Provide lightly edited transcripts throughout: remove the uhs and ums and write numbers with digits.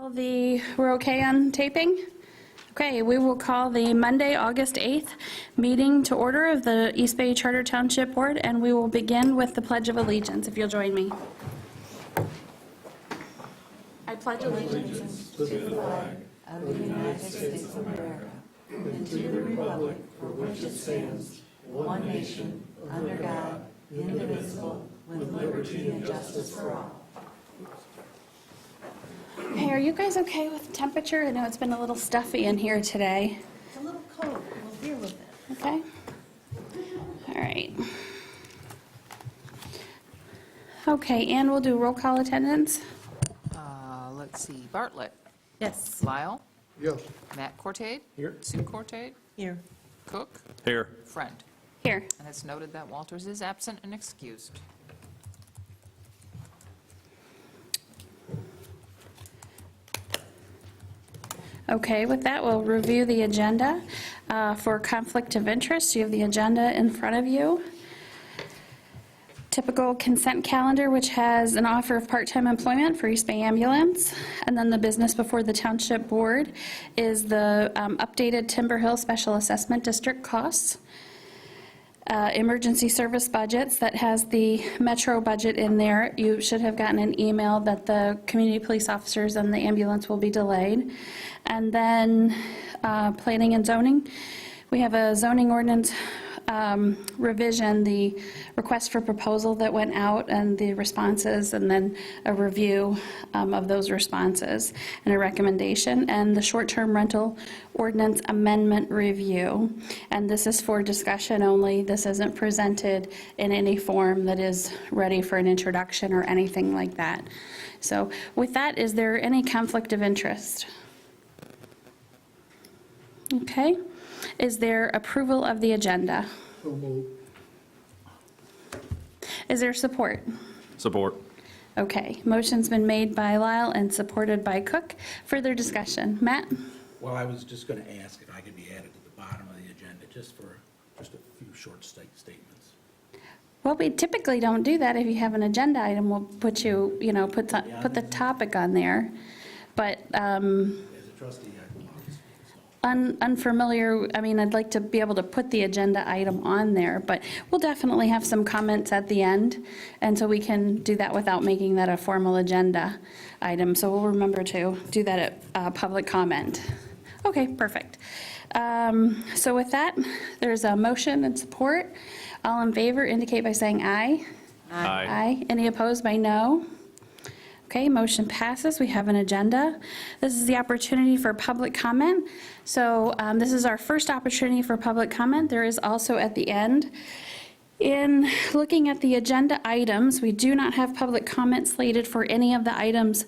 We're okay on taping? Okay, we will call the Monday, August 8th meeting to order of the East Bay Charter Township Board, and we will begin with the Pledge of Allegiance, if you'll join me. I pledge allegiance to the flag of the United States of America and to the republic for which it stands, one nation, under God, indivisible, with liberty and justice for all. Hey, are you guys okay with the temperature? I know it's been a little stuffy in here today. It's a little cold. We'll deal with it. Okay? All right. Okay, and we'll do roll call attendance. Let's see, Bartlett. Yes. Lyle. Yes. Matt Cortade. Here. Sue Cortade. Here. Cook. Here. Friend. Here. And it's noted that Walters is absent and excused. Okay, with that, we'll review the agenda. For conflict of interest, you have the agenda in front of you. Typical consent calendar, which has an offer of part-time employment for East Bay Ambulance. And then the business before the Township Board is the updated Timber Hill Special Assessment District costs. Emergency service budgets, that has the Metro budget in there. You should have gotten an email that the community police officers and the ambulance will be delayed. And then planning and zoning. We have a zoning ordinance revision, the request for proposal that went out and the responses, and then a review of those responses and a recommendation, and the short-term rental ordinance amendment review. And this is for discussion only. This isn't presented in any form that is ready for an introduction or anything like that. So with that, is there any conflict of interest? Okay. Is there approval of the agenda? So moved. Is there support? Support. Okay, motion's been made by Lyle and supported by Cook. Further discussion. Matt? Well, I was just going to ask if I could be added to the bottom of the agenda, just a few short statements. Well, we typically don't do that. If you have an agenda item, we'll put you, put the topic on there. But As a trustee, I belong to speak, so. unfamiliar, I'd like to be able to put the agenda item on there, but we'll definitely have some comments at the end, and so we can do that without making that a formal agenda item. So we'll remember to do that at public comment. Okay, perfect. So with that, there's a motion and support. All in favor indicate by saying aye. Aye. Aye. Any opposed by no? Okay, motion passes. We have an agenda. This is the opportunity for public comment. So this is our first opportunity for public comment. There is also at the end. In looking at the agenda items, we do not have public comment slated for any of the items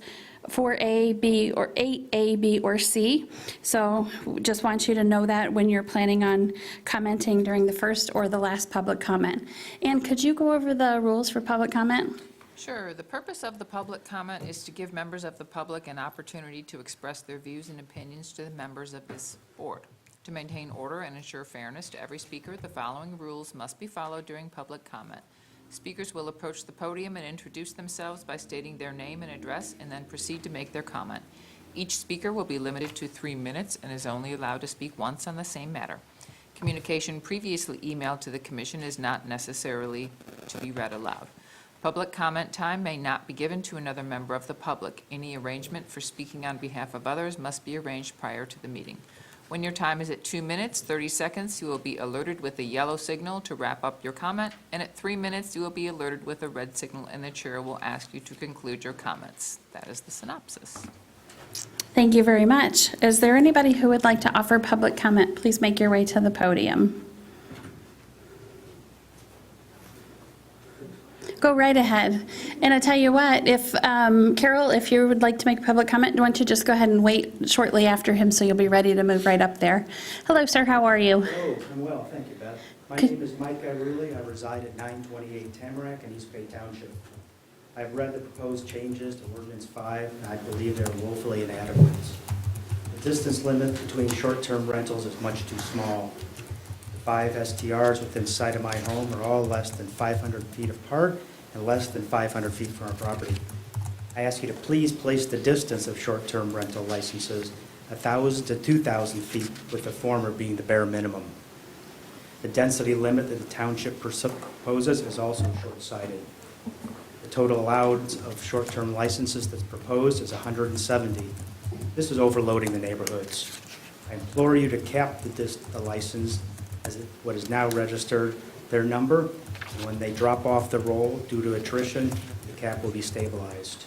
4A, B, or 8A, B, or C. So just want you to know that when you're planning on commenting during the first or the last public comment. And could you go over the rules for public comment? Sure. The purpose of the public comment is to give members of the public an opportunity to express their views and opinions to the members of this board. To maintain order and ensure fairness to every speaker, the following rules must be followed during public comment. Speakers will approach the podium and introduce themselves by stating their name and address, and then proceed to make their comment. Each speaker will be limited to 3 minutes and is only allowed to speak once on the same matter. Communication previously emailed to the commission is not necessarily to be read aloud. Public comment time may not be given to another member of the public. Any arrangement for speaking on behalf of others must be arranged prior to the meeting. When your time is at 2 minutes, 30 seconds, you will be alerted with a yellow signal to wrap up your comment, and at 3 minutes, you will be alerted with a red signal, and the chair will ask you to conclude your comments. That is the synopsis. Thank you very much. Is there anybody who would like to offer public comment? Please make your way to the podium. Go right ahead. And I tell you what, if, Carol, if you would like to make a public comment, why don't you just go ahead and wait shortly after him so you'll be ready to move right up there. Hello, sir, how are you? Hello, I'm well, thank you, Beth. My name is Mike Iruli. I reside at 928 Tamarack in East Bay Township. I've read the proposed changes to Ordinance 5, and I believe they're woefully inadequate. The distance limit between short-term rentals is much too small. The 5 STRs within sight of my home are all less than 500 feet apart and less than 500 feet from our property. I ask you to please place the distance of short-term rental licenses 1,000 to 2,000 feet, with the former being the bare minimum. The density limit that the township proposes is also short-sighted. The total allowance of short-term licenses that's proposed is 170. This is overloading the neighborhoods. I implore you to cap the license as what is now registered, their number, and when they drop off the roll due to attrition, the cap will be stabilized.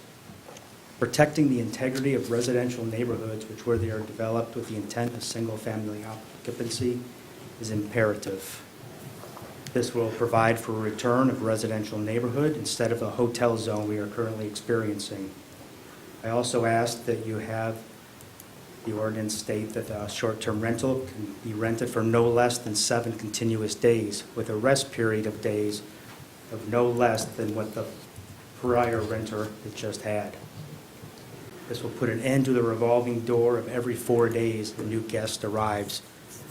Protecting the integrity of residential neighborhoods, which where they are developed with the intent of single-family occupancy, is imperative. This will provide for a return of residential neighborhood instead of a hotel zone we are currently experiencing. I also ask that you have the ordinance state that a short-term rental can be rented for no less than 7 continuous days, with a rest period of days of no less than what the prior renter had just had. This will put an end to the revolving door of every 4 days the new guest arrives.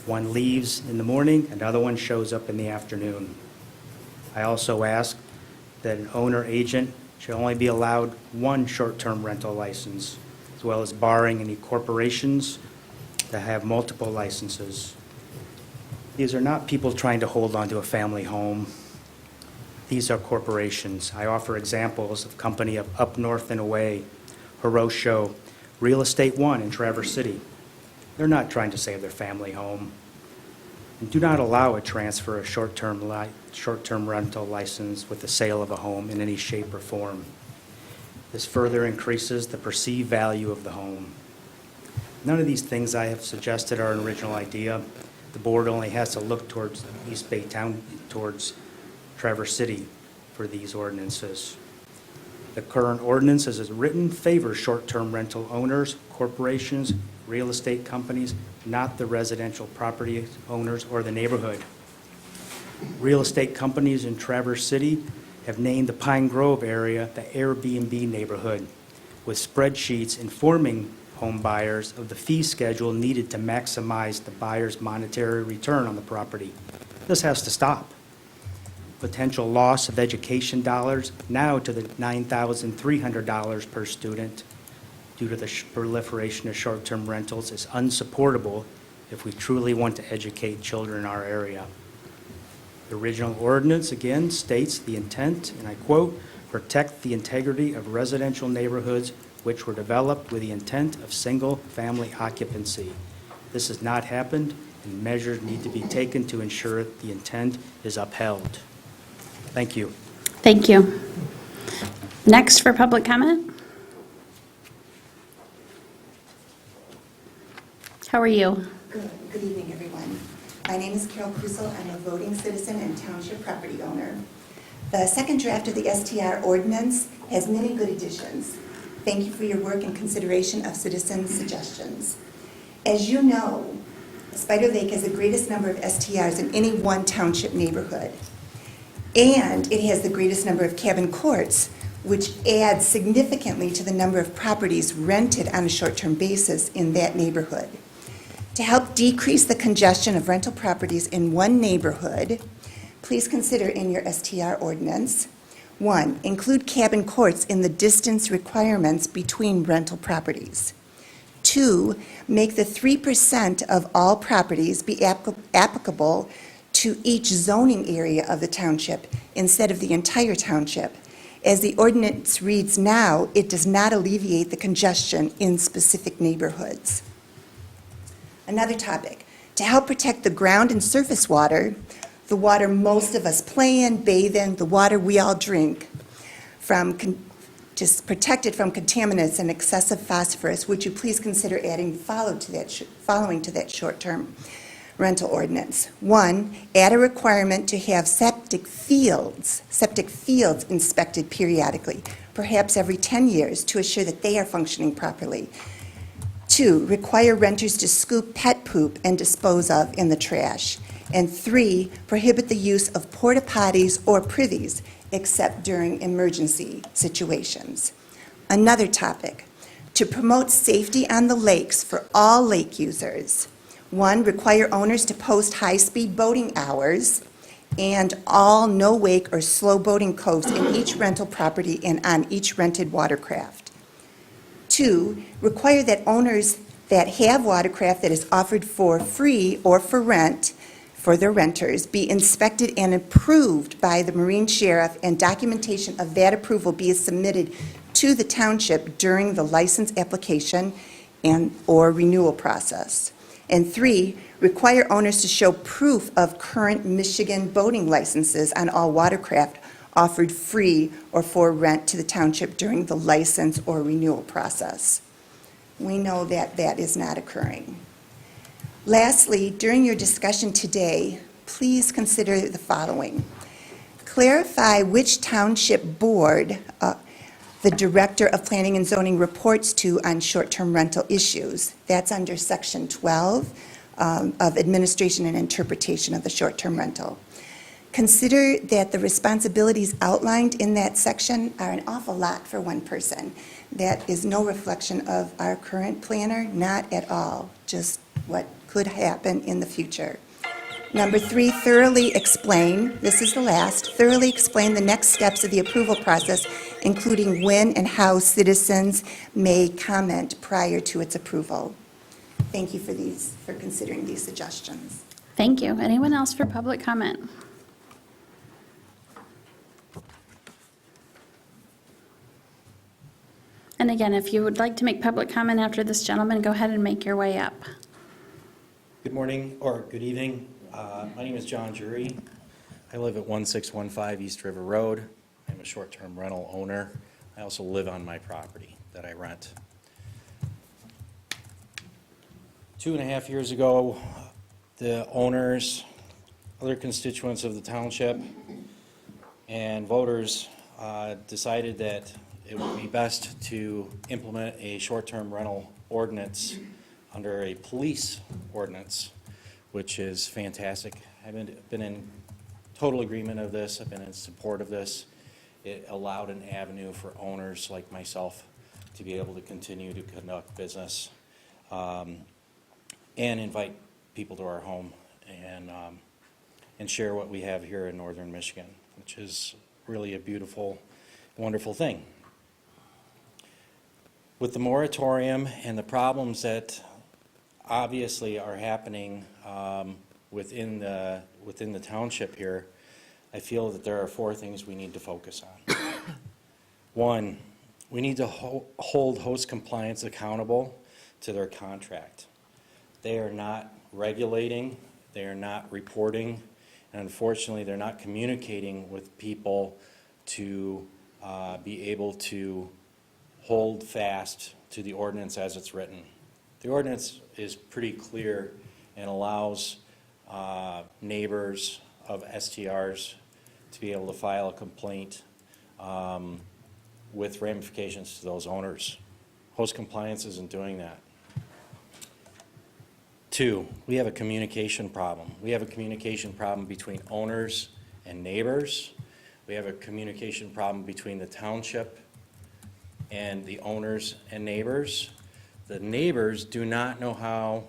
One leaves in the morning, another one shows up in the afternoon. I also ask that an owner-agent should only be allowed 1 short-term rental license, as well as barring any corporations that have multiple licenses. These are not people trying to hold on to a family home. These are corporations. I offer examples of company up north and away, Hiroshio, Real Estate One in Traverse City. They're not trying to save their family home. And do not allow a transfer of short-term rental license with the sale of a home in any shape or form. This further increases the perceived value of the home. None of these things I have suggested are an original idea. The board only has to look towards East Bay Town, towards Traverse City for these ordinances. The current ordinance as is written favors short-term rental owners, corporations, real estate companies, not the residential property owners or the neighborhood. Real estate companies in Traverse City have named the Pine Grove area the Airbnb neighborhood, with spreadsheets informing home buyers of the fee schedule needed to maximize the buyer's monetary return on the property. This has to stop. Potential loss of education dollars now to the $9,300 per student due to the proliferation of short-term rentals is unsupportable if we truly want to educate children in our area. The original ordinance, again, states the intent, and I quote, "protect the integrity of residential neighborhoods which were developed with the intent of single-family occupancy." This has not happened, and measures need to be taken to ensure the intent is upheld. Thank you. Thank you. Next for public comment. How are you? Good evening, everyone. My name is Carol Kusel. I'm a voting citizen and township property owner. The second draft of the STR ordinance has many good additions. Thank you for your work and consideration of citizens' suggestions. As you know, Spider Lake has the greatest number of STRs in any one township neighborhood. And it has the greatest number of cabin courts, which adds significantly to the number of properties rented on a short-term basis in that neighborhood. To help decrease the congestion of rental properties in one neighborhood, please consider in your STR ordinance, 1, include cabin courts in the distance requirements between rental properties. 2, make the 3% of all properties be applicable to each zoning area of the township instead of the entire township. As the ordinance reads now, it does not alleviate the congestion in specific neighborhoods. Another topic, to help protect the ground and surface water, the water most of us play in, bathe in, the water we all drink, just protect it from contaminants and excessive phosphorus, would you please consider adding following to that short-term rental ordinance? 1, add a requirement to have septic fields inspected periodically, perhaps every 10 years, to assure that they are functioning properly. 2, require renters to scoop pet poop and dispose of in the trash. And 3, prohibit the use of porta potties or privies except during emergency situations. Another topic, to promote safety on the lakes for all lake users. 1, require owners to post high-speed boating hours and all no-wake or slow boating coves in each rental property and on each rented watercraft. 2, require that owners that have watercraft that is offered for free or for rent for their renters be inspected and approved by the Marine Sheriff, and documentation of that approval be submitted to the township during the license application and/or renewal process. And 3, require owners to show proof of current Michigan boating licenses on all watercraft offered free or for rent to the township during the license or renewal process. We know that that is not occurring. Lastly, during your discussion today, please consider the following. Clarify which township board the Director of Planning and Zoning reports to on short-term rental issues. That's under Section 12 of Administration and Interpretation of the Short-Term Rental. Consider that the responsibilities outlined in that section are an awful lot for one person. That is no reflection of our current planner, not at all, just what could happen in the future. Number 3, thoroughly explain, this is the last, thoroughly explain the next steps of the approval process, including when and how citizens may comment prior to its approval. Thank you for considering these suggestions. Thank you. Anyone else for public comment? And again, if you would like to make public comment after this gentleman, go ahead and make your way up. Good morning, or good evening. My name is John Jury. I live at 1615 East River Road. I'm a short-term rental owner. I also live on my property that I rent. 2.5 years ago, the owners, other constituents of the township, and voters decided that it would be best to implement a short-term rental ordinance under a police ordinance, which is fantastic. I've been in total agreement of this. I've been in support of this. It allowed an avenue for owners like myself to be able to continue to conduct business and invite people to our home and share what we have here in northern Michigan, which is really a beautiful, wonderful thing. With the moratorium and the problems that obviously are happening within the township here, I feel that there are 4 things we need to focus on. 1, we need to hold host compliance accountable to their contract. They are not regulating, they are not reporting, and unfortunately they're not communicating with people to be able to hold fast to the ordinance as it's written. The ordinance is pretty clear and allows neighbors of STRs to be able to file a complaint with ramifications to those owners. Host compliance isn't doing that. 2, we have a communication problem. We have a communication problem between owners and neighbors. We have a communication problem between the township and the owners and neighbors. The neighbors do not know how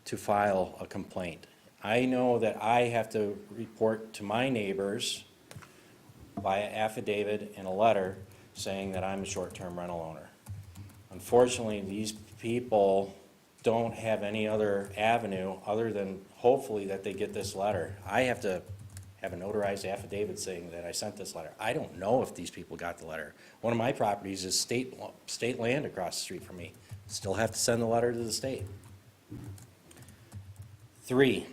to file a complaint. I know that I have to report to my neighbors via affidavit and a letter saying that I'm a short-term rental owner. Unfortunately, these people don't have any other avenue other than hopefully that they get this letter. I have to have a notarized affidavit saying that I sent this letter. I don't know if these people got the letter. One of my properties is state land across the street from me. Still have to send the letter to the state. 3,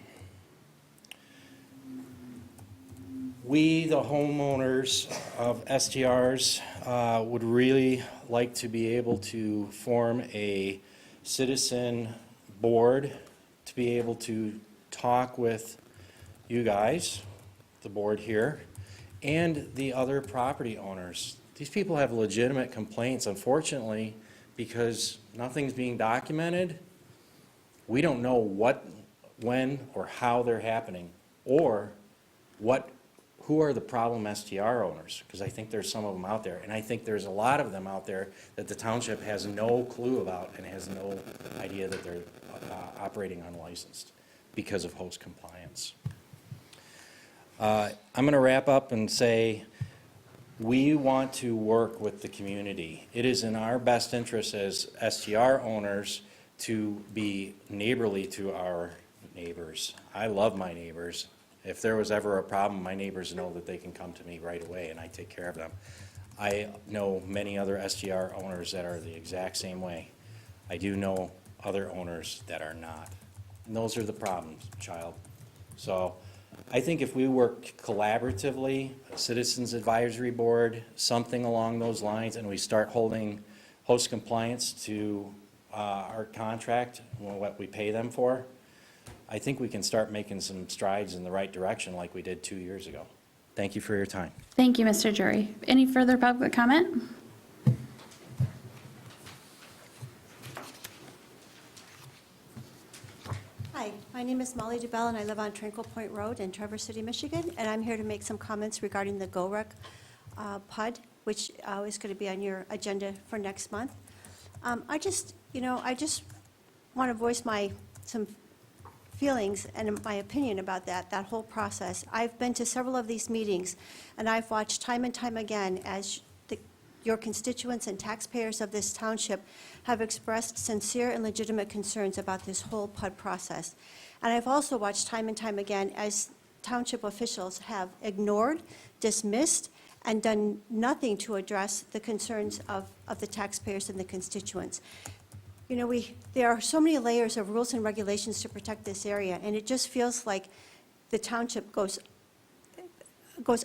we, the homeowners of STRs, would really like to be able to form a citizen board to be able to talk with you guys, the board here, and the other property owners. These people have legitimate complaints, unfortunately, because nothing's being documented. We don't know what, when, or how they're happening, or who are the problem STR owners, because I think there's some of them out there, and I think there's a lot of them out there that the township has no clue about and has no idea that they're operating unlicensed because of host compliance. I'm going to wrap up and say We want to work with the community. It is in our best interest as STR owners to be neighborly to our neighbors. I love my neighbors. If there was ever a problem, my neighbors know that they can come to me right away, and I take care of them. I know many other STR owners that are the exact same way. I do know other owners that are not. And those are the problems, child. So I think if we work collaboratively, a Citizens Advisory Board, something along those lines, and we start holding host compliance to our contract, what we pay them for, I think we can start making some strides in the right direction like we did 2 years ago. Thank you for your time. Thank you, Mr. Jury. Any further public comment? Hi, my name is Molly DeBell, and I live on Tranquil Point Road in Traverse City, Michigan, and I'm here to make some comments regarding the GOREC PUD, which is going to be on your agenda for next month. I just want to voice some feelings and my opinion about that whole process. I've been to several of these meetings, and I've watched time and time again as your constituents and taxpayers of this township have expressed sincere and legitimate concerns about this whole PUD process. And I've also watched time and time again as township officials have ignored, dismissed, and done nothing to address the concerns of the taxpayers and the constituents. You know, there are so many layers of rules and regulations to protect this area, and it just feels like the township goes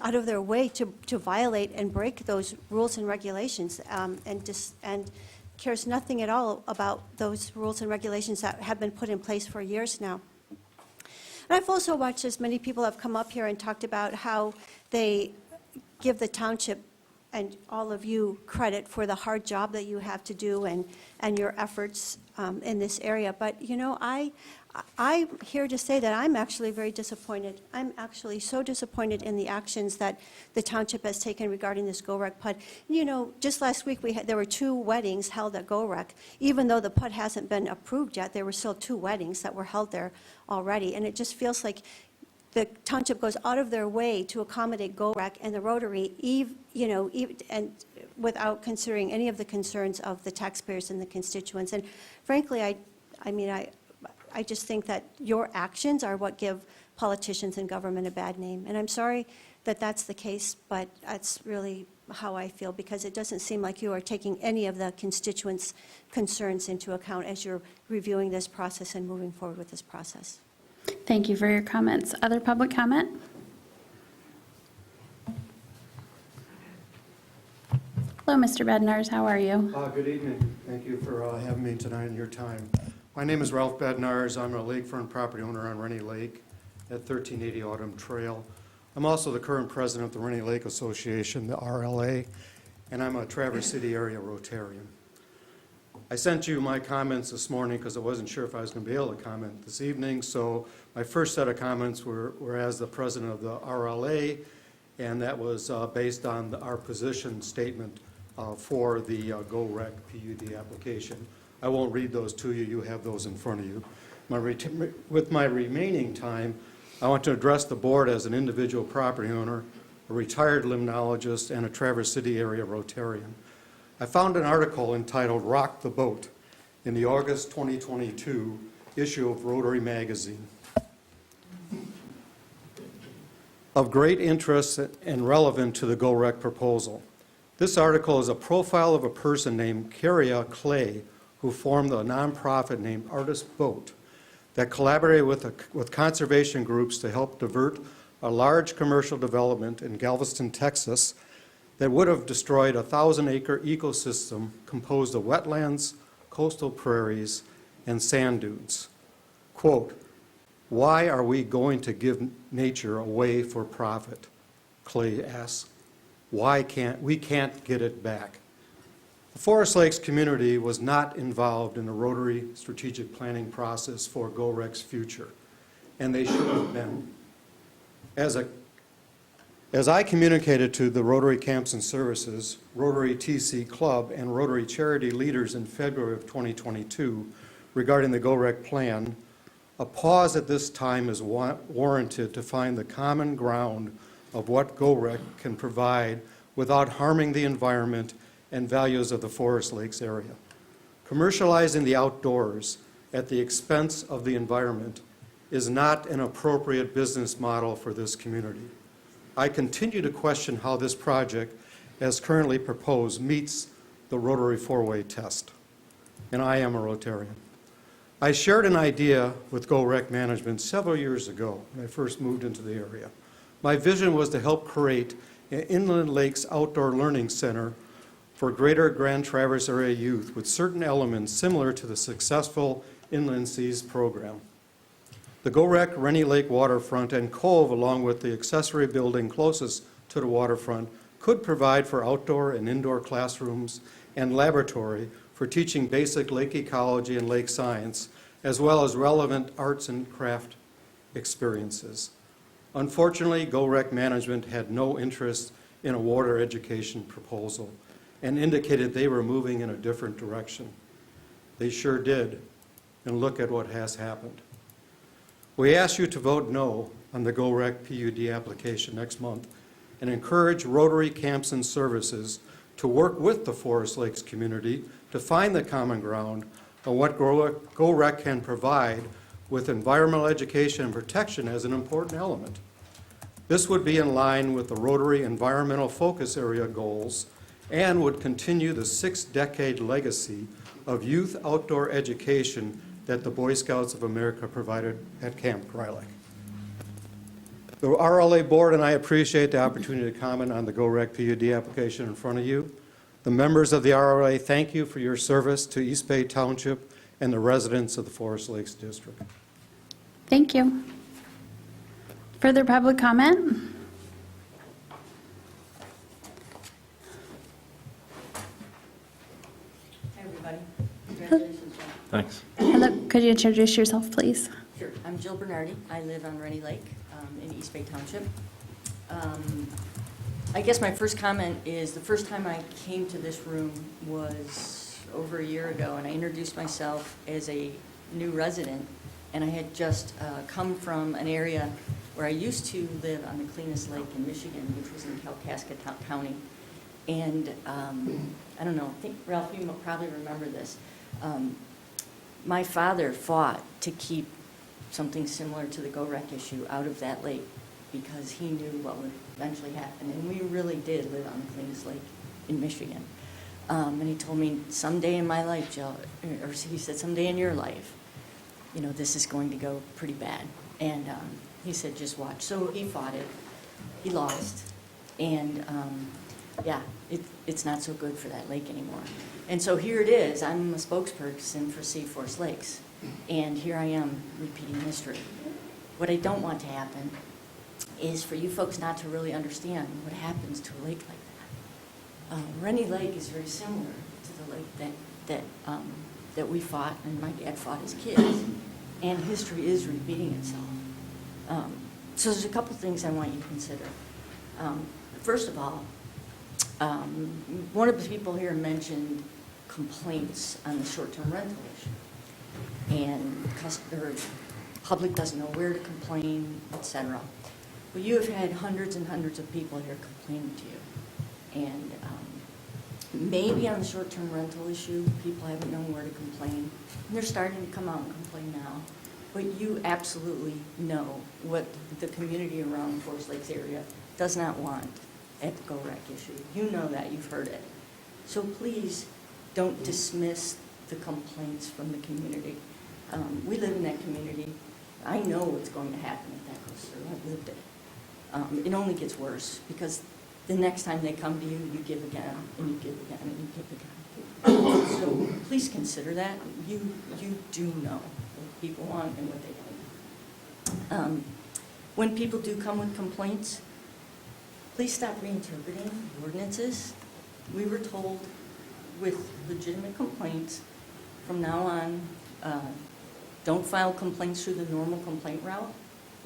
out of their way to violate and break those rules and regulations, and cares nothing at all about those rules and regulations that have been put in place for years now. And I've also watched as many people have come up here and talked about how they give the township and all of you credit for the hard job that you have to do and your efforts in this area. But, you know, I'm here to say that I'm actually very disappointed. I'm actually so disappointed in the actions that the township has taken regarding this GOREC PUD. You know, just last week there were 2 weddings held at GOREC. Even though the PUD hasn't been approved yet, there were still 2 weddings that were held there already. And it just feels like the township goes out of their way to accommodate GOREC and the Rotary, and without considering any of the concerns of the taxpayers and the constituents. And frankly, I just think that your actions are what give politicians and government a bad name. And I'm sorry that that's the case, but that's really how I feel, because it doesn't seem like you are taking any of the constituents' concerns into account as you're reviewing this process and moving forward with this process. Thank you for your comments. Other public comment? Hello, Mr. Bednars, how are you? Good evening. Thank you for having me tonight and your time. My name is Ralph Bednars. I'm a lakefront property owner on Rennie Lake at 1380 Autumn Trail. I'm also the current president of the Rennie Lake Association, the RLA, and I'm a Traverse City area Rotarian. I sent you my comments this morning because I wasn't sure if I was going to be able to comment this evening. So my first set of comments were as the president of the RLA, and that was based on our position statement for the GOREC PUD application. I won't read those to you. You have those in front of you. With my remaining time, I want to address the board as an individual property owner, a retired limnologist, and a Traverse City area Rotarian. I found an article entitled "Rock the Boat" in the August 2022 issue of Rotary magazine. Of great interest and relevant to the GOREC proposal. This article is a profile of a person named Carria Clay, who formed a nonprofit named Artist Boat that collaborated with conservation groups to help divert a large commercial development in Galveston, Texas, that would have destroyed a 1,000-acre ecosystem composed of wetlands, coastal prairies, and sand dunes. Quote, "Why are we going to give nature away for profit?" Clay asks. We can't get it back. The Forest Lakes community was not involved in the Rotary strategic planning process for GOREC's future, and they should have been. As I communicated to the Rotary Camps and Services, Rotary TC Club, and Rotary Charity leaders in February of 2022 regarding the GOREC plan, a pause at this time is warranted to find the common ground of what GOREC can provide without harming the environment and values of the Forest Lakes area. Commercializing the outdoors at the expense of the environment is not an appropriate business model for this community. I continue to question how this project, as currently proposed, meets the Rotary four-way test, and I am a Rotarian. I shared an idea with Go Rec Management several years ago when I first moved into the area. My vision was to help create an Inland Lakes Outdoor Learning Center for greater Grand Traverse area youth with certain elements similar to the successful Inland Seas program. The Go Rec Rennie Lake waterfront and cove, along with the accessory building closest to the waterfront, could provide for outdoor and indoor classrooms and laboratory for teaching basic lake ecology and lake science, as well as relevant arts and craft experiences. Unfortunately, Go Rec Management had no interest in a water education proposal and indicated they were moving in a different direction. They sure did, and look at what has happened. We ask you to vote no on the Go Rec PUD application next month and encourage Rotary Camps and Services to work with the Forest Lakes community to find the common ground on what Go Rec can provide with environmental education and protection as an important element. This would be in line with the Rotary Environmental Focus Area goals and would continue the 6-decade legacy of youth outdoor education that the Boy Scouts of America provided at Camp Grylich. The RLA Board and I appreciate the opportunity to comment on the Go Rec PUD application in front of you. The members of the RLA thank you for your service to East Bay Township and the residents of the Forest Lakes District. Thank you. Further public comment? Hi, everybody. Congratulations, John. Thanks. Hello, could you introduce yourself, please? Sure. I'm Jill Bernardi. I live on Rennie Lake in East Bay Township. I guess my first comment is the first time I came to this room was over a year ago, and I introduced myself as a new resident, and I had just come from an area where I used to live on the cleanest lake in Michigan, which was in Kalkaska County. And I don't know, I think, Ralph, you probably remember this. My father fought to keep something similar to the Go Rec issue out of that lake because he knew what would eventually happen. And we really did live on the cleanest lake in Michigan. And he told me, someday in my life, Jill, or he said, someday in your life, you know, this is going to go pretty bad. And he said, just watch. So he fought it. He lost. And yeah, it's not so good for that lake anymore. And so here it is. I'm a spokesperson for Save Forest Lakes. And here I am repeating history. What I don't want to happen is for you folks not to really understand what happens to a lake like that. Rennie Lake is very similar to the lake that we fought and my dad fought as kids. And history is repeating itself. So there's a couple things I want you to consider. First of all, one of the people here mentioned complaints on the short-term rental issue. And the public doesn't know where to complain, etc. Well, you have had hundreds and hundreds of people here complaining to you. And maybe on the short-term rental issue, people haven't known where to complain. And they're starting to come out and complain now. But you absolutely know what the community around the Forest Lakes area does not want at the Go Rec issue. You know that, you've heard it. So please don't dismiss the complaints from the community. We live in that community. I know what's going to happen if that goes through. I've lived it. It only gets worse because the next time they come to you, you give again, and you give again, and you give again. So please consider that. You do know what people want and what they don't. When people do come with complaints, please stop reinterpreting the ordinances. We were told with legitimate complaints, from now on, don't file complaints through the normal complaint route,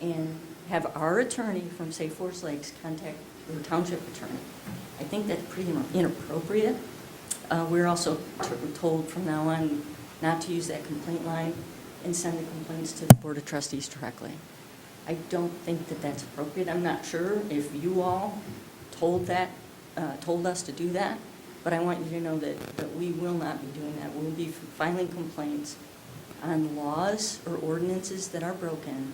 and have our attorney from Safe Forest Lakes contact the township attorney. I think that's pretty inappropriate. We're also told from now on not to use that complaint line and send the complaints to the Board of Trustees directly. I don't think that that's appropriate. I'm not sure if you all told that told us to do that, but I want you to know that we will not be doing that. We'll be filing complaints on laws or ordinances that are broken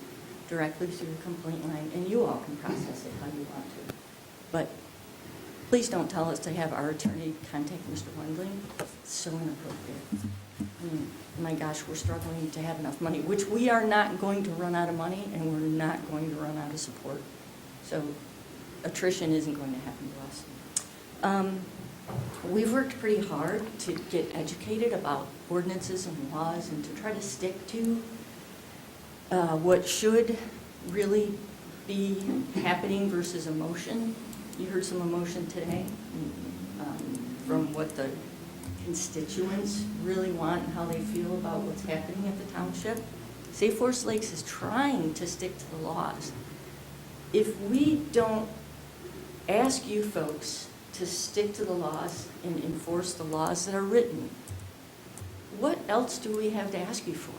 directly through the complaint line, and you all can process it how you want to. But please don't tell us to have our attorney contact Mr. Wendling. It's so inappropriate. I mean, my gosh, we're struggling to have enough money, which we are not going to run out of money, and we're not going to run out of support. So attrition isn't going to happen to us. We've worked pretty hard to get educated about ordinances and laws and to try to stick to what should really be happening versus emotion. You heard some emotion today from what the constituents really want and how they feel about what's happening at the township. Safe Forest Lakes is trying to stick to the laws. If we don't ask you folks to stick to the laws and enforce the laws that are written, what else do we have to ask you for?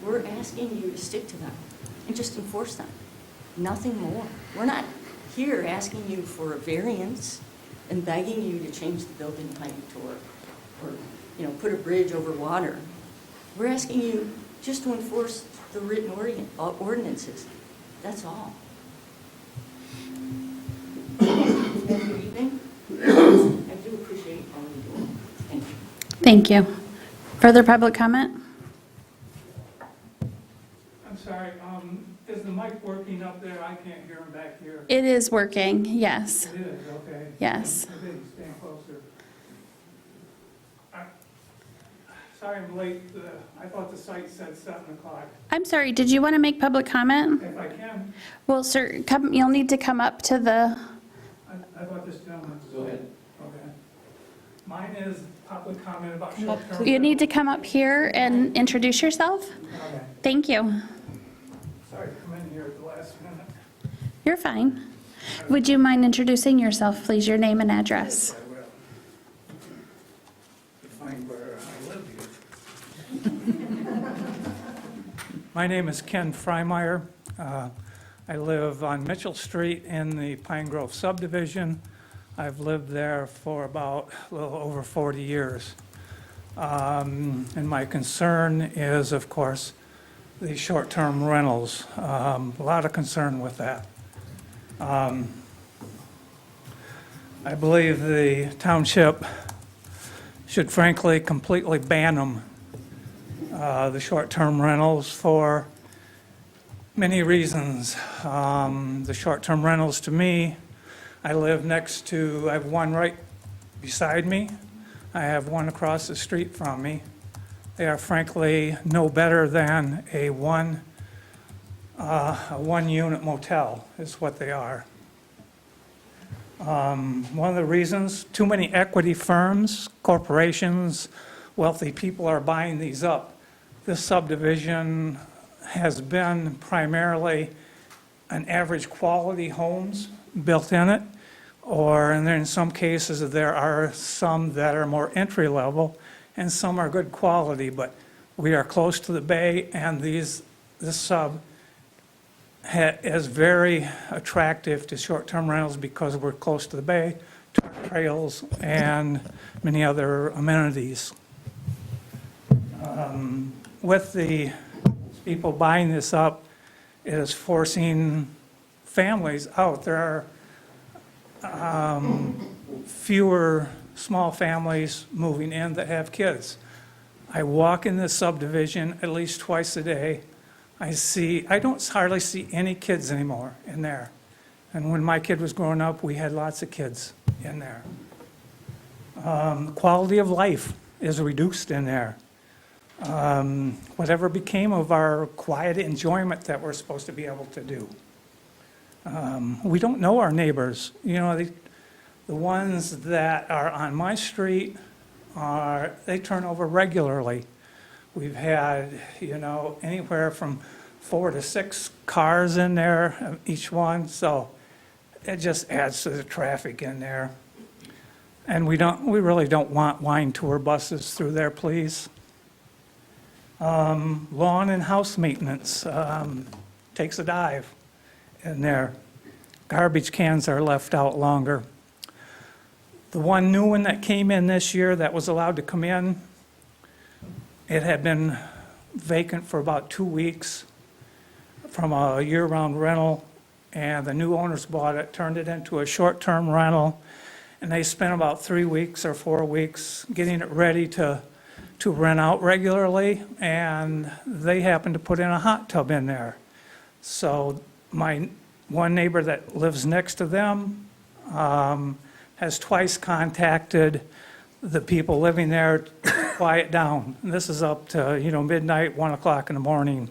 We're asking you to stick to them and just enforce them, nothing more. We're not here asking you for a variance and begging you to change the building height or put a bridge over water. We're asking you just to enforce the written ordinances. That's all. Have a good evening. I do appreciate all you do. Thank you. Thank you. Further public comment? I'm sorry, is the mic working up there? I can't hear him back here. It is working, yes. It is, okay. Yes. Maybe stand closer. Sorry I'm late. I thought the site said 7 o'clock. I'm sorry, did you want to make public comment? If I can, Well, sir, you'll need to come up to the, I thought this gentleman. Go ahead. Okay. Mine is public comment about short-term. you need to come up here and introduce yourself. Okay. Thank you. Sorry to come in here at the last minute. You're fine. Would you mind introducing yourself, please, your name and address? I will. To find where I live here. My name is Ken Frymeyer. I live on Mitchell Street in the Pine Grove subdivision. I've lived there for about a little over 40 years. And my concern is, of course, the short-term rentals. A lot of concern with that. I believe the township should frankly completely ban them, the short-term rentals, for many reasons. The short-term rentals, to me, I live next to, I have one right beside me. I have one across the street from me. They are frankly no better than a one-unit motel is what they are. One of the reasons, too many equity firms, corporations, wealthy people are buying these up. This subdivision has been primarily an average quality homes built in it, and then in some cases there are some that are more entry level and some are good quality, but we are close to the bay, and this sub is very attractive to short-term rentals because we're close to the bay, trails, and many other amenities. With the people buying this up, it is forcing families out. There are fewer small families moving in that have kids. I walk in this subdivision at least twice a day. I don't hardly see any kids anymore in there. And when my kid was growing up, we had lots of kids in there. Quality of life is reduced in there. Whatever became of our quiet enjoyment that we're supposed to be able to do. We don't know our neighbors. The ones that are on my street, they turn over regularly. We've had, anywhere from 4 to 6 cars in there, each one, so it just adds to the traffic in there. And we really don't want wine tour buses through there, please. Lawn and house maintenance takes a dive in there. Garbage cans are left out longer. The one new one that came in this year that was allowed to come in, it had been vacant for about 2 weeks from a year-round rental, and the new owners bought it, turned it into a short-term rental, and they spent about 3 weeks or 4 weeks getting it ready to rent out regularly, and they happened to put in a hot tub in there. So my one neighbor that lives next to them has twice contacted the people living there to quiet down. And this is up to, midnight, 1 o'clock in the morning.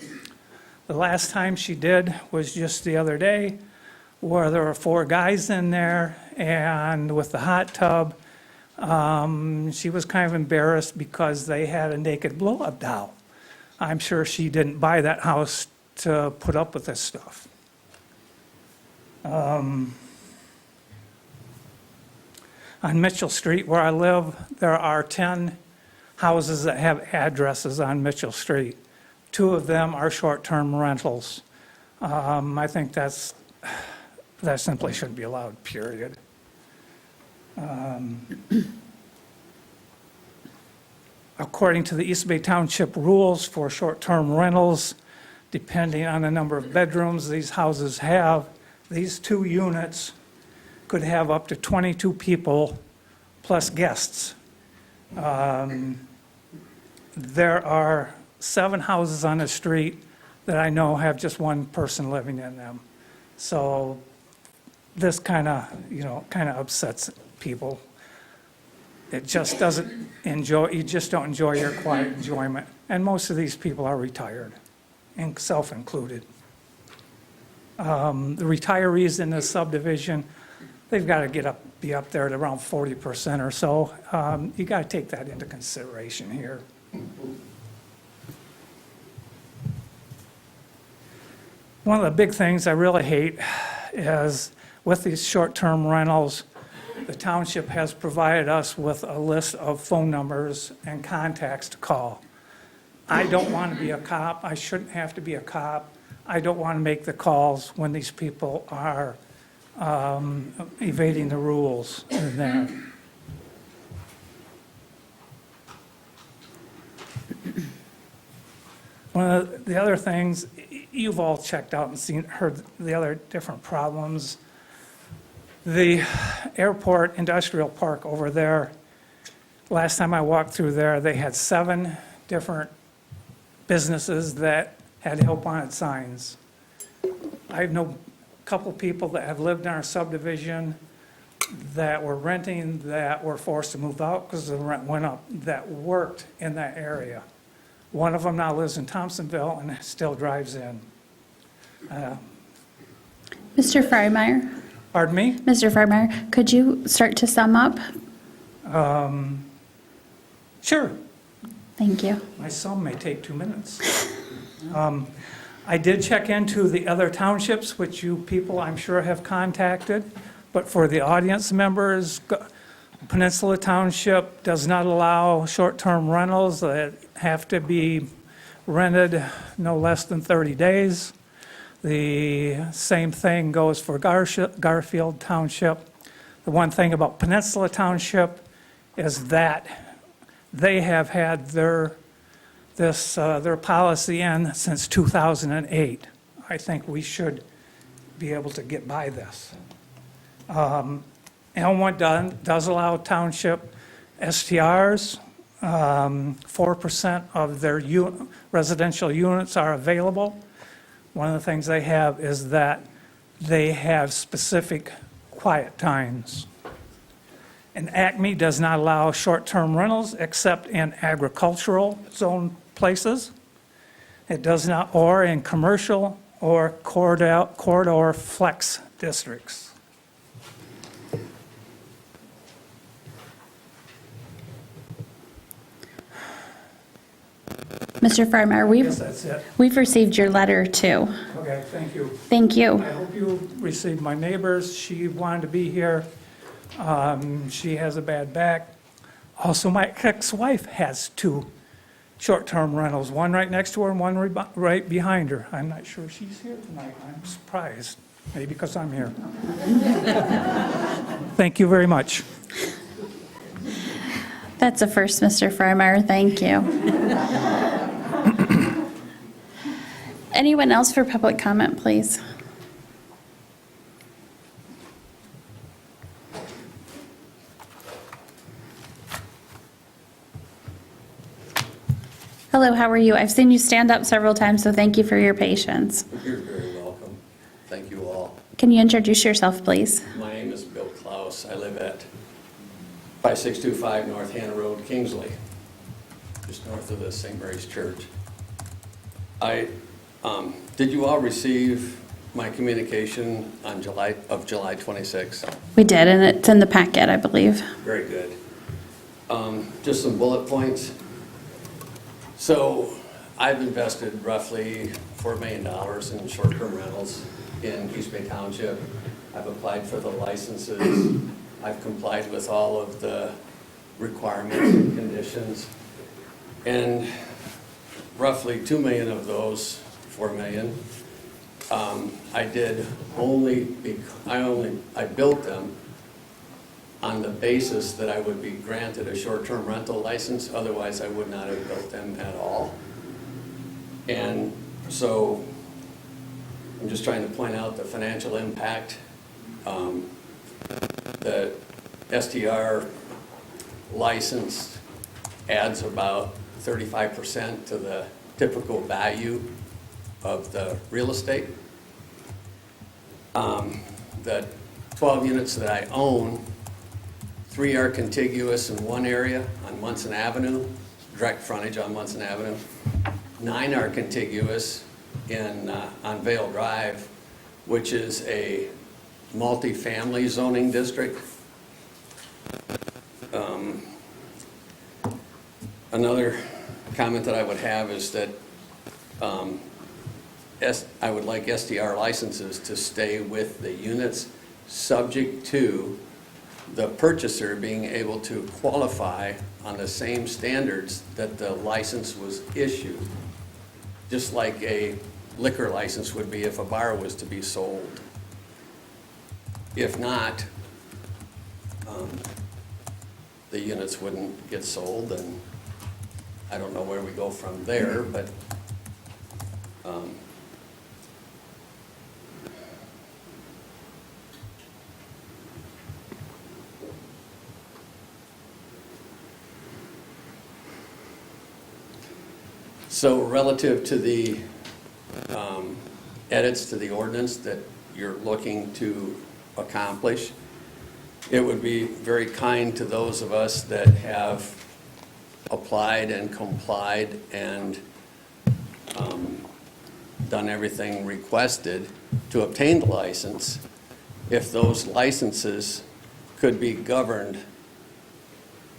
The last time she did was just the other day, where there were 4 guys in there, and with the hot tub, she was kind of embarrassed because they had a naked blow-up doll. I'm sure she didn't buy that house to put up with this stuff. On Mitchell Street, where I live, there are 10 houses that have addresses on Mitchell Street. 2 of them are short-term rentals. I think that simply shouldn't be allowed, period. According to the East Bay Township rules for short-term rentals, depending on the number of bedrooms these houses have, these 2 units could have up to 22 people plus guests. There are 7 houses on the street that I know have just 1 person living in them. So this kind of upsets people. It just doesn't you just don't enjoy your quiet enjoyment. And most of these people are retired, and self-included. The retirees in this subdivision, they've got to be up there at around 40% or so. You got to take that into consideration here. One of the big things I really hate is with these short-term rentals, the township has provided us with a list of phone numbers and contacts to call. I don't want to be a cop. I shouldn't have to be a cop. I don't want to make the calls when these people are evading the rules in there. One of the other things, you've all checked out and heard the other different problems. The airport industrial park over there, last time I walked through there, they had 7 different businesses that had help wanted signs. I know a couple people that have lived in our subdivision that were renting, that were forced to move out because the rent went up, that worked in that area. One of them now lives in Thompsonville and still drives in. Mr. Frymeyer? Pardon me? Mr. Frymeyer, could you start to sum up? Sure. Thank you. My sum may take 2 minutes. I did check into the other townships, which you people I'm sure have contacted, but for the audience members, Peninsula Township does not allow short-term rentals that have to be rented no less than 30 days. The same thing goes for Garfield Township. The one thing about Peninsula Township is that they have had their policy in since 2008. I think we should be able to get by this. Elmwood does allow township STRs. 4% of their residential units are available. One of the things they have is that they have specific quiet times. And Acme does not allow short-term rentals except in agricultural zone places. It does not, or in commercial or corridor flex districts. Mr. Frymeyer, Yes, that's it. we've received your letter too. Okay, thank you. Thank you. I hope you received my neighbors. She wanted to be here. She has a bad back. Also, my ex-wife has 2 short-term rentals, one right next to her and one right behind her. I'm not sure she's here tonight. I'm surprised, maybe because I'm here. Thank you very much. That's a first, Mr. Frymeyer, thank you. Anyone else for public comment, please? Hello, how are you? I've seen you stand up several times, so thank you for your patience. You're very welcome. Thank you all. Can you introduce yourself, please? My name is Bill Klaus. I live at 5625 North Hannah Road, Kingsley, just north of the St. Mary's Church. Did you all receive my communication on July 26th? We did, and it's in the packet, I believe. Very good. Just some bullet points. So I've invested roughly $4 million in short-term rentals in East Bay Township. I've applied for the licenses. I've complied with all of the requirements and conditions. And roughly 2 million of those 4 million, I built them on the basis that I would be granted a short-term rental license, otherwise I would not have built them at all. And so I'm just trying to point out the financial impact. The STR license adds about 35% to the typical value of the real estate. The 12 units that I own, 3 are contiguous in one area on Munson Avenue, direct frontage on Munson Avenue. 9 are contiguous on Vale Drive, which is a multifamily zoning district. Another comment that I would have is that I would like STR licenses to stay with the units, subject to the purchaser being able to qualify on the same standards that the license was issued, just like a liquor license would be if a bar was to be sold. If not, the units wouldn't get sold, and I don't know where we go from there, but so relative to the edits to the ordinance that you're looking to accomplish, it would be very kind to those of us that have applied and complied and done everything requested to obtain the license, if those licenses could be governed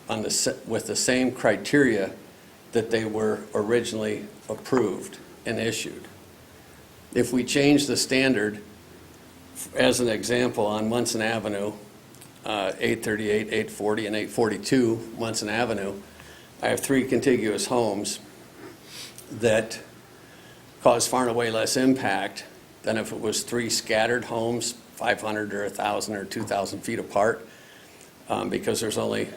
on with the same criteria that they were originally approved and issued. If we change the standard, as an example, on Munson Avenue, 838, 840, and 842 Munson Avenue, I have 3 contiguous homes that cause far and away less impact than if it was 3 scattered homes, 500 or 1,000 or 2,000 feet apart, because there's only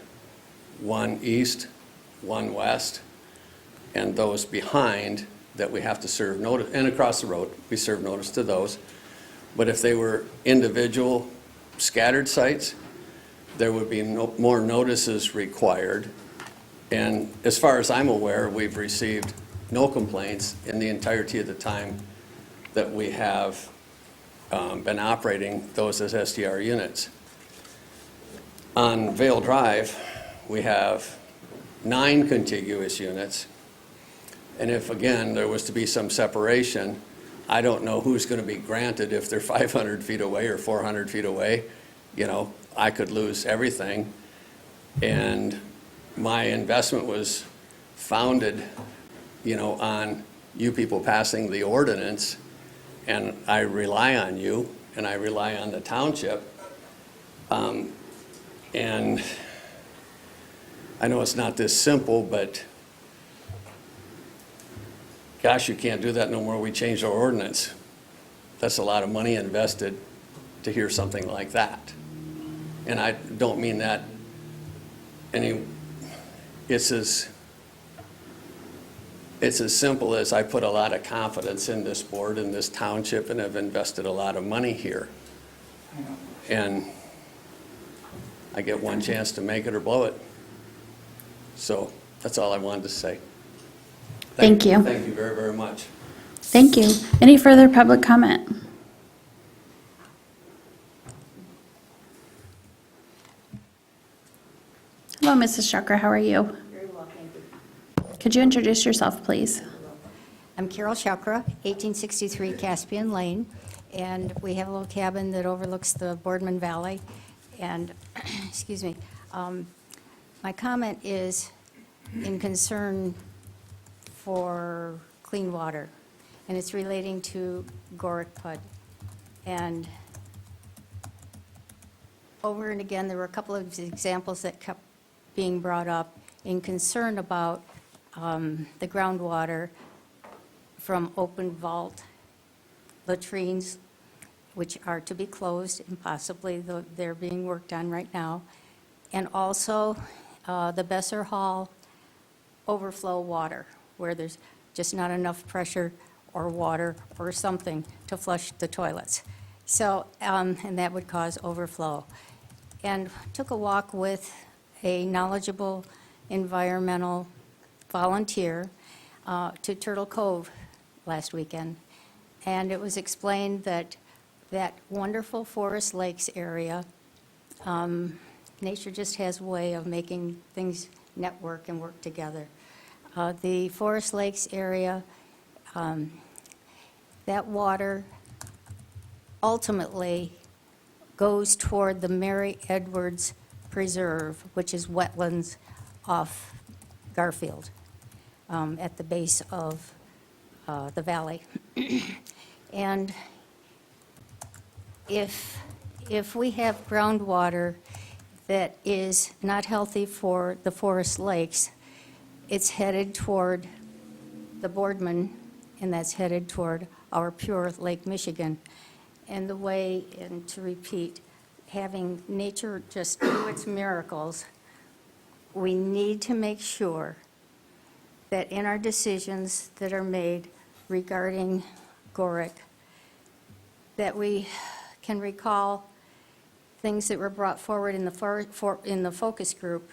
1 east, 1 west, and those behind that we have to serve notice, and across the road, we serve notice to those. But if they were individual scattered sites, there would be more notices required. And as far as I'm aware, we've received no complaints in the entirety of the time that we have been operating those as STR units. On Vale Drive, we have 9 contiguous units. And if, again, there was to be some separation, I don't know who's going to be granted if they're 500 feet away or 400 feet away. You know, I could lose everything. And my investment was founded, you know, on you people passing the ordinance, and I rely on you, and I rely on the township. And I know it's not this simple, but gosh, you can't do that no more. We changed our ordinance. That's a lot of money invested to hear something like that. And I don't mean that any it's as simple as I put a lot of confidence in this board and this township and have invested a lot of money here. And I get one chance to make it or blow it. So that's all I wanted to say. Thank you. Thank you very, very much. Thank you. Any further public comment? Hello, Mrs. Chakra, how are you? Very well, thank you. Could you introduce yourself, please? I'm Carol Chakra, 1863 Caspian Lane, and we have a little cabin that overlooks the Boardman Valley. And, excuse me, my comment is in concern for clean water, and it's relating to Gorick Pud. And over and again, there were a couple of examples that kept being brought up in concern about the groundwater from open vault latrines, which are to be closed, and possibly they're being worked on right now, and also the Besser Hall overflow water, where there's just not enough pressure or water or something to flush the toilets. So, and that would cause overflow. And took a walk with a knowledgeable environmental volunteer to Turtle Cove last weekend. And it was explained that that wonderful Forest Lakes area, nature just has a way of making things network and work together. The Forest Lakes area, that water ultimately goes toward the Mary Edwards Preserve, which is wetlands off Garfield, at the base of the valley. And if we have groundwater that is not healthy for the Forest Lakes, it's headed toward the Boardman, and that's headed toward our pure Lake Michigan. And the way, and to repeat, having nature just do its miracles, we need to make sure that in our decisions that are made regarding Gorick, that we can recall things that were brought forward in the focus group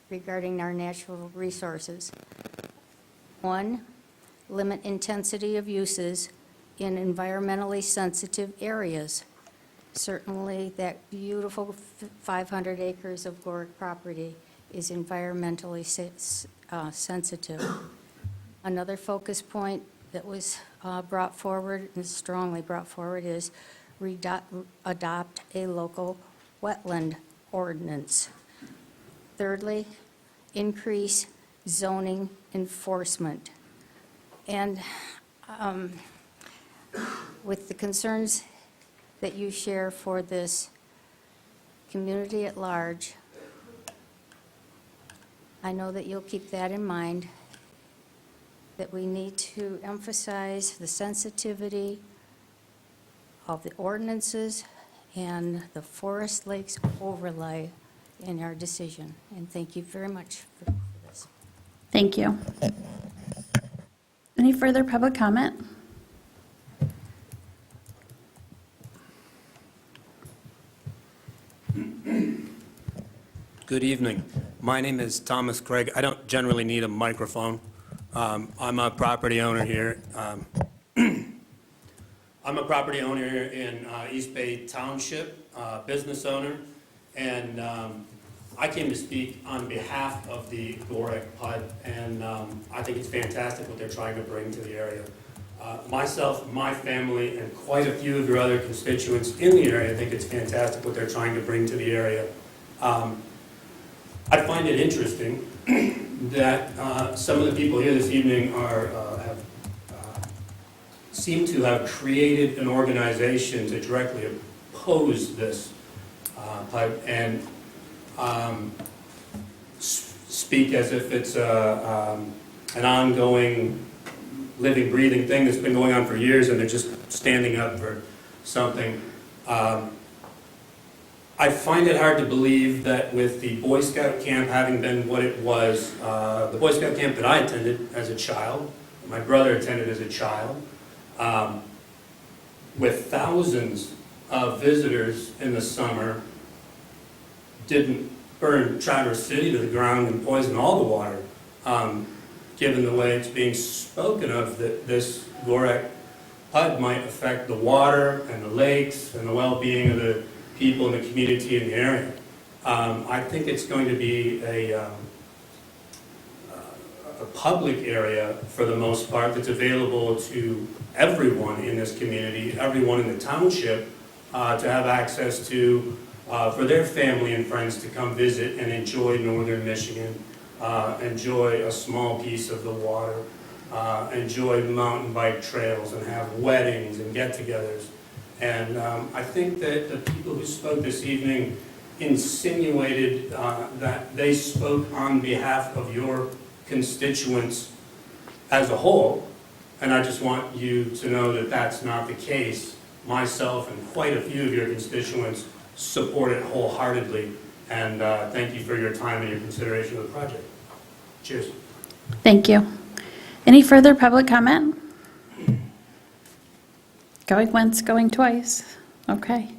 regarding our natural resources. One, limit intensity of uses in environmentally sensitive areas. Certainly, that beautiful 500 acres of Gorick property is environmentally sensitive. Another focus point that was brought forward, and strongly brought forward, is adopt a local wetland ordinance. Thirdly, increase zoning enforcement. And with the concerns that you share for this community at large, I know that you'll keep that in mind, that we need to emphasize the sensitivity of the ordinances and the Forest Lakes overlay in our decision. And thank you very much for this. Thank you. Any further public comment? Good evening. My name is Thomas Craig. I don't generally need a microphone. I'm a property owner here. I'm a property owner here in East Bay Township, business owner, and I came to speak on behalf of the Gorick PUD, and I think it's fantastic what they're trying to bring to the area. Myself, my family, and quite a few of your other constituents in the area think it's fantastic what they're trying to bring to the area. I find it interesting that some of the people here this evening seem to have created an organization to directly oppose this pipe and speak as if it's an ongoing, living, breathing thing that's been going on for years, and they're just standing up for something. I find it hard to believe that with the Boy Scout camp having been what it was, the Boy Scout camp that I attended as a child, my brother attended as a child, with thousands of visitors in the summer, didn't burn Traverse City to the ground and poison all the water, given the way it's being spoken of, that this Gorek PUD might affect the water and the lakes and the well-being of the people in the community in the area. I think it's going to be a public area for the most part that's available to everyone in this community, everyone in the township, to have access to, for their family and friends to come visit and enjoy northern Michigan, enjoy a small piece of the water, enjoy mountain bike trails and have weddings and get-togethers. And I think that the people who spoke this evening insinuated that they spoke on behalf of your constituents as a whole, and I just want you to know that that's not the case. Myself and quite a few of your constituents support it wholeheartedly, and thank you for your time and your consideration of the project. Cheers. Thank you. Any further public comment? Going once, going twice. Okay.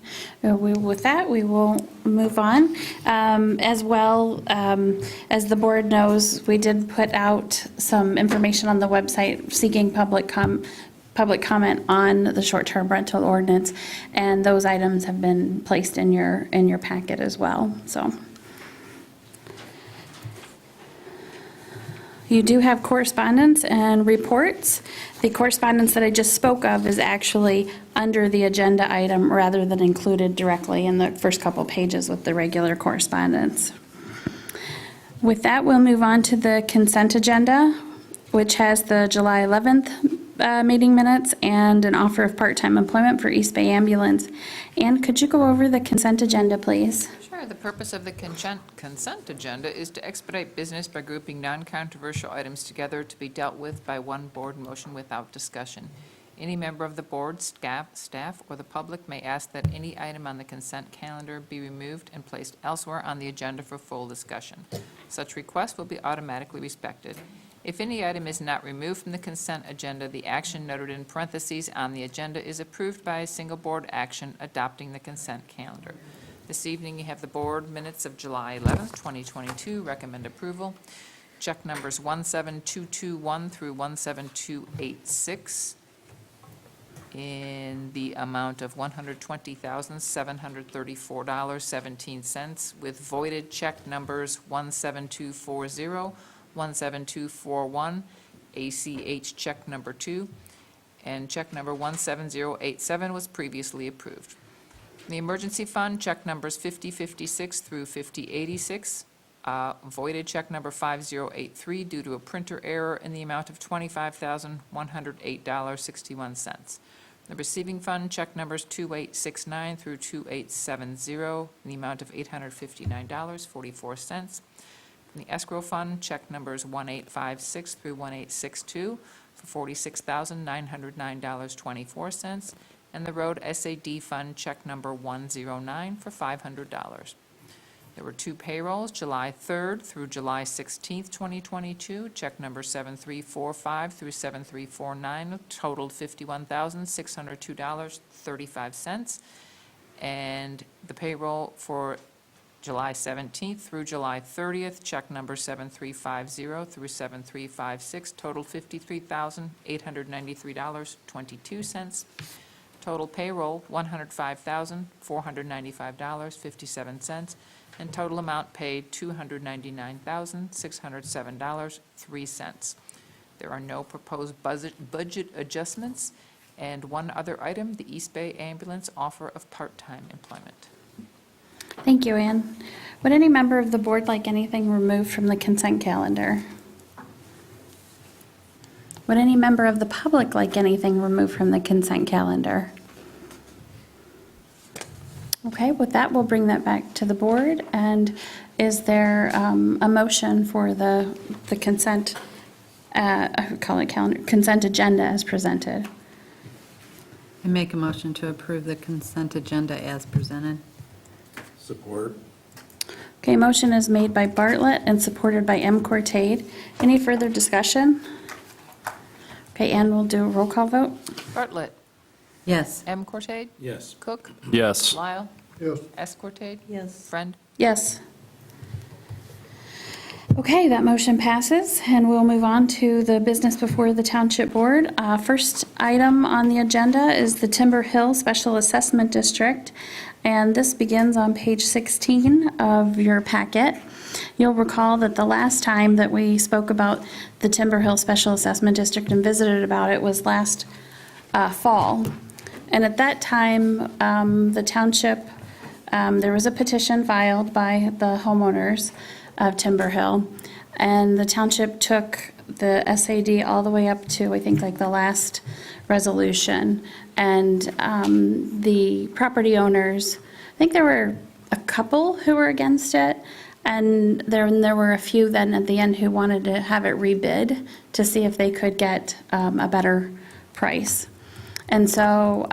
With that, we will move on. As well, as the board knows, we did put out some information on the website seeking public comment on the short-term rental ordinance, and those items have been placed in your packet as well. So you do have correspondence and reports. The correspondence that I just spoke of is actually under the agenda item rather than included directly in the first couple pages with the regular correspondence. With that, we'll move on to the consent agenda, which has the July 11th meeting minutes and an offer of part-time employment for East Bay Ambulance. Ann, could you go over the consent agenda, please? Sure. The purpose of the consent agenda is to expedite business by grouping non-controversial items together to be dealt with by one board motion without discussion. Any member of the board, staff, or the public may ask that any item on the consent calendar be removed and placed elsewhere on the agenda for full discussion. Such requests will be automatically respected. If any item is not removed from the consent agenda, the action noted in parentheses on the agenda is approved by a single board action adopting the consent calendar. This evening, you have the board minutes of July 11th, 2022. Recommend approval. Check numbers 17221 through 17286 in the amount of $120,734.17, with voided check numbers 17240, 17241, ACH check number 2, and check number 17087 was previously approved. The emergency fund, check numbers 5056 through 5086, voided check number 5083 due to a printer error in the amount of $25,108.61. The receiving fund, check numbers 2869 through 2870 in the amount of $859.44. The escrow fund, check numbers 1856 through 1862 for $46,909.24. And the road SAD fund, check number 109 for $500. There were two payrolls, July 3rd through July 16th, 2022, check number 7345 through 7349, totaled $51,602.35. And the payroll for July 17th through July 30th, check number 7350 through 7356, totaled $53,893.22. Total payroll, $105,495.57, and total amount paid, $299,607.03. There are no proposed budget adjustments. And one other item, the East Bay Ambulance offer of part-time employment. Thank you, Ann. Would any member of the board like anything removed from the consent calendar? Would any member of the public like anything removed from the consent calendar? Okay, with that, we'll bring that back to the board. And is there a motion for the consent, I would call it calendar, consent agenda as presented? I make a motion to approve the consent agenda as presented. Support. Okay, motion is made by Bartlett and supported by M. Cortade. Any further discussion? Okay, and we'll do a roll call vote. Bartlett. Yes. M. Cortade. Yes. Cook. Yes. Lyle. Yes. S. Cortade. Yes. Friend. Yes. Okay, that motion passes, and we'll move on to the business before the Township Board. First item on the agenda is the Timber Hill Special Assessment District, and this begins on page 16 of your packet. You'll recall that the last time that we spoke about the Timber Hill Special Assessment District and visited about it was last fall. And at that time, the township, there was a petition filed by the homeowners of Timber Hill, and the township took the SAD all the way up to, I think, like the last resolution. And the property owners, I think there were a couple who were against it, and there were a few then at the end who wanted to have it rebid to see if they could get a better price. And so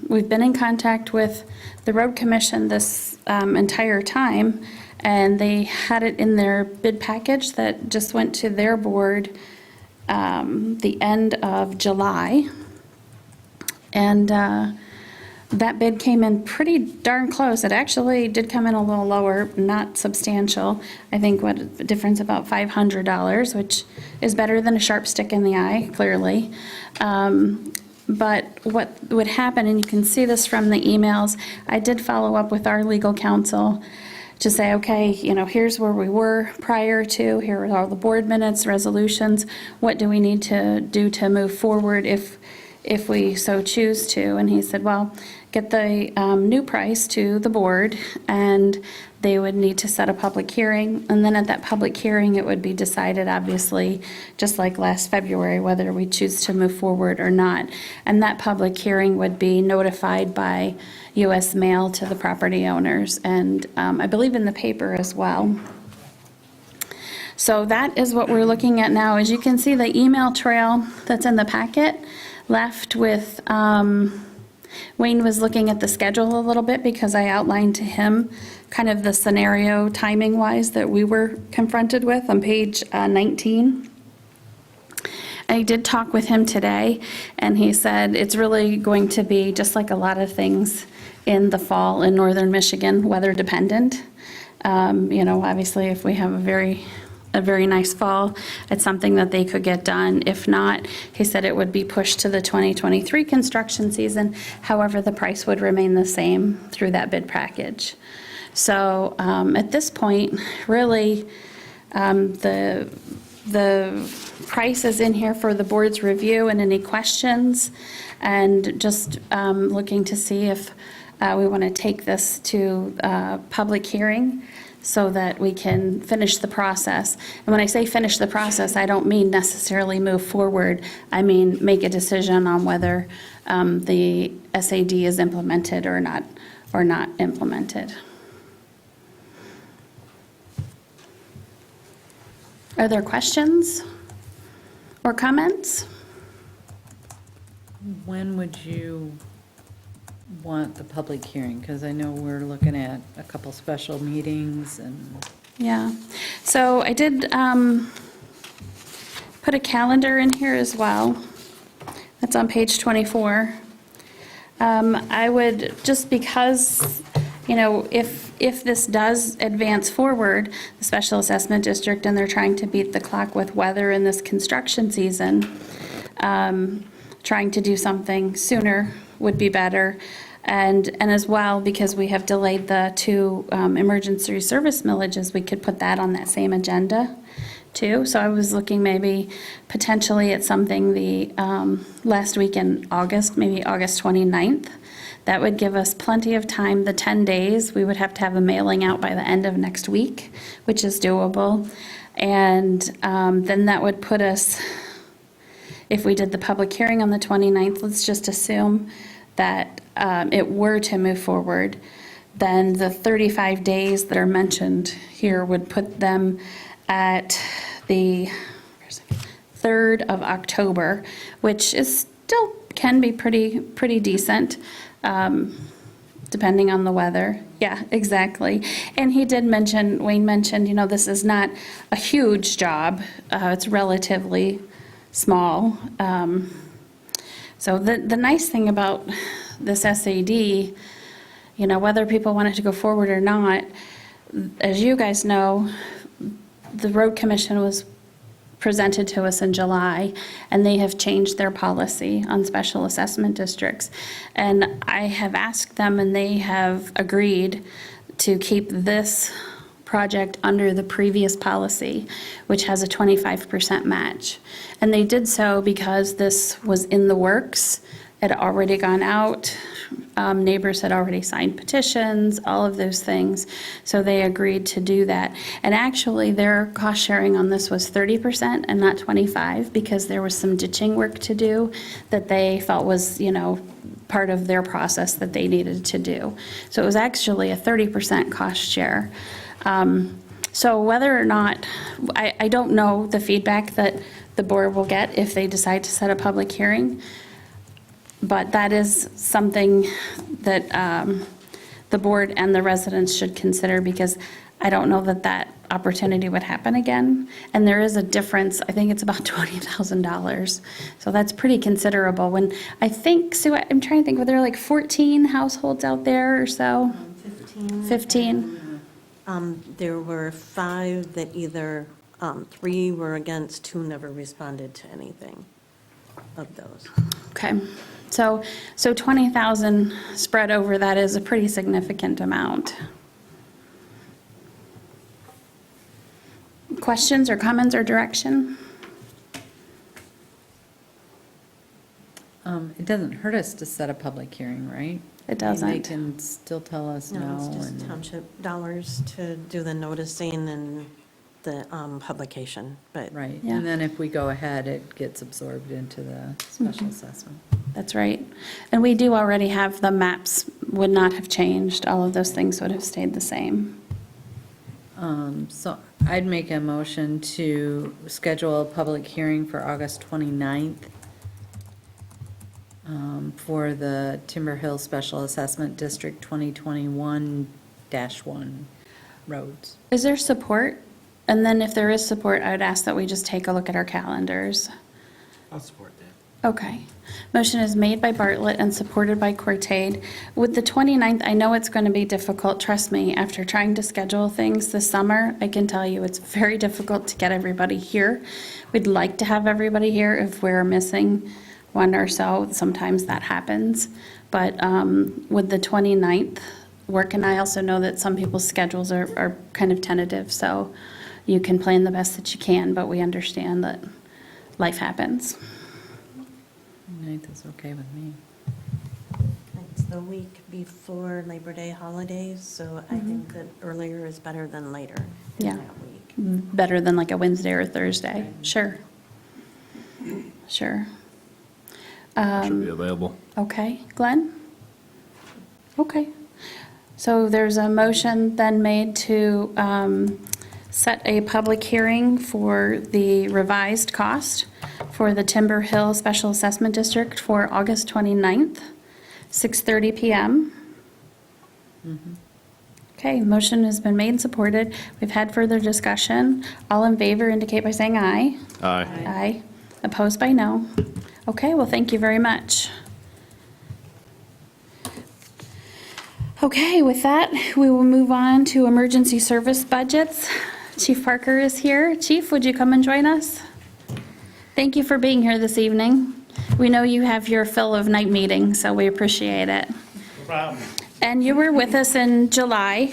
we've been in contact with the road commission this entire time, and they had it in their bid package that just went to their board the end of July. And that bid came in pretty darn close. It actually did come in a little lower, not substantial. I think what, a difference about $500, which is better than a sharp stick in the eye, clearly. But what would happen, and you can see this from the emails, I did follow up with our legal counsel to say, okay, you know, here's where we were prior to, here are all the board minutes, resolutions, what do we need to do to move forward if we so choose to? And he said, well, get the new price to the board, and they would need to set a public hearing, and then at that public hearing, it would be decided, obviously, just like last February, whether we choose to move forward or not. And that public hearing would be notified by U.S. mail to the property owners, and I believe in the paper as well. So that is what we're looking at now. As you can see, the email trail that's in the packet left with, Wayne was looking at the schedule a little bit because I outlined to him kind of the scenario timing-wise that we were confronted with on page 19. I did talk with him today, and he said it's really going to be just like a lot of things in the fall in northern Michigan, weather dependent. You know, obviously if we have a very nice fall, it's something that they could get done. If not, he said it would be pushed to the 2023 construction season. However, the price would remain the same through that bid package. So at this point, really, the price is in here for the board's review and any questions, and just looking to see if we want to take this to public hearing so that we can finish the process. And when I say finish the process, I don't mean necessarily move forward. I mean make a decision on whether the SAD is implemented or not implemented. Are there questions or comments? When would you want the public hearing? Because I know we're looking at a couple special meetings and... Yeah, so I did put a calendar in here as well. That's on page 24. I would, just because, you know, if this does advance forward, the special assessment district, and they're trying to beat the clock with weather in this construction season, trying to do something sooner would be better. And as well, because we have delayed the 2 emergency service millages, we could put that on that same agenda too. So I was looking maybe potentially at something the last week in August, maybe August 29th. That would give us plenty of time, the 10 days. We would have to have a mailing out by the end of next week, which is doable. And then that would put us, if we did the public hearing on the 29th, let's just assume that it were to move forward, then the 35 days that are mentioned here would put them at the 3rd of October, which is still can be pretty decent. depending on the weather. Yeah, exactly. And he did mention, Wayne mentioned, this is not a huge job. It's relatively small. So the nice thing about this SAD, whether people want it to go forward or not, as you guys know, the road commission was presented to us in July, and they have changed their policy on special assessment districts. And I have asked them, and they have agreed to keep this project under the previous policy, which has a 25% match. And they did so because this was in the works. It had already gone out. Neighbors had already signed petitions, all of those things. So they agreed to do that. And actually, their cost sharing on this was 30% and not 25%, because there was some ditching work to do that they felt was, part of their process that they needed to do. So it was actually a 30% cost share. So whether or not, I don't know the feedback that the board will get if they decide to set a public hearing. But that is something that the board and the residents should consider, because I don't know that that opportunity would happen again. And there is a difference, I think it's about $20,000. So that's pretty considerable. When I think, Sue, I'm trying to think, were there like 14 households out there or so? 15? There were 5 that either, 3 were against, 2 never responded to anything of those. Okay. So 20,000 spread over that is a pretty significant amount. Questions or comments or direction? It doesn't hurt us to set a public hearing, right? It I mean, doesn't. They can still tell us no. No, it's just and- township dollars to do the noticing and the publication, but. Right, Yeah. and then if we go ahead, it gets absorbed into the special assessment. That's right. And we do already have, the maps would not have changed. All of those things would have stayed the same. So I'd make a motion to schedule a public hearing for August 29th for the Timber Hill Special Assessment District 2021-1 roads. Is there support? And then if there is support, I would ask that we just take a look at our calendars. I'll support that. Okay. Motion is made by Bartlett and supported by Cortade. With the 29th, I know it's going to be difficult. Trust me, after trying to schedule things this summer, I can tell you it's very difficult to get everybody here. We'd like to have everybody here. If we're missing one or so, sometimes that happens. But with the 29th work, and I also know that some people's schedules are kind of tentative, so you can plan the best that you can, but we understand that life happens. 9th is okay with me. It's the week before Labor Day holidays, so I think that earlier is better than later in Yeah. that week. Better than like a Wednesday or Thursday. Sure. Sure. Should be available. Okay, Glenn? Okay. So there's a motion then made to set a public hearing for the revised cost for the Timber Hill Special Assessment District for August 29th, 6:30 PM. Okay, motion has been made and supported. We've had further discussion. All in favor indicate by saying aye. Aye. Aye. Opposed by no. Okay, well, thank you very much. Okay, with that, we will move on to emergency service budgets. Chief Parker is here. Chief, would you come and join us? Thank you for being here this evening. We know you have your fill of night meetings, so we appreciate it. No problem. And you were with us in July.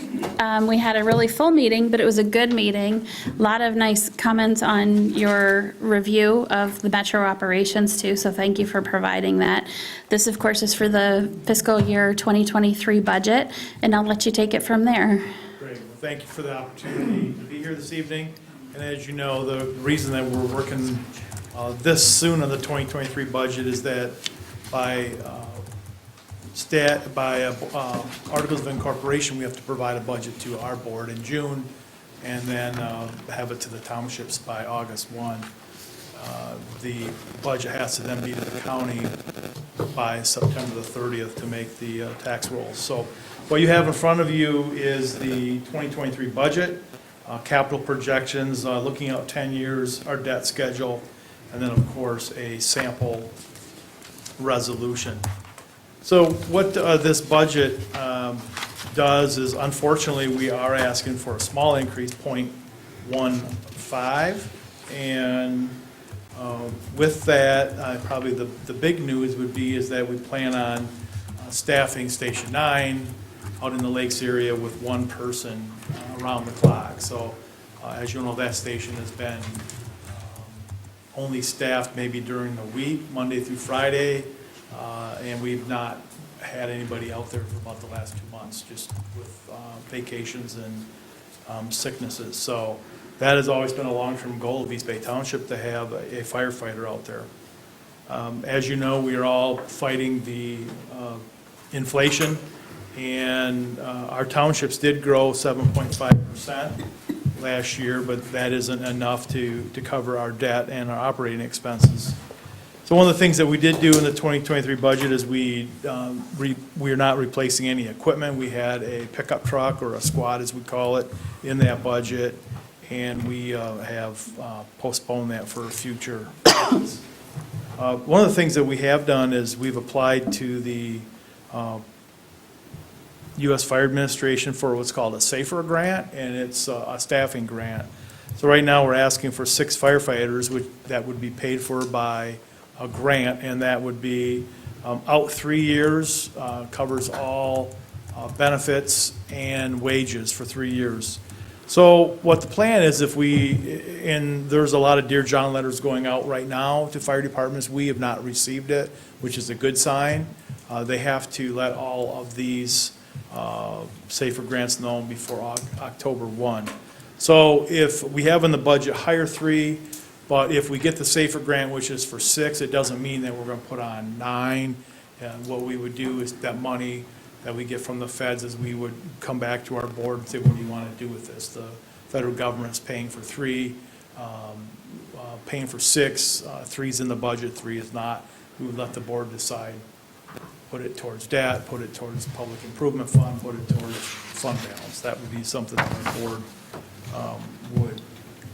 We had a really full meeting, but it was a good meeting. A lot of nice comments on your review of the metro operations too, so thank you for providing that. This, of course, is for the fiscal year 2023 budget, and I'll let you take it from there. Great. Well, thank you for the opportunity to be here this evening. And as you know, the reason that we're working this soon on the 2023 budget is that by articles of incorporation, we have to provide a budget to our board in June, and then have it to the townships by August 1. The budget has to then be to the county by September the 30th to make the tax rolls. So what you have in front of you is the 2023 budget, capital projections, looking out 10 years, our debt schedule, and then, of course, a sample resolution. So what this budget does is, unfortunately, we are asking for a small increase, 0.15, and with that, probably the big news would be is that we plan on staffing Station 9 out in the Lakes area with one person around the clock. So as you know, that station has been only staffed maybe during the week, Monday through Friday, and we've not had anybody out there for about the last 2 months, just with vacations and sicknesses. So that has always been a long-term goal of East Bay Township, to have a firefighter out there. As you know, we are all fighting the inflation, and our townships did grow 7.5% last year, but that isn't enough to cover our debt and our operating expenses. So one of the things that we did do in the 2023 budget is we are not replacing any equipment. We had a pickup truck, or a squad as we call it, in that budget, and we have postponed that for future budgets. One of the things that we have done is we've applied to the U.S. Fire Administration for what's called a SAFER grant, and it's a staffing grant. So right now, we're asking for 6 firefighters, that would be paid for by a grant, and that would be out 3 years, covers all benefits and wages for 3 years. So what the plan is, and there's a lot of Dear John letters going out right now to fire departments. We have not received it, which is a good sign. They have to let all of these SAFER grants known before October 1. So if we have in the budget, hire 3, but if we get the SAFER grant, which is for 6, it doesn't mean that we're going to put on 9. And what we would do is that money that we get from the feds, is we would come back to our board and say, what do you want to do with this? The federal government's paying for 3, paying for 6, 3's in the budget, 3 is not. We would let the board decide, put it towards debt, put it towards public improvement fund, put it towards fund balance. That would be something that our board would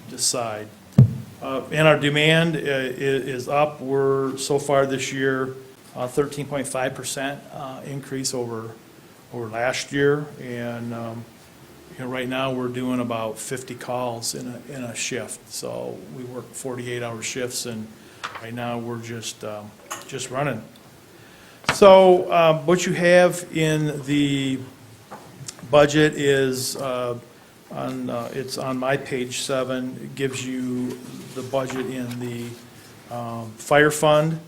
decide. And our demand is up. We're, so far this year, 13.5% increase over last year. And right now, we're doing about 50 calls in a shift. So we work 48-hour shifts, and right now, we're just running. So what you have in the budget is, it's on my page 7, it gives you the budget in the fire fund,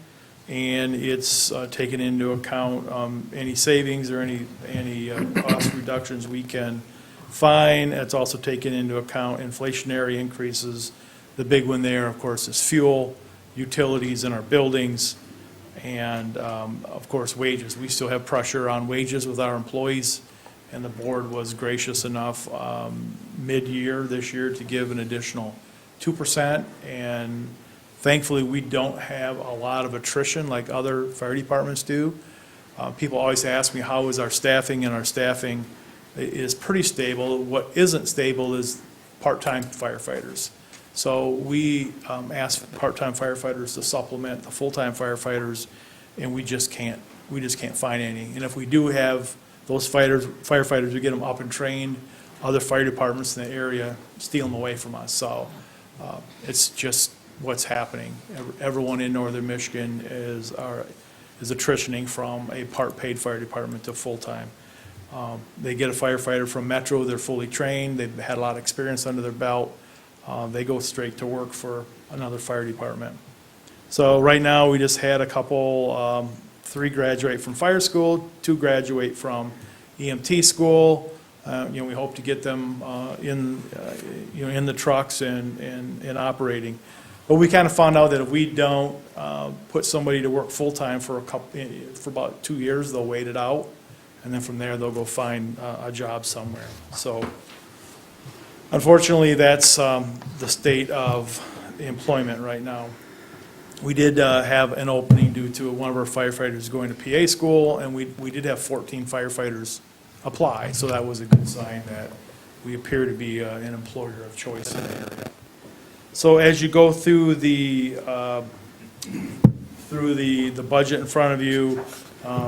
and it's taken into account any savings or any cost reductions we can find. It's also taken into account inflationary increases. The big one there, of course, is fuel, utilities in our buildings, and of course, wages. We still have pressure on wages with our employees, and the board was gracious enough mid-year this year to give an additional 2%, and thankfully, we don't have a lot of attrition like other fire departments do. People always ask me, how is our staffing, and our staffing is pretty stable. What isn't stable is part-time firefighters. So we ask part-time firefighters to supplement the full-time firefighters, and we just can't find any. And if we do have those firefighters, we get them up and trained, other fire departments in the area steal them away from us. So it's just what's happening. Everyone in northern Michigan is attritioning from a part-paid fire department to full-time. They get a firefighter from Metro, they're fully trained, they've had a lot of experience under their belt. They go straight to work for another fire department. So right now, we just had a couple, 3 graduate from fire school, 2 graduate from EMT school. We hope to get them in the trucks and operating. But we kind of found out that if we don't put somebody to work full-time for about 2 years, they'll wait it out, and then from there, they'll go find a job somewhere. So unfortunately, that's the state of employment right now. We did have an opening due to one of our firefighters going to PA school, and we did have 14 firefighters apply, so that was a good sign that we appear to be an employer of choice in the area. So as you go through the budget in front of you,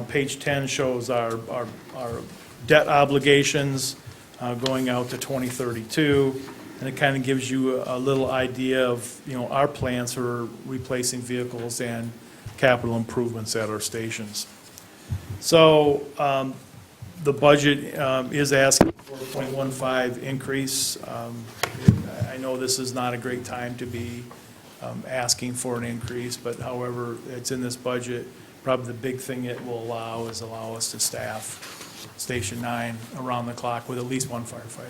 page 10 shows our debt obligations going out to 2032, and it kind of gives you a little idea of, our plans for replacing vehicles and capital improvements at our stations. So the budget is asking for a 0.15 increase. I know this is not a great time to be asking for an increase, but however, it's in this budget. Probably the big thing it will allow us to staff Station 9 around the clock with at least one firefighter.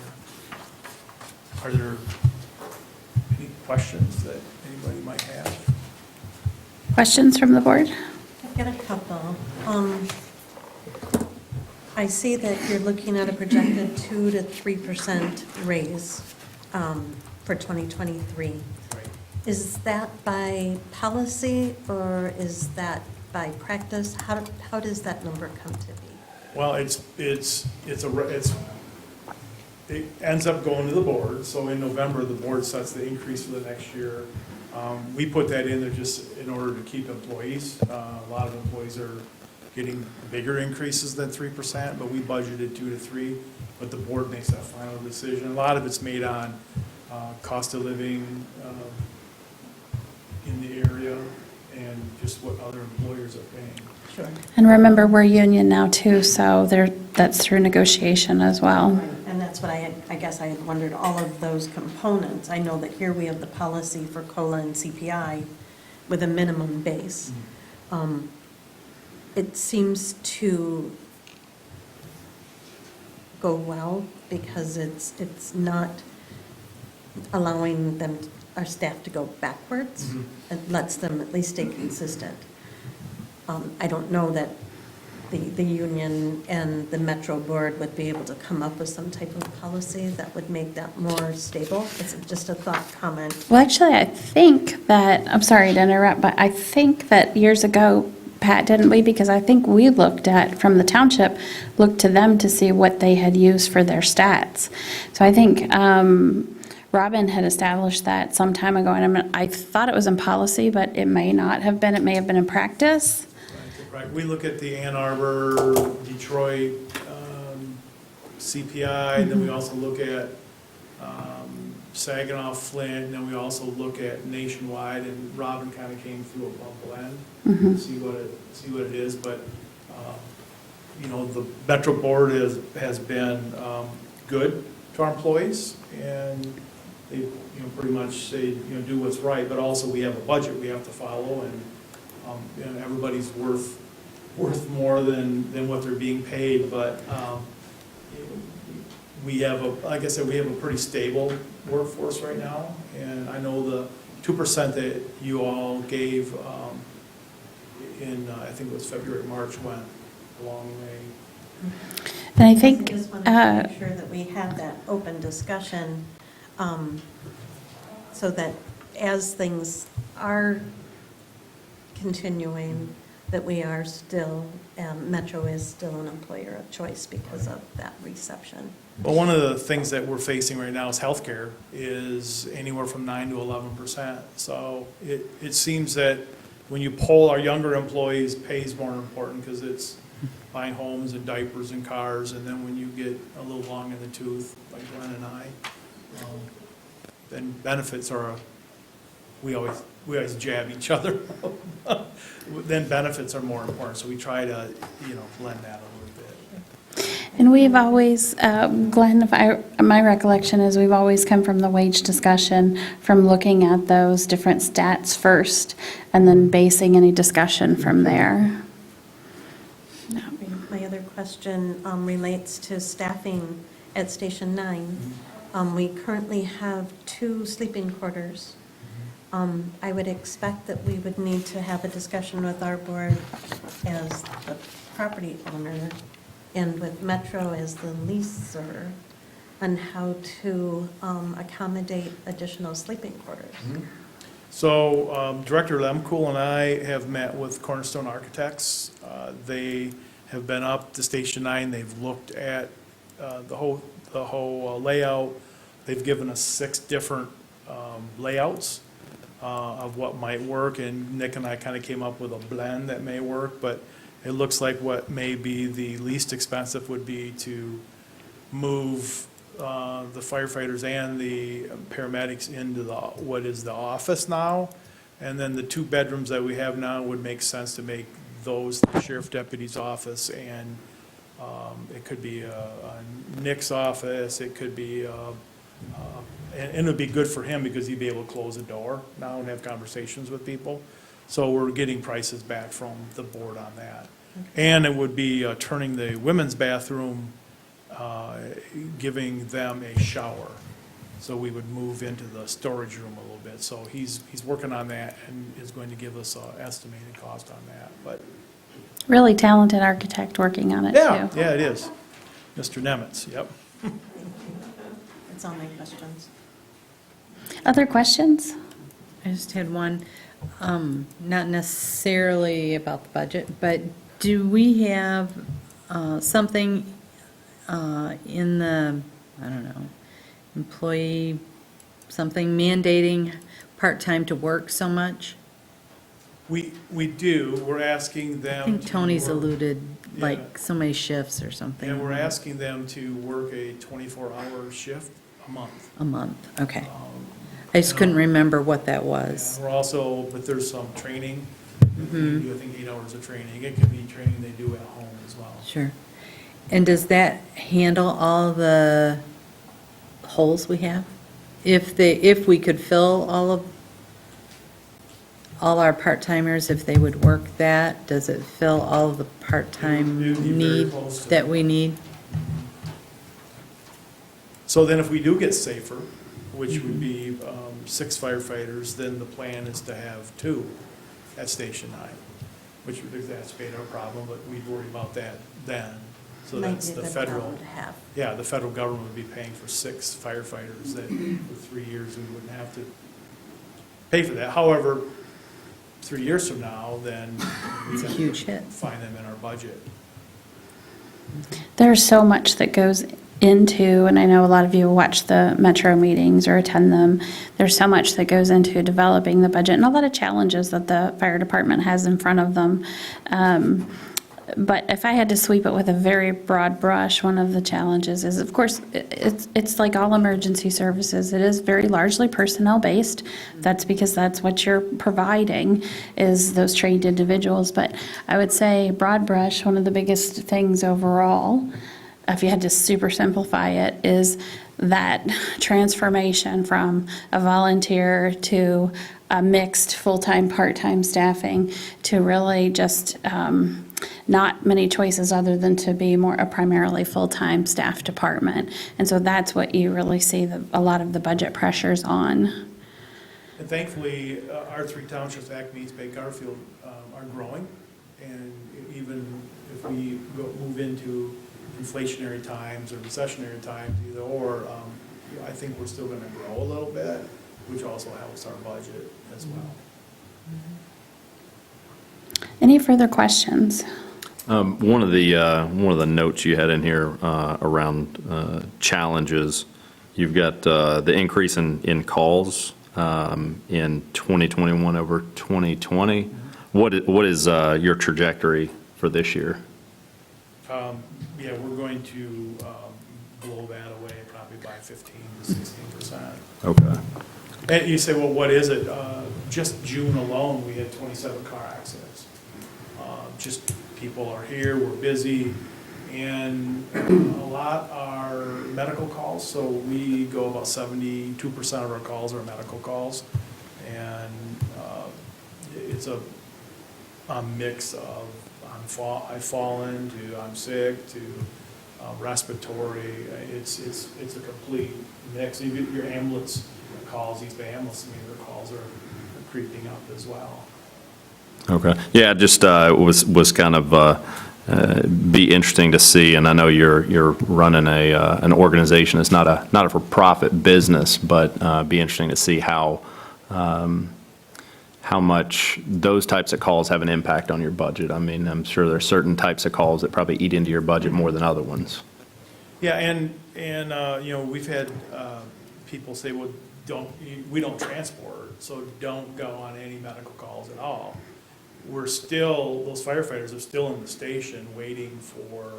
Are there any questions that anybody might have? Questions from the board? I've got a couple. I see that you're looking at a projected 2 to 3% raise for 2023. Right. Is that by policy or is that by practice? How does that number come to be? Well, it ends up going to the board, so in November, the board sets the increase for the next year. We put that in there just in order to keep employees. A lot of employees are getting bigger increases than 3%, but we budgeted 2 to 3, but the board makes that final decision. A lot of it's made on cost of living in the area and just what other employers are paying. Sure. And remember, we're union now too, so that's through negotiation as well. And that's what I guess I had wondered, all of those components. I know that here we have the policy for COLA and CPI with a minimum base. It seems to go well because it's not allowing them, our staff, to go backwards. It lets them at least stay consistent. I don't know that the union and the Metro Board would be able to come up with some type of policy that would make that more stable. It's just a thought comment. Well, actually, I think that, I'm sorry to interrupt, but I think that years ago, Pat, didn't we? Because I think we looked at, from the township, looked to them to see what they had used for their stats. So I think Robin had established that some time ago, and I thought it was in policy, but it may not have been. It may have been in practice. Right, we look at the Ann Arbor, Detroit CPI, and then we also look at Saginaw, Flint, and then we also look at nationwide, and Robin kind of came through a bump blend, see what it is, but, the Metro Board has been good to our employees, and they, pretty much say, do what's right, but also we have a budget we have to follow, and everybody's worth more than what they're being paid, but we have like I said, we have a pretty stable workforce right now, and I know the 2% that you all gave in, I think it was February, March, went a long way. And I think, I just wanted to make sure that we have that open discussion, so that as things are continuing, that we are still, Metro is still an employer of choice because of that reception. Well, one of the things that we're facing right now is healthcare is anywhere from 9 to 11%. So it seems that when you poll our younger employees, pay is more important because it's buying homes and diapers and cars. And then when you get a little long in the tooth, like Glenn and I, then benefits are, we always jab each other. Then benefits are more important. So we try to, blend that a little bit. and we've always, Glenn, my recollection is we've always come from the wage discussion, from looking at those different stats first, and then basing any discussion from there. My other question relates to staffing at Station 9. We currently have 2 sleeping quarters. I would expect that we would need to have a discussion with our board as the property owner and with Metro as the leaser on how to accommodate additional sleeping quarters. So Director Lemkool and I have met with Cornerstone Architects. They have been up to Station 9. They've looked at the whole layout. They've given us 6 different layouts of what might work, and Nick and I kind of came up with a blend that may work, but it looks like what may be the least expensive would be to move the firefighters and the paramedics into what is the office now, and then the 2 bedrooms that we have now would make sense to make those the sheriff deputy's office, and it could be a Nick's office, it could be, and it would be good for him because he'd be able to close the door now and have conversations with people. So we're getting prices back from the board on that. And it would be turning the women's bathroom, giving them a shower. So we would move into the storage room a little bit. So he's working on that and is going to give us an estimated cost on that, but. Really talented architect working on it, too. Yeah, it is. Mr. Nemitz, yep. That's all my questions. Other questions? I just had one, not necessarily about the budget, but do we have something in the, I don't know, employee, something mandating part-time to work so much? We do. We're asking them. I think to Tony's work- alluded, Yeah. like, so many shifts or something. And we're asking them to work a 24-hour shift a month. A month, okay. I just couldn't remember what that was. We're also, but there's some training. Mm-hmm. They do, I think, 8 hours of training. It could be training they do at home as well. Sure. And does that handle all the holes we have? If we could fill all our part-timers, if they would work that, does it fill all of the part-time It would be very need close to that we need? So then if we do get safer, which would be 6 firefighters, then the plan is to have 2 at Station 9, which would exacerbate our problem, but we'd worry about that then. So Might that's be a the good federal. problem to have. Yeah, the federal government would be paying for 6 firefighters that for 3 years, we wouldn't have to pay for that. However, 3 years from now, then we It's a can huge hit. find them in our budget. There's so much that goes into, and I know a lot of you watch the Metro meetings or attend them, there's so much that goes into developing the budget and a lot of challenges that the fire department has in front of them. But if I had to sweep it with a very broad brush, one of the challenges is, of course, it's like all emergency services. It is very largely personnel-based. That's because that's what you're providing, is those trained individuals. But I would say, broad brush, one of the biggest things overall, if you had to super simplify it, is that transformation from a volunteer to a mixed full-time, part-time staffing to really just not many choices other than to be more a primarily full-time staff department. And so that's what you really see a lot of the budget pressures on. And thankfully, our 3 townships, Acme, East Bay, Garfield, are growing. And even if we move into inflationary times or recessionary times, either or, I think we're still going to grow a little bit, which also helps our budget as well. Any further questions? One of the notes you had in here around challenges, you've got the increase in calls in 2021 over 2020. What is your trajectory for this year? Yeah, we're going to blow that away probably by 15 to 16%. Okay. And you say, well, what is it? Just June alone, we had 27 car accidents. Just people are here, we're busy, and a lot are medical calls. So we go about 72% of our calls are medical calls. And it's a mix of I've fallen to I'm sick to respiratory. It's a complete mix. Even your ambulance calls, East Bay ambulance, their calls are creeping up as well. Okay. Yeah, just was kind of be interesting to see, and I know you're running an organization. It's not a for-profit business, but be interesting to see how how much those types of calls have an impact on your budget. I mean, I'm sure there are certain types of calls that probably eat into your budget more than other ones. Yeah, and we've had people say, well, we don't transport, so don't go on any medical calls at all. Those firefighters are still in the station waiting for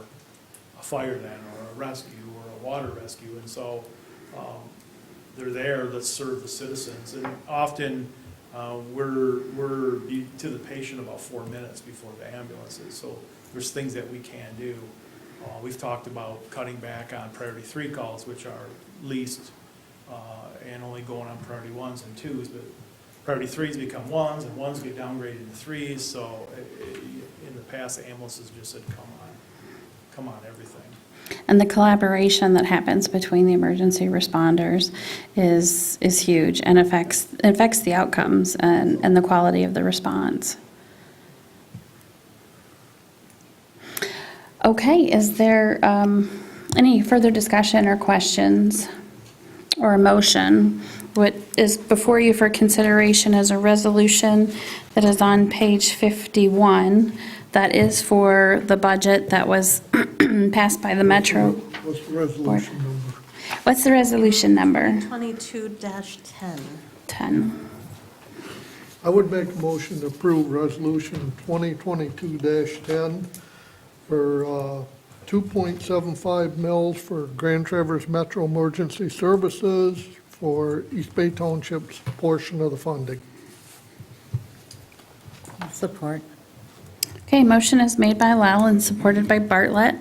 a fire then, or a rescue, or a water rescue, and so they're there to serve the citizens. And often, we're to the patient about 4 minutes before the ambulances, so there's things that we can do. We've talked about cutting back on priority 3 calls, which are least, and only going on priority 1s and 2s, but priority 3s become 1s, and 1s get downgraded to 3s, so in the past, the ambulances just said, come on, everything. And the collaboration that happens between the emergency responders is huge and affects the outcomes and the quality of the response. Okay, is there any further discussion or questions or a motion? What is before you for consideration is a resolution that is on page 51. That is for the budget that was passed by the Metro. What's the resolution number? What's the resolution number? 22-10. 10. I would make a motion to approve resolution 2022-10 for 2.75 mils for Grand Traverse Metro Emergency Services for East Bay Township's portion of the funding. Support. Okay, motion is made by Lyle and supported by Bartlett.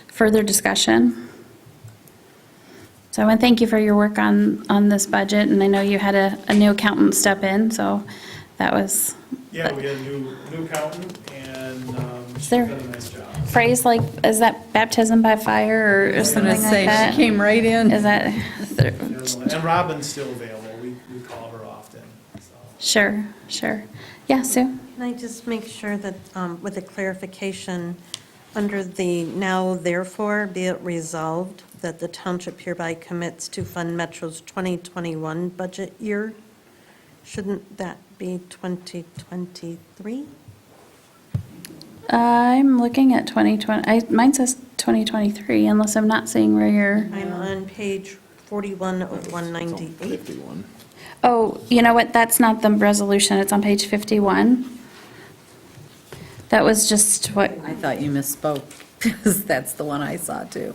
Further discussion? So I want to thank you for your work on this budget, and I know you had a new accountant step in, so that was. Yeah, we had a new accountant, and she's there done a nice job. Phrase like, is that baptism by fire or something like that? She came right in. Is that? And Robin's still available, we call her often, so. Sure. Yeah, Sue? Can I just make sure that, with a clarification, under the now therefore be it resolved that the township hereby commits to fund Metro's 2021 budget year? Shouldn't that be 2023? I'm looking at 2020, mine says 2023, unless I'm not seeing where you're. I'm on page 41 of 198. 51. Oh, you know what, that's not the resolution, it's on page 51. That was just what, I thought you misspoke, because that's the one I saw too.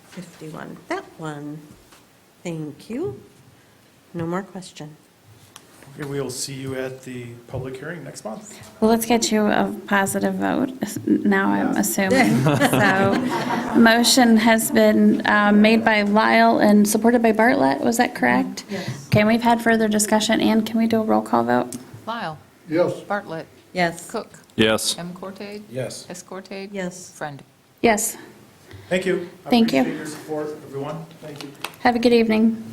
51, that one. Thank you. No more question. Okay, we'll see you at the public hearing next month. well, let's get you a positive vote, now I'm assuming. So, motion has been made by Lyle and supported by Bartlett, was that correct? Yes. Okay, we've had further discussion, and can we do a roll call vote? Lyle. Yes. Bartlett. Yes. Cook. Yes. M. Cortade. Yes. S. Cortade. Yes. Friend. Yes, Thank you. Thank you. I appreciate your support, everyone. Thank you. have a good evening.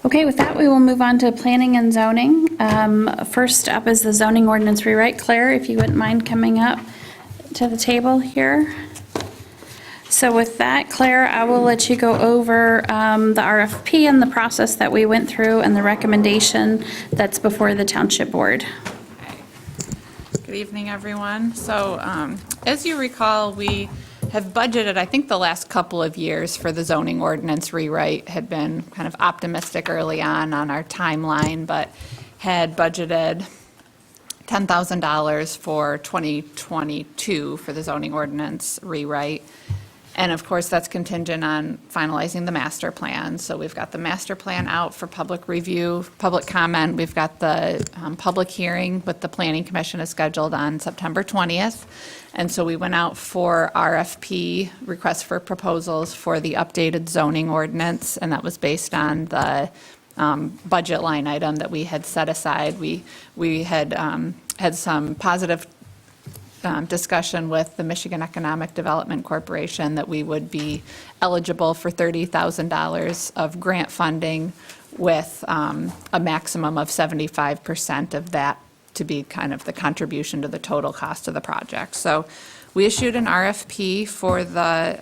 Okay, with that, we will move on to planning and zoning. First up is the zoning ordinance rewrite. Claire, if you wouldn't mind coming up to the table here. So with that, Claire, I will let you go over the RFP and the process that we went through and the recommendation that's before the Township Board. Good evening, everyone. So as you recall, we have budgeted, I think the last couple of years for the zoning ordinance rewrite had been kind of optimistic early on our timeline, but had budgeted $10,000 for 2022 for the zoning ordinance rewrite. And of course, that's contingent on finalizing the master plan. So we've got the master plan out for public review, public comment. We've got the public hearing with the Planning Commission is scheduled on September 20th. And so we went out for RFP, requests for proposals for the updated zoning ordinance, and that was based on the budget line item that we had set aside. We had had some positive discussion with the Michigan Economic Development Corporation that we would be eligible for $30,000 of grant funding with a maximum of 75% of that to be kind of the contribution to the total cost of the project. So we issued an RFP for the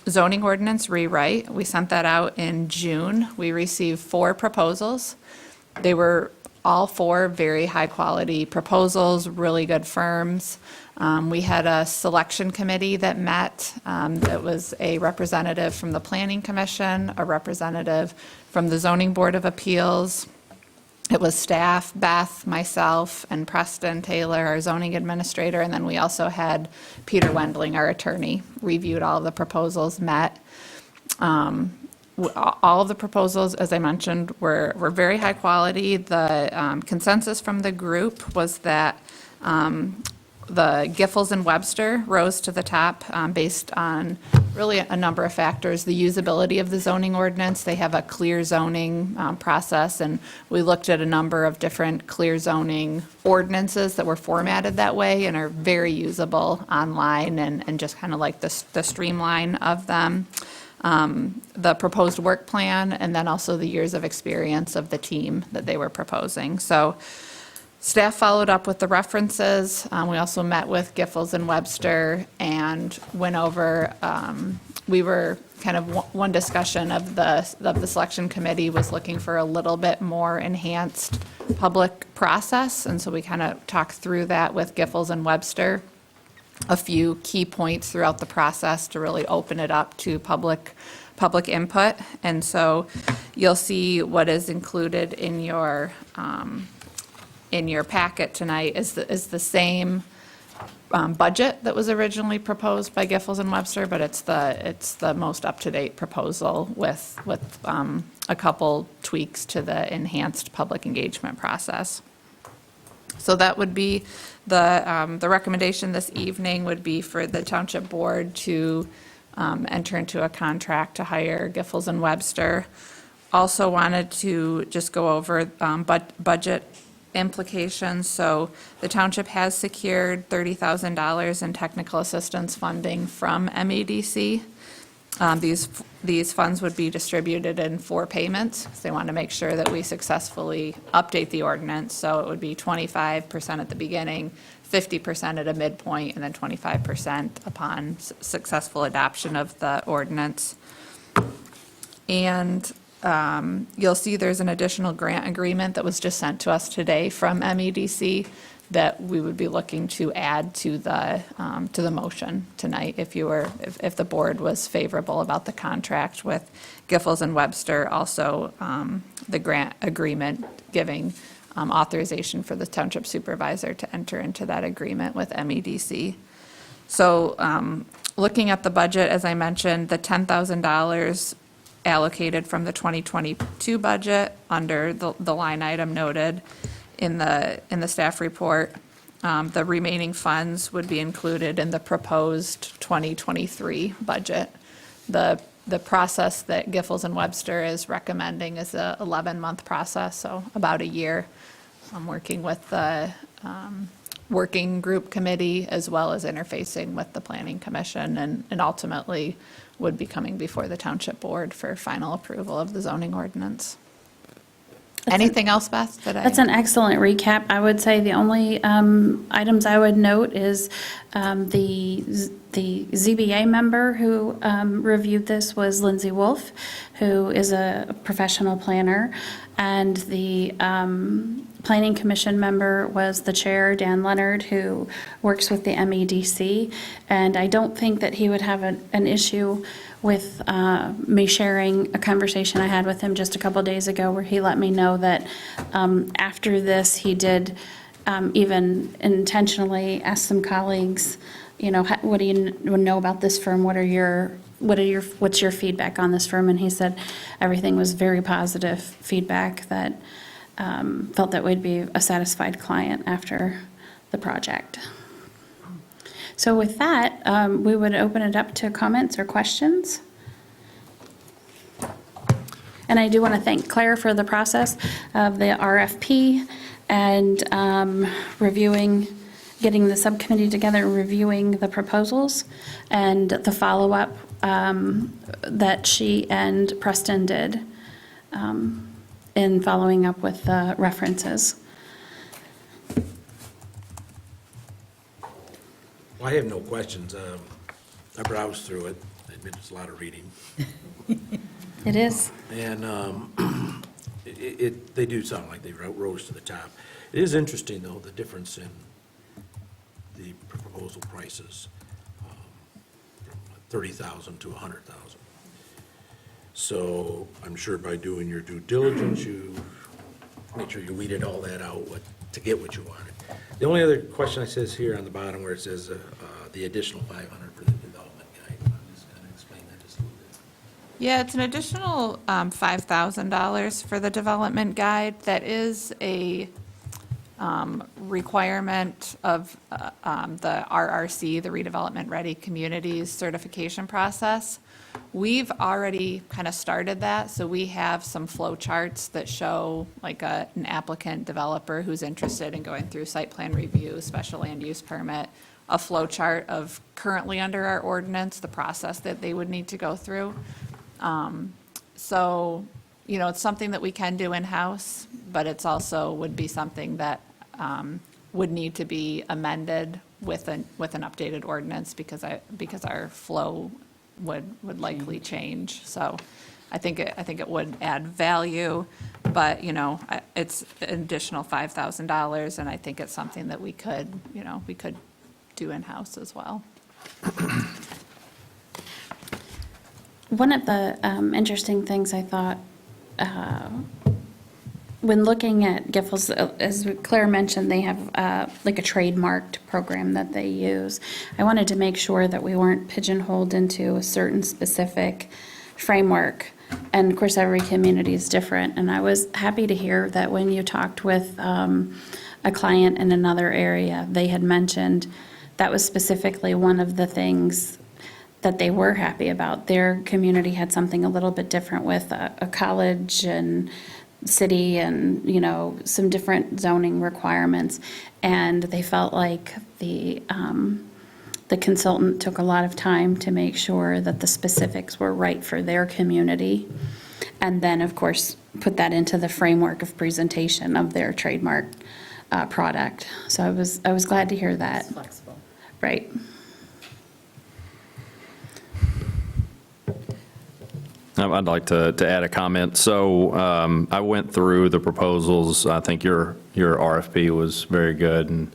zoning ordinance rewrite. We sent that out in June. We received 4 proposals. They were all 4 very high-quality proposals, really good firms. We had a selection committee that met. That was a representative from the Planning Commission, a representative from the Zoning Board of Appeals. It was staff, Beth, myself, and Preston Taylor, our zoning administrator, and then we also had Peter Wendling, our attorney, reviewed all of the proposals, met. All of the proposals, as I mentioned, were very high quality. The consensus from the group was that the Giffords and Webster rose to the top based on really a number of factors. The usability of the zoning ordinance, they have a clear zoning process, and we looked at a number of different clear zoning ordinances that were formatted that way and are very usable online and just kind of like the streamline of them. The proposed work plan, and then also the years of experience of the team that they were proposing. So staff followed up with the references. We also met with Giffords and Webster and went over, we were kind of, one discussion of the selection committee was looking for a little bit more enhanced public process. And so we kind of talked through that with Giffords and Webster. A few key points throughout the process to really open it up to public input. And so you'll see what is included in your packet tonight is the same budget that was originally proposed by Giffords and Webster, but it's the most up-to-date proposal with a couple tweaks to the enhanced public engagement process. So that would be the recommendation this evening would be for the Township Board to enter into a contract to hire Giffords and Webster. Also wanted to just go over budget implications. So the Township has secured $30,000 in technical assistance funding from MEDC. These funds would be distributed in 4 payments. They want to make sure that we successfully update the ordinance. So it would be 25% at the beginning, 50% at a midpoint, and then 25% upon successful adoption of the ordinance. And you'll see there's an additional grant agreement that was just sent to us today from MEDC that we would be looking to add to the motion tonight if the board was favorable about the contract with Giffords and Webster. Also, the grant agreement giving authorization for the township supervisor to enter into that agreement with MEDC. So looking at the budget, as I mentioned, the $10,000 allocated from the 2022 budget under the line item noted in the staff report. The remaining funds would be included in the proposed 2023 budget. The process that Giffords and Webster is recommending is a 11-month process, so about a year. I'm working with the working group committee as well as interfacing with the Planning Commission and ultimately would be coming before the Township Board for final approval of the zoning ordinance. Anything else, Beth? That's an excellent recap. I would say the only items I would note is the ZBA member who reviewed this was Lindsay Wolf, who is a professional planner, and the Planning Commission member was the chair, Dan Leonard, who works with the MEDC, and I don't think that he would have an issue with me sharing a conversation I had with him just a couple days ago where he let me know that after this, he did even intentionally ask some colleagues, what do you know about this firm? What's your feedback on this firm? And he said everything was very positive feedback, that felt that we'd be a satisfied client after the project. So with that, we would open it up to comments or questions. And I do want to thank Claire for the process of the RFP and getting the subcommittee together, reviewing the proposals, and the follow-up that she and Preston did in following up with the references. Well, I have no questions. I browsed through it. I admit it's a lot of reading. It is. And they do sound like they rose to the top. It is interesting, though, the difference in the proposal prices, from 30,000 to 100,000. So I'm sure by doing your due diligence, you make sure you weeded all that out to get what you wanted. The only other question I says here on the bottom where it says the additional 500 for the development guide. I'm just going to explain that just a little bit. Yeah, it's an additional $5,000 for the development guide. That is a requirement of the RRC, the Redevelopment Ready Communities certification process. We've already kind of started that, so we have some flow charts that show like an applicant developer who's interested in going through site plan review, special land use permit, a flow chart of currently under our ordinance, the process that they would need to go through. So, you know, it's something that we can do in-house, but it's also would be something that would need to be amended with an updated ordinance because our flow would likely change. So I think it would add value, but, you know, it's an additional $5,000, and I think it's something that we could do in-house as well. One of the interesting things I thought, when looking at Giffords, as Claire mentioned, they have like a trademarked program that they use. I wanted to make sure that we weren't pigeonholed into a certain specific framework. And of course, every community is different. And I was happy to hear that when you talked with a client in another area, they had mentioned that was specifically one of the things that they were happy about. Their community had something a little bit different with a college and city and, you know, some different zoning requirements. And they felt like the consultant took a lot of time to make sure that the specifics were right for their community. And then, of course, put that into the framework of presentation of their trademark product. So I was glad to hear that. It's flexible. Right. I'd like to add a comment. So I went through the proposals. I think your RFP was very good and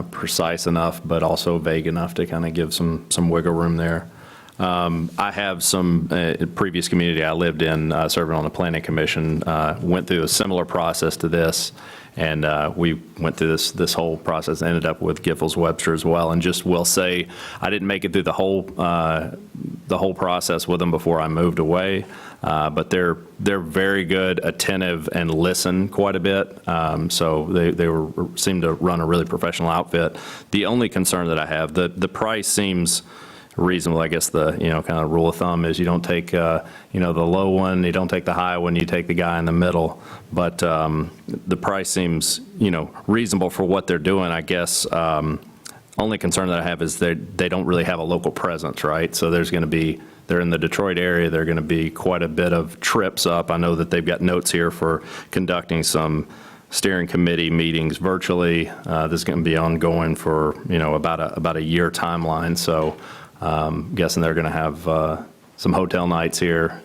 precise enough, but also vague enough to kind of give some wiggle room there. I have some previous community I lived in, serving on the planning commission, went through a similar process to this. And we went through this whole process, ended up with Giffords Webster as well. And just will say, I didn't make it through the whole process with them before I moved away. But they're very good, attentive, and listen quite a bit. So they seem to run a really professional outfit. The only concern that I have, the price seems reasonable. I guess the kind of rule of thumb is you don't take the low one, you don't take the high one, you take the guy in the middle. But the price seems reasonable for what they're doing. I guess only concern that I have is they don't really have a local presence, right? So they're in the Detroit area. There are going to be quite a bit of trips up. I know that they've got notes here for conducting some steering committee meetings virtually. This is going to be ongoing for about a year timeline. So. Guessing they're going to have some hotel nights here,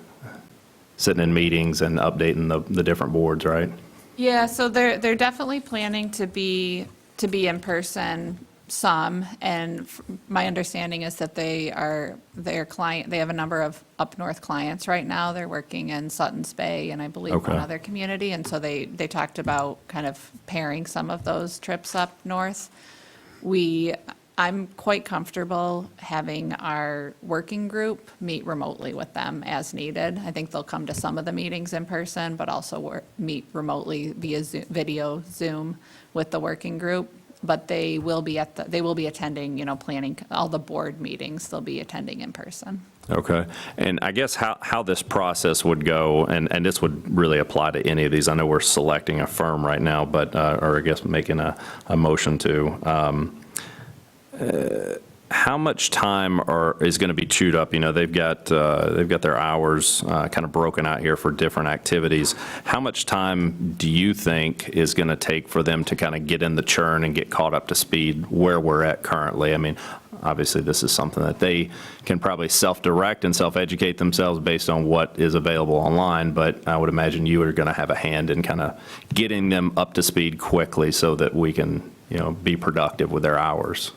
sitting in meetings and updating the different boards, right? Yeah, so they're definitely planning to be in person some, and my understanding is that they have a number of up north clients right now. They're working in Sutton's Bay and I believe one other community, and so they talked about kind of pairing some of those trips up north. I'm quite comfortable having our working group meet remotely with them as needed. I think they'll come to some of the meetings in person, but also meet remotely via video Zoom with the working group. But they will be attending, planning all the board meetings. They'll be attending in person. Okay. And I guess how this process would go, and this would really apply to any of these. I know we're selecting a firm right now, but or I guess making a motion to. how much time is going to be chewed up? You know, they've got their hours kind of broken out here for different activities. How much time do you think is going to take for them to kind of get in the churn and get caught up to speed where we're at currently? I mean, obviously, this is something that they can probably self-direct and self-educate themselves based on what is available online, but I would imagine you are going to have a hand in kind of getting them up to speed quickly so that we can, you know, be productive with their hours.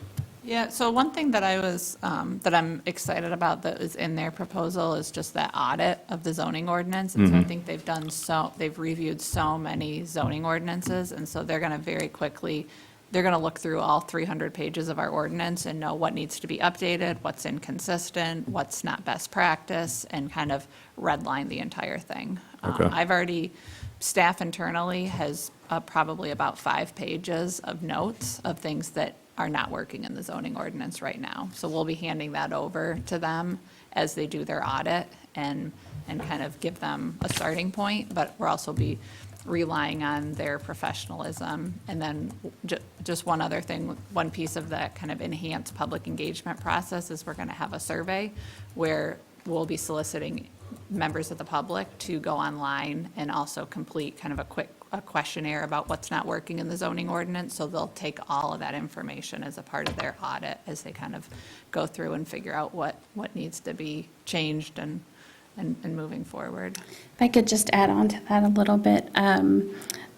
Yeah, so one thing that I was, that I'm excited about that is in their proposal is just that audit of the zoning ordinance. And so I think they've reviewed so many zoning ordinances, and so they're going to very quickly, they're going to look through all 300 pages of our ordinance and know what needs to be updated, what's inconsistent, what's not best practice, and kind of redline the entire thing. Okay. Staff internally has probably about 5 pages of notes of things that are not working in the zoning ordinance right now. So we'll be handing that over to them as they do their audit and kind of give them a starting point, but we'll also be relying on their professionalism. And then just one other thing, one piece of that kind of enhanced public engagement process is we're going to have a survey where we'll be soliciting members of the public to go online and also complete kind of a questionnaire about what's not working in the zoning ordinance. So they'll take all of that information as a part of their audit as they kind of go through and figure out what needs to be changed and moving forward. If I could just add on to that a little bit,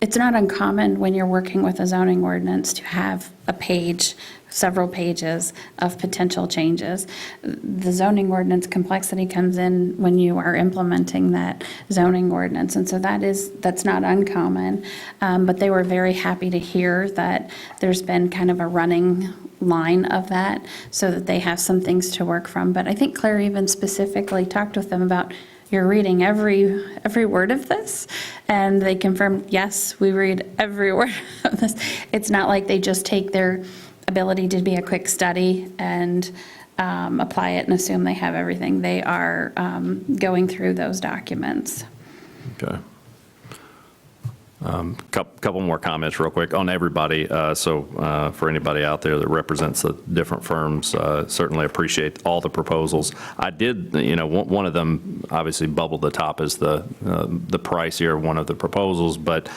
it's not uncommon when you're working with a zoning ordinance to have a page, several pages of potential changes. The zoning ordinance complexity comes in when you are implementing that zoning ordinance, and so that's not uncommon. But they were very happy to hear that there's been kind of a running line of that so that they have some things to work from. But I think Claire even specifically talked with them about, you're reading every word of this? And they confirmed, yes, we read every word of this. It's not like they just take their ability to be a quick study and apply it and assume they have everything. They are going through those documents. Okay. Couple more comments real quick on everybody. So for anybody out there that represents the different firms, certainly appreciate all the proposals. I did, you know, one of them obviously bubbled the top as the pricier one of the proposals, but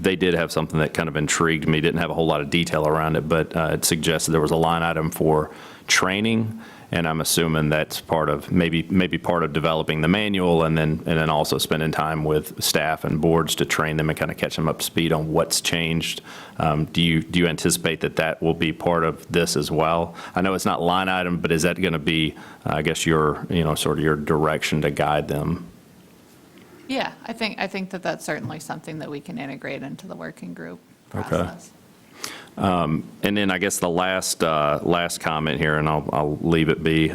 they did have something that kind of intrigued me. Didn't have a whole lot of detail around it, but it suggested there was a line item for training. And I'm assuming that's part of, maybe part of developing the manual and then also spending time with staff and boards to train them and kind of catch them up to speed on what's changed. Do you anticipate that will be part of this as well? I know it's not line item, but is that going to be, I guess, your, you know, sort of your direction to guide them? Yeah, I think that's certainly something that we can integrate into the working group process. Okay. And then I guess the last comment here, and I'll leave it be.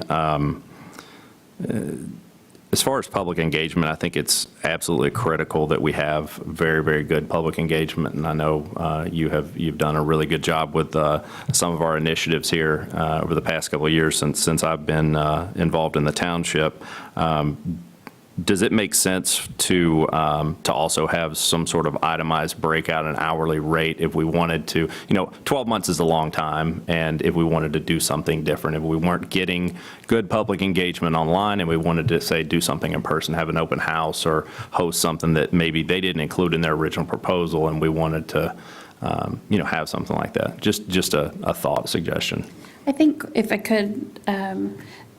As far as public engagement, I think it's absolutely critical that we have very, very good public engagement. And I know you've done a really good job with some of our initiatives here over the past couple of years since I've been involved in the township. Does it make sense to also have some sort of itemized breakout, an hourly rate, if we wanted to? You know, 12 months is a long time, and if we wanted to do something different, if we weren't getting good public engagement online and we wanted to, say, do something in person, have an open house or host something that maybe they didn't include in their original proposal, and we wanted to, you know, have something like that. Just a thought, a suggestion. I think if I could,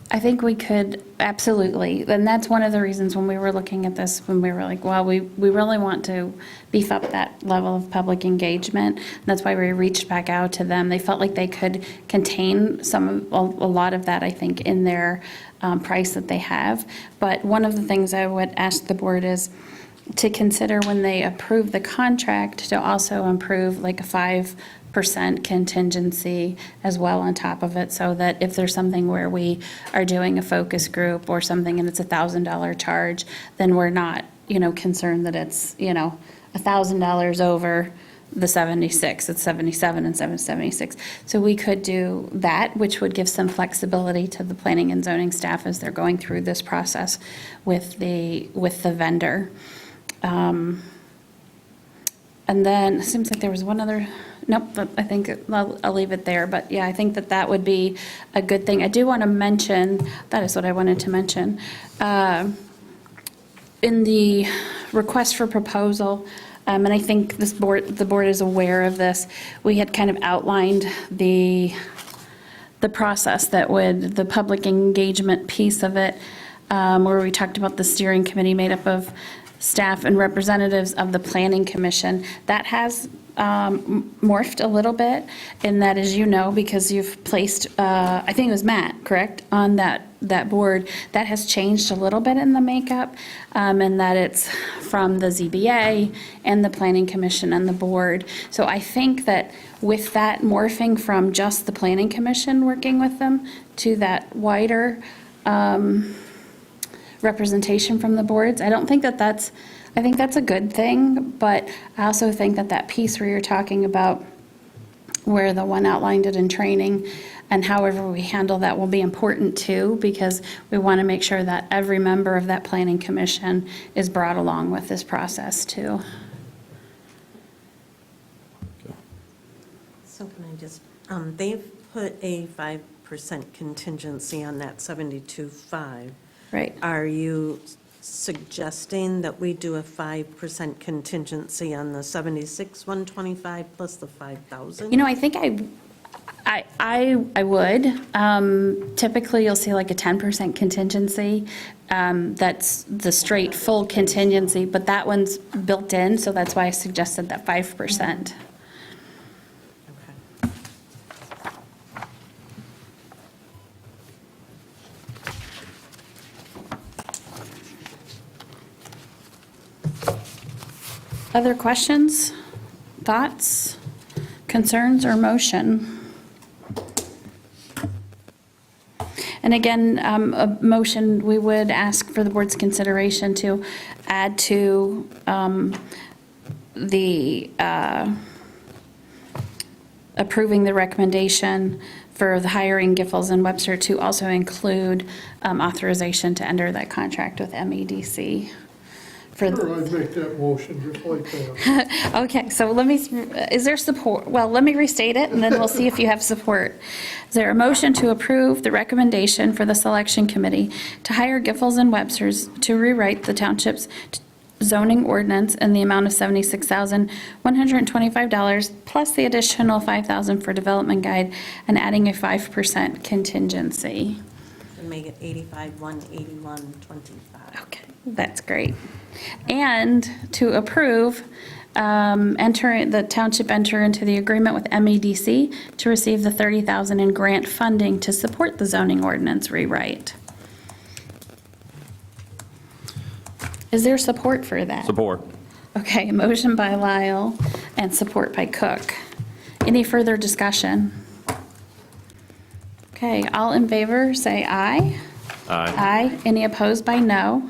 I think we could, absolutely. And that's one of the reasons when we were looking at this, when we were like, well, we really want to beef up that level of public engagement. And that's why we reached back out to them. They felt like they could contain a lot of that, I think, in their price that they have. But one of the things I would ask the board is to consider when they approve the contract to also approve like a 5% contingency as well on top of it, so that if there's something where we are doing a focus group or something and it's $1,000 charge, then we're not, you know, concerned that it's, you know, $1,000 over the 76, it's 77 and 776. So we could do that, which would give some flexibility to the planning and zoning staff as they're going through this process with the vendor. And then it seems like there was one other nope, but I think I'll leave it there, but yeah, I think that that would be a good thing. I do want to mention, that is what I wanted to mention, in the request for proposal, and I think the board is aware of this, we had kind of outlined the process that would, the public engagement piece of it, where we talked about the steering committee made up of staff and representatives of the planning commission. That has morphed a little bit in that, as you know, because you've placed, I think it was Matt, correct, on that board, that has changed a little bit in the makeup, and that it's from the ZBA and the planning commission and the board. So I think that with that morphing from just the planning commission working with them to that wider representation from the boards, I don't think that's, I think that's a good thing, but I also think that that piece where you're talking about where the one outlined it in training and however we handle that will be important too, because we want to make sure that every member of that planning commission is brought along with this process too. So can I just, they've put a 5% contingency on that 72.5. Right. Are you suggesting that we do a 5% contingency on the 76,125 plus the 5,000? You know, I think I would. Typically, you'll see like a 10% contingency. That's the straight full contingency, but that one's built in, so that's why I suggested that 5%. Other questions, thoughts, concerns, or motion? And again, a motion, we would ask for the board's consideration to add to the approving the recommendation for the hiring Giffords and Webster to also include authorization to enter that contract with MEDC. Sure, I'd make that motion just like that. Okay, so let me, is there support? Well, let me restate it, and then we'll see if you have support. Is there a motion to approve the recommendation for the selection committee to hire Giffords and Websters to rewrite the township's zoning ordinance in the amount of $76,125 plus the additional $5,000 for development guide and adding a 5% contingency? And make it 85,181.25. Okay, that's great. And to approve, the township enter into the agreement with MEDC to receive the $30,000 in grant funding to support the zoning ordinance rewrite. Is there support for that? Support. Okay, motion by Lyle and support by Cook. Any further discussion? Okay, all in favor, say aye. Aye. Aye. Any opposed by no?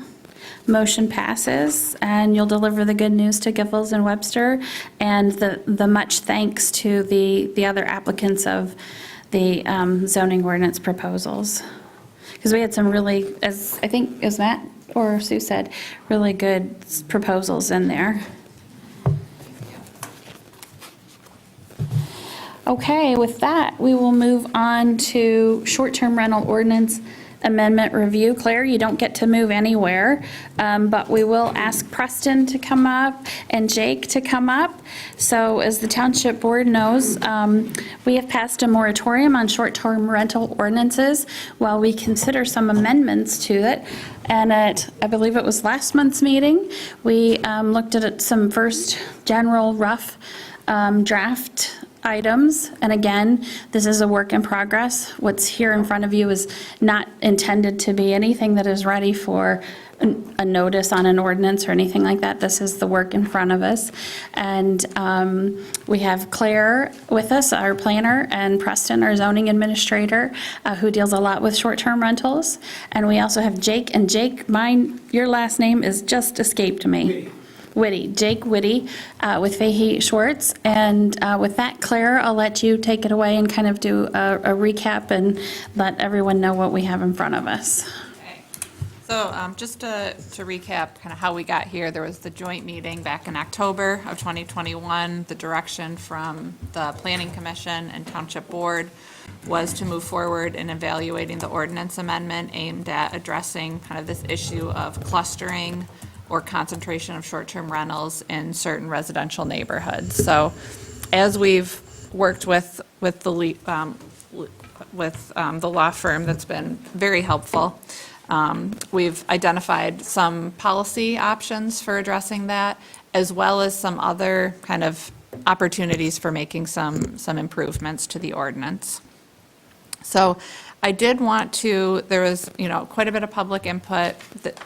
Motion passes, and you'll deliver the good news to Giffords and Webster, and the much thanks to the other applicants of the zoning ordinance proposals. Because we had some really, as I think, as Matt or Sue said, really good proposals in there. Okay, with that, we will move on to short-term rental ordinance amendment review. Claire, you don't get to move anywhere, but we will ask Preston to come up and Jake to come up. So as the Township Board knows, we have passed a moratorium on short-term rental ordinances while we consider some amendments to it. And at, I believe it was last month's meeting, we looked at some first general rough draft items, and again, this is a work in progress. What's here in front of you is not intended to be anything that is ready for a notice on an ordinance or anything like that. This is the work in front of us. And we have Claire with us, our planner, and Preston, our zoning administrator, who deals a lot with short-term rentals. And we also have Jake, and Jake, your last name is just escaped me. Whitty, Jake Whitty with Fahey Schwartz. And with that, Claire, I'll let you take it away and kind of do a recap and let everyone know what we have in front of us. Okay. So just to recap kind of how we got here, there was the joint meeting back in October of 2021. The direction from the Planning Commission and Township Board was to move forward in evaluating the ordinance amendment aimed at addressing kind of this issue of clustering or concentration of short-term rentals in certain residential neighborhoods. So as we've worked with the law firm that's been very helpful, we've identified some policy options for addressing that, as well as some other kind of opportunities for making some improvements to the ordinance. So I did want to, there was, quite a bit of public input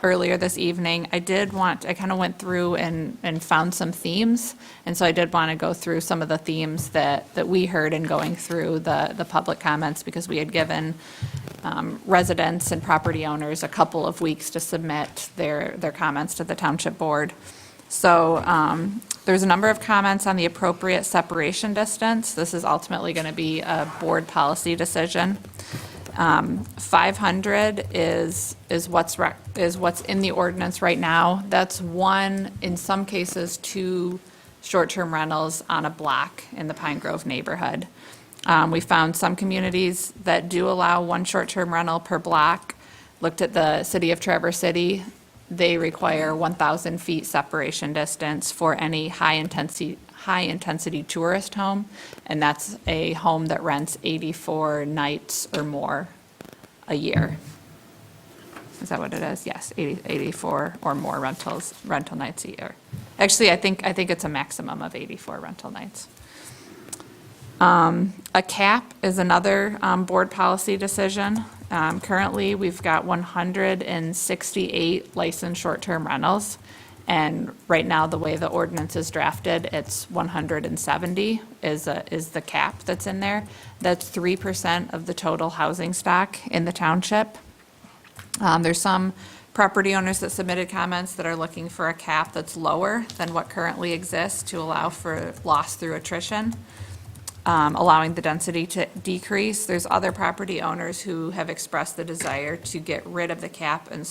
earlier this evening. I kind of went through and found some themes. And so I did want to go through some of the themes that we heard in going through the public comments, because we had given residents and property owners a couple of weeks to submit their comments to the Township Board. So there's a number of comments on the appropriate separation distance. This is ultimately going to be a board policy decision. 500 is what's in the ordinance right now. That's one, in some cases, 2 short-term rentals on a block in the Pine Grove neighborhood. We found some communities that do allow 1 short-term rental per block. Looked at the city of Traverse City. They require 1,000 feet separation distance for any high-intensity tourist home, and that's a home that rents 84 nights or more a year. Is that what it is? Yes, 84 or more rental nights a year. Actually, I think it's a maximum of 84 rental nights. A cap is another board policy decision. Currently, we've got 168 licensed short-term rentals. And right now, the way the ordinance is drafted, it's 170 is the cap that's in there. That's 3% of the total housing stock in the township. There's some property owners that submitted comments that are looking for a cap that's lower than what currently exists to allow for loss through attrition, allowing the density to decrease. There's other property owners who have expressed the desire to get rid of the cap and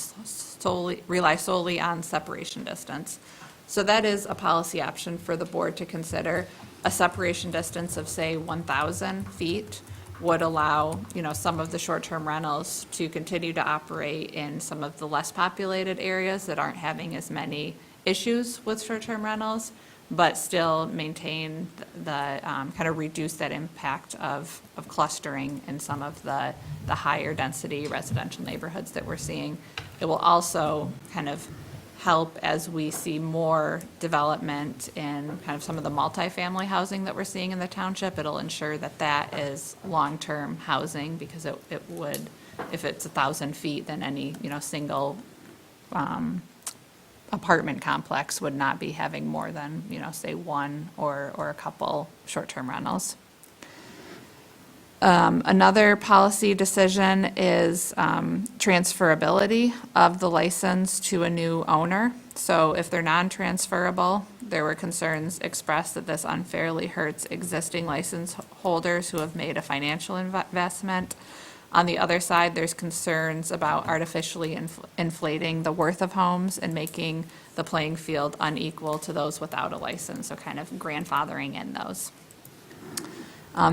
rely solely on separation distance. So that is a policy option for the board to consider. A separation distance of, say, 1,000 feet would allow, some of the short-term rentals to continue to operate in some of the less populated areas that aren't having as many issues with short-term rentals, but still maintain the kind of reduce that impact of clustering in some of the higher density residential neighborhoods that we're seeing. It will also kind of help as we see more development in kind of some of the multifamily housing that we're seeing in the township. It'll ensure that that is long-term housing, because it would, if it's 1,000 feet, then any, single apartment complex would not be having more than, say 1 or a couple short-term rentals. Another policy decision is transferability of the license to a new owner. So if they're non-transferable, there were concerns expressed that this unfairly hurts existing license holders who have made a financial investment. On the other side, there's concerns about artificially inflating the worth of homes and making the playing field unequal to those without a license, so kind of grandfathering in those.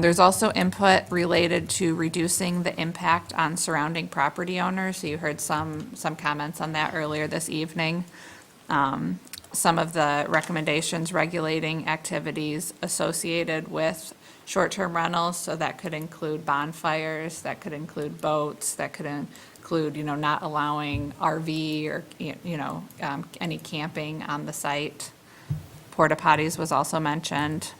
There's also input related to reducing the impact on surrounding property owners. So you heard some comments on that earlier this evening. Some of the recommendations regulating activities associated with short-term rentals, so that could include bonfires, that could include boats, that could include, not allowing RV or, any camping on the site. Porta potties was also mentioned.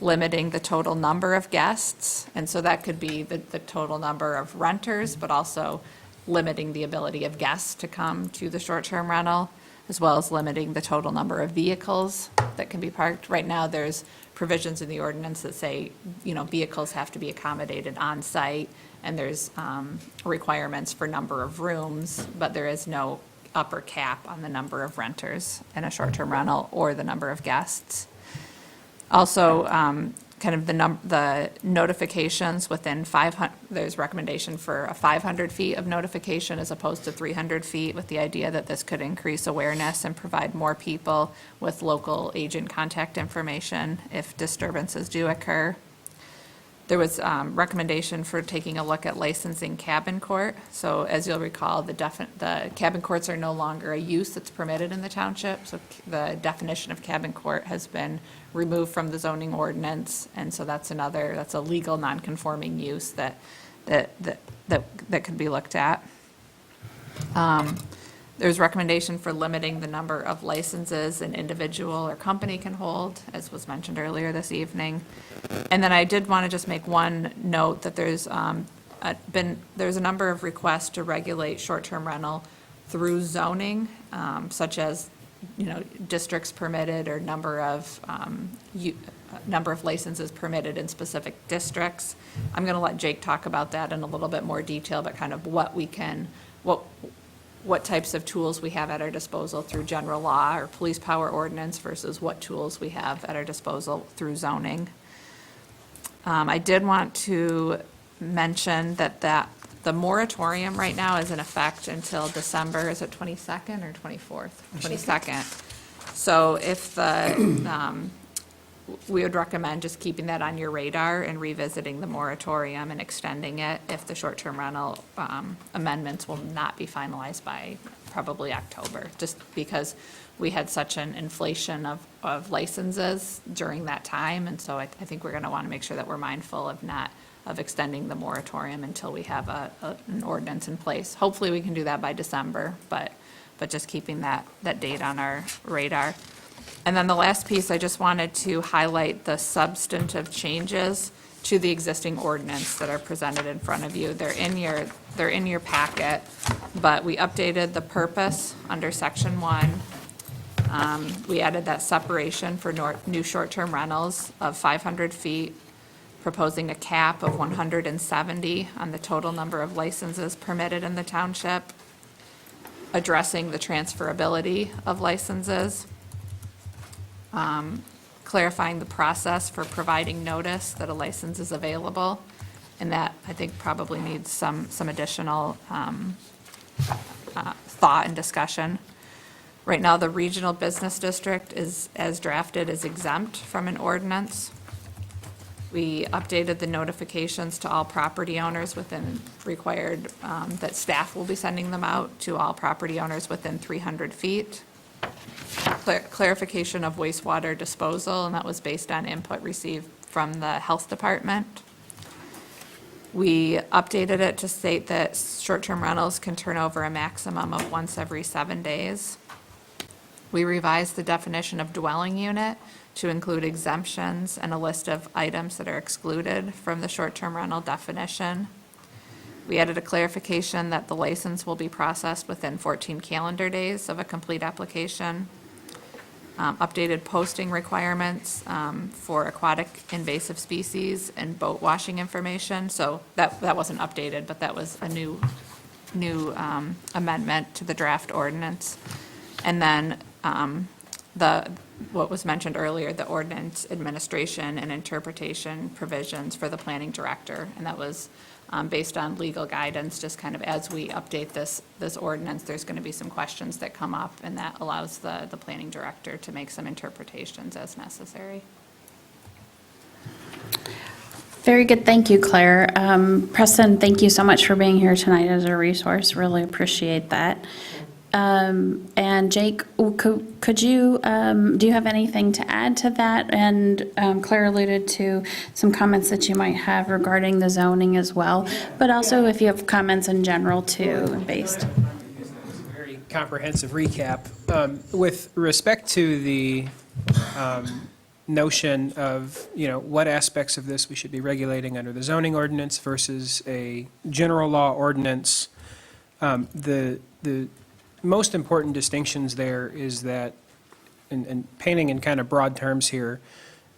Limiting the total number of guests, and so that could be the total number of renters, but also limiting the ability of guests to come to the short-term rental, as well as limiting the total number of vehicles that can be parked. Right now, there's provisions in the ordinance that say, vehicles have to be accommodated on site, and there's requirements for number of rooms, but there is no upper cap on the number of renters in a short-term rental or the number of guests. Also, kind of the notifications within 500, there's recommendation for a 500 feet of notification as opposed to 300 feet, with the idea that this could increase awareness and provide more people with local agent contact information if disturbances do occur. There was recommendation for taking a look at licensing cabin court. So as you'll recall, the cabin courts are no longer a use that's permitted in the township. So the definition of cabin court has been removed from the zoning ordinance. And so that's a legal non-conforming use that could be looked at. There's recommendation for limiting the number of licenses an individual or company can hold, as was mentioned earlier this evening. And then I did want to just make one note that there's a number of requests to regulate short-term rental through zoning, such as, districts permitted or number of licenses permitted in specific districts. I'm going to let Jake talk about that in a little bit more detail, but kind of what types of tools we have at our disposal through general law or police power ordinance versus what tools we have at our disposal through zoning. I did want to mention that the moratorium right now is in effect until December, is it 22nd or 24th? 22nd. So if we would recommend just keeping that on your radar and revisiting the moratorium and extending it if the short-term rental amendments will not be finalized by probably October, just because we had such an inflation of licenses during that time. And so I think we're going to want to make sure that we're mindful of extending the moratorium until we have an ordinance in place. Hopefully we can do that by December, but just keeping that date on our radar. And then the last piece, I just wanted to highlight the substantive changes to the existing ordinance that are presented in front of you. They're in your packet, but we updated the purpose under section 1. We added that separation for new short-term rentals of 500 feet, proposing a cap of 170 on the total number of licenses permitted in the township, addressing the transferability of licenses, clarifying the process for providing notice that a license is available, and that I think probably needs some additional thought and discussion. Right now, the regional business district is, as drafted, is exempt from an ordinance. We updated the notifications to all property owners within required, that staff will be sending them out to all property owners within 300 feet. Clarification of wastewater disposal, and that was based on input received from the health department. We updated it to state that short-term rentals can turn over a maximum of once every 7 days. We revised the definition of dwelling unit to include exemptions and a list of items that are excluded from the short-term rental definition. We added a clarification that the license will be processed within 14 calendar days of a complete application. Updated posting requirements for aquatic invasive species and boat washing information. So that wasn't updated, but that was a new amendment to the draft ordinance. And then what was mentioned earlier, the ordinance administration and interpretation provisions for the planning director. And that was based on legal guidance, just kind of as we update this ordinance, there's going to be some questions that come up, and that allows the planning director to make some interpretations as necessary. Very good, thank you, Claire. Preston, thank you so much for being here tonight as a resource, really appreciate that. And Jake, could you, do you have anything to add to that? And Claire alluded to some comments that you might have regarding the zoning as well, but also if you have comments in general too, based. It's a very comprehensive recap. With respect to the notion of, what aspects of this we should be regulating under the zoning ordinance versus a general law ordinance, the most important distinctions there is that, and painting in kind of broad terms here,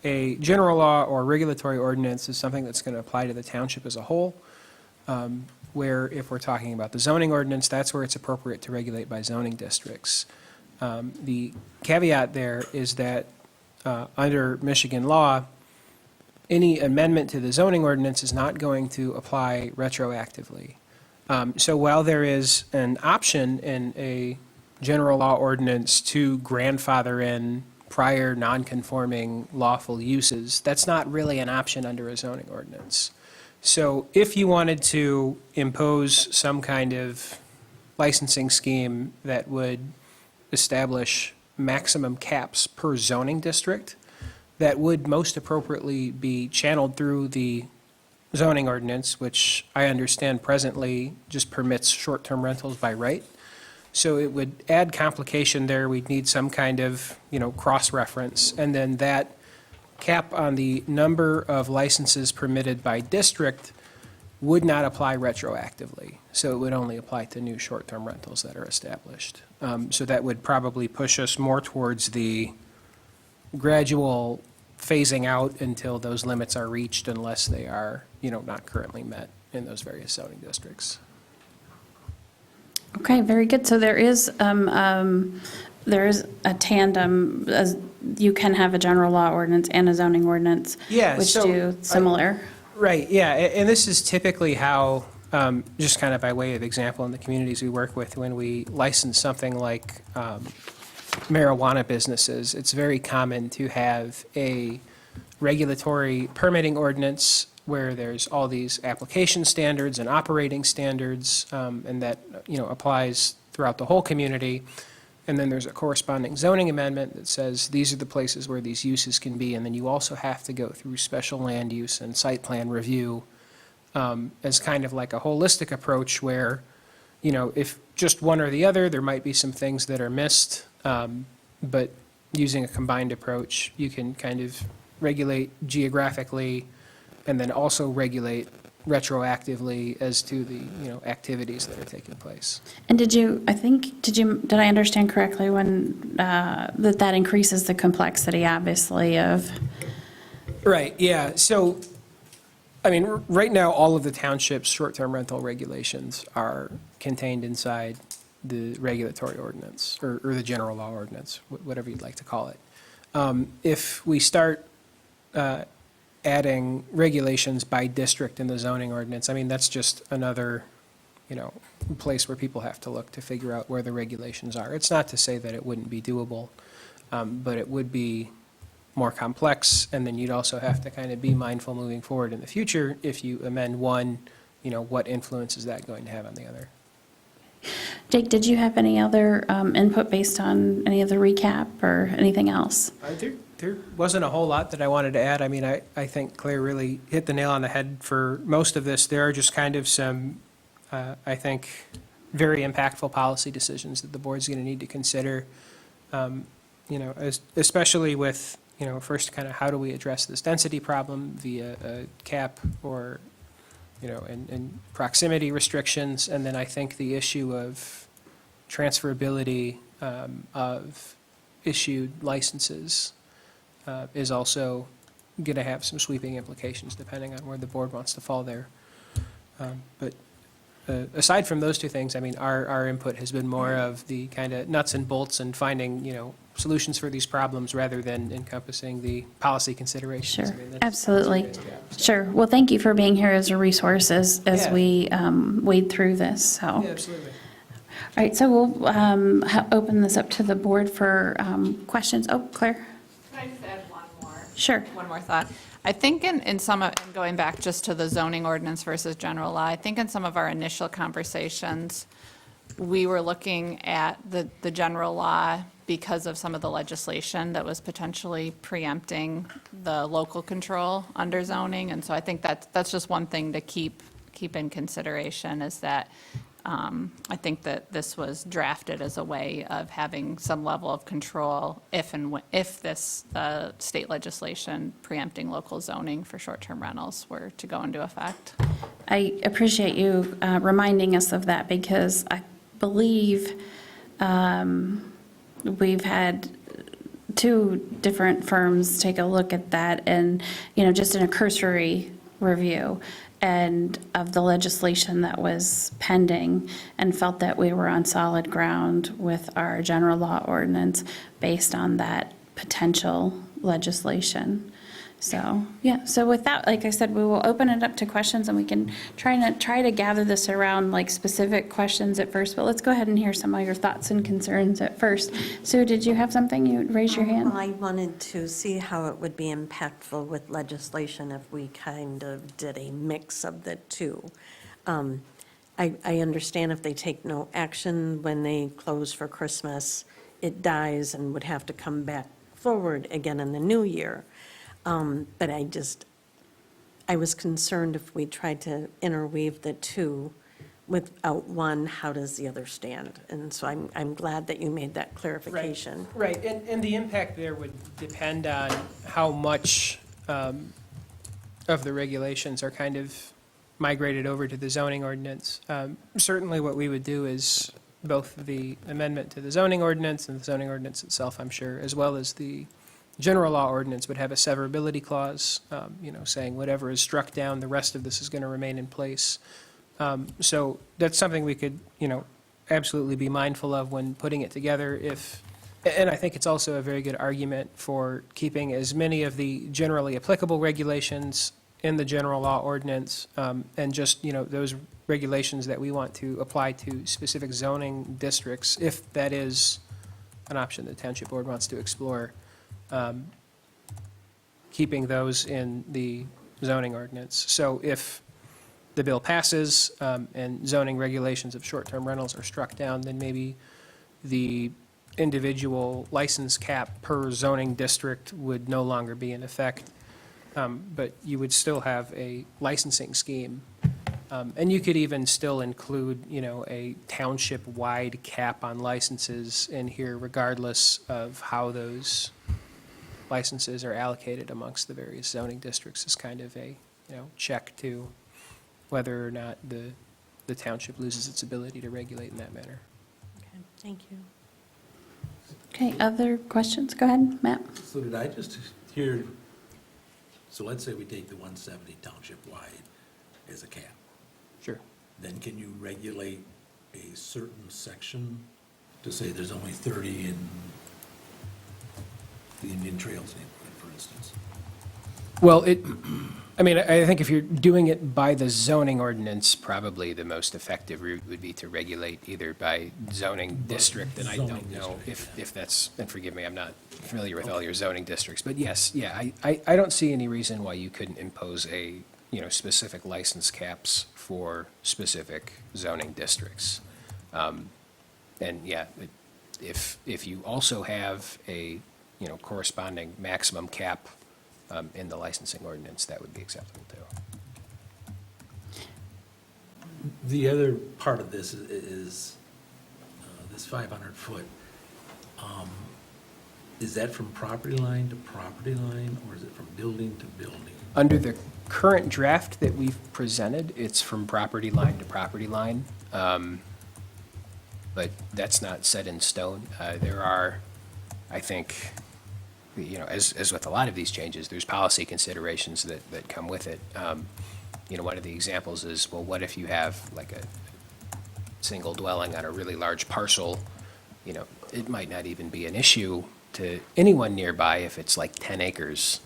a general law or regulatory ordinance is something that's going to apply to the township as a whole, where if we're talking about the zoning ordinance, that's where it's appropriate to regulate by zoning districts. The caveat there is that under Michigan law, any amendment to the zoning ordinance is not going to apply retroactively. So while there is an option in a general law ordinance to grandfather in prior non-conforming lawful uses, that's not really an option under a zoning ordinance. So if you wanted to impose some kind of licensing scheme that would establish maximum caps per zoning district, that would most appropriately be channeled through the zoning ordinance, which I understand presently just permits short-term rentals by right. So it would add complication there. We'd need some kind of, cross-reference. And then that cap on the number of licenses permitted by district would not apply retroactively. So it would only apply to new short-term rentals that are established. So that would probably push us more towards the gradual phasing out until those limits are reached, unless they are, not currently met in those various zoning districts. Okay, very good. So there is a tandem, as you can have a general law ordinance and a zoning ordinance, Yeah, which so do similar. Right, yeah, and this is typically how, just kind of by way of example, in the communities we work with, when we license something like marijuana businesses, it's very common to have a regulatory permitting ordinance where there's all these application standards and operating standards, and that, applies throughout the whole community. And then there's a corresponding zoning amendment that says these are the places where these uses can be, and then you also have to go through special land use and site plan review as kind of like a holistic approach where, if just one or the other, there might be some things that are missed, but using a combined approach, you can kind of regulate geographically and then also regulate retroactively as to the, activities that are taking place. And did I understand correctly when, that increases the complexity, obviously, of? Right, yeah. So, right now, all of the township's short-term rental regulations are contained inside the regulatory ordinance, or the general law ordinance, whatever you'd like to call it. If we start adding regulations by district in the zoning ordinance, that's just another, place where people have to look to figure out where the regulations are. It's not to say that it wouldn't be doable, but it would be more complex, and then you'd also have to kind of be mindful moving forward in the future. If you amend one, what influence is that going to have on the other? Jake, did you have any other input based on any of the recap or anything else? There wasn't a whole lot that I wanted to add. I think Claire really hit the nail on the head for most of this. There are just kind of some, I think, very impactful policy decisions that the board's going to need to consider, especially with, first kind of how do we address this density problem via a cap or, and proximity restrictions. And then I think the issue of transferability of issued licenses is also going to have some sweeping implications depending on where the board wants to fall there. But aside from those two things, our input has been more of the kind of nuts and bolts and finding, solutions for these problems rather than encompassing the policy considerations. Sure, absolutely. Sure. Well, thank you for being here as a resource as we wade through this, so. Yeah, absolutely. All right, so we'll open this up to the board for questions. Oh, Claire? Can I just add one more? Sure. One more thought. I think in some of, and going back just to the zoning ordinance versus general law, I think in some of our initial conversations, we were looking at the general law because of some of the legislation that was potentially preempting the local control under zoning. And so I think that's just one thing to keep in consideration, is that I think that this was drafted as a way of having some level of control if this state legislation preempting local zoning for short-term rentals were to go into effect. I appreciate you reminding us of that, because I believe we've had two different firms take a look at that, and, just in a cursory review and of the legislation that was pending, and felt that we were on solid ground with our general law ordinance based on that potential legislation. So, yeah, so with that, like I said, we will open it up to questions, and we can try to gather this around like specific questions at first, but let's go ahead and hear some of your thoughts and concerns at first. Sue, did you have something? You raised your hand? I wanted to see how it would be impactful with legislation if we kind of did a mix of the two. I understand if they take no action when they close for Christmas, it dies and would have to come back forward again in the new year. But I was concerned if we tried to interweave the two without one, how does the other stand? And so I'm glad that you made that clarification. Right, and the impact there would depend on how much of the regulations are kind of migrated over to the zoning ordinance. Certainly what we would do is both the amendment to the zoning ordinance and the zoning ordinance itself, I'm sure, as well as the general law ordinance would have a severability clause, saying whatever is struck down, the rest of this is going to remain in place. So that's something we could, absolutely be mindful of when putting it together. And I think it's also a very good argument for keeping as many of the generally applicable regulations in the general law ordinance, and just, those regulations that we want to apply to specific zoning districts, if that is an option the Township Board wants to explore, keeping those in the zoning ordinance. So if the bill passes and zoning regulations of short-term rentals are struck down, then maybe the individual license cap per zoning district would no longer be in effect. But you would still have a licensing scheme. And you could even still include, a township-wide cap on licenses in here regardless of how those licenses are allocated amongst the various zoning districts as kind of a, check to whether or not the township loses its ability to regulate in that manner. Okay, thank you. Okay, other questions? Go ahead, Matt. So did I just hear, so let's say we take the 170 township-wide as a cap. Sure. Then can you regulate a certain section to say there's only 30 in the Indian Trails neighborhood, for instance? Well, I think if you're doing it by the zoning ordinance, probably the most effective route would be to regulate either by zoning district, and I don't know if that's, and forgive me, I'm not familiar with all your zoning districts, but yes, I don't see any reason why you couldn't impose a, specific license caps for specific zoning districts. And if you also have a, corresponding maximum cap in the licensing ordinance, that would be acceptable too. The other part of this is this 500-foot. Is that from property line to property line, or is it from building to building? Under the current draft that we've presented, it's from property line to property line. But that's not set in stone. There are, I think, as with a lot of these changes, there's policy considerations that come with it. One of the examples is, well, what if you have like a single dwelling on a really large parcel? It might not even be an issue to anyone nearby if it's like 10 acres.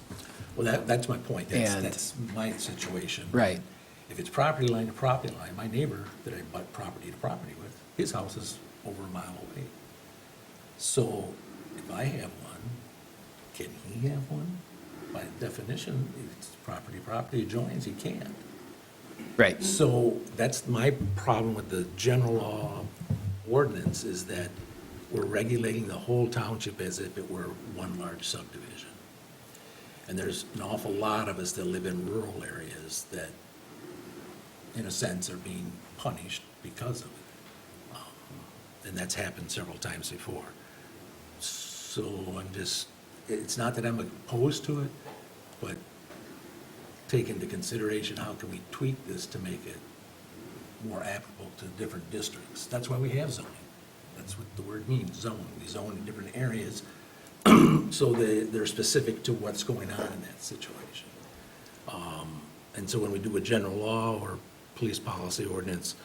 Well, that's my point. That's my situation. Right. If it's property line to property line, my neighbor that I butt property to property with, his house is over a mile away. So if I have one, can he have one? By definition, if it's property adjoins, he can't. Right. So that's my problem with the general law ordinance, is that we're regulating the whole township as if it were one large subdivision. And there's an awful lot of us that live in rural areas that, in a sense, are being punished because of it. And that's happened several times before. So it's not that I'm opposed to it, but take into consideration how can we tweak this to make it more applicable to different districts. That's why we have zoning. That's what the word means, zone. We zone in different areas so they're specific to what's going on in that situation. And so when we do a general law or police policy ordinance,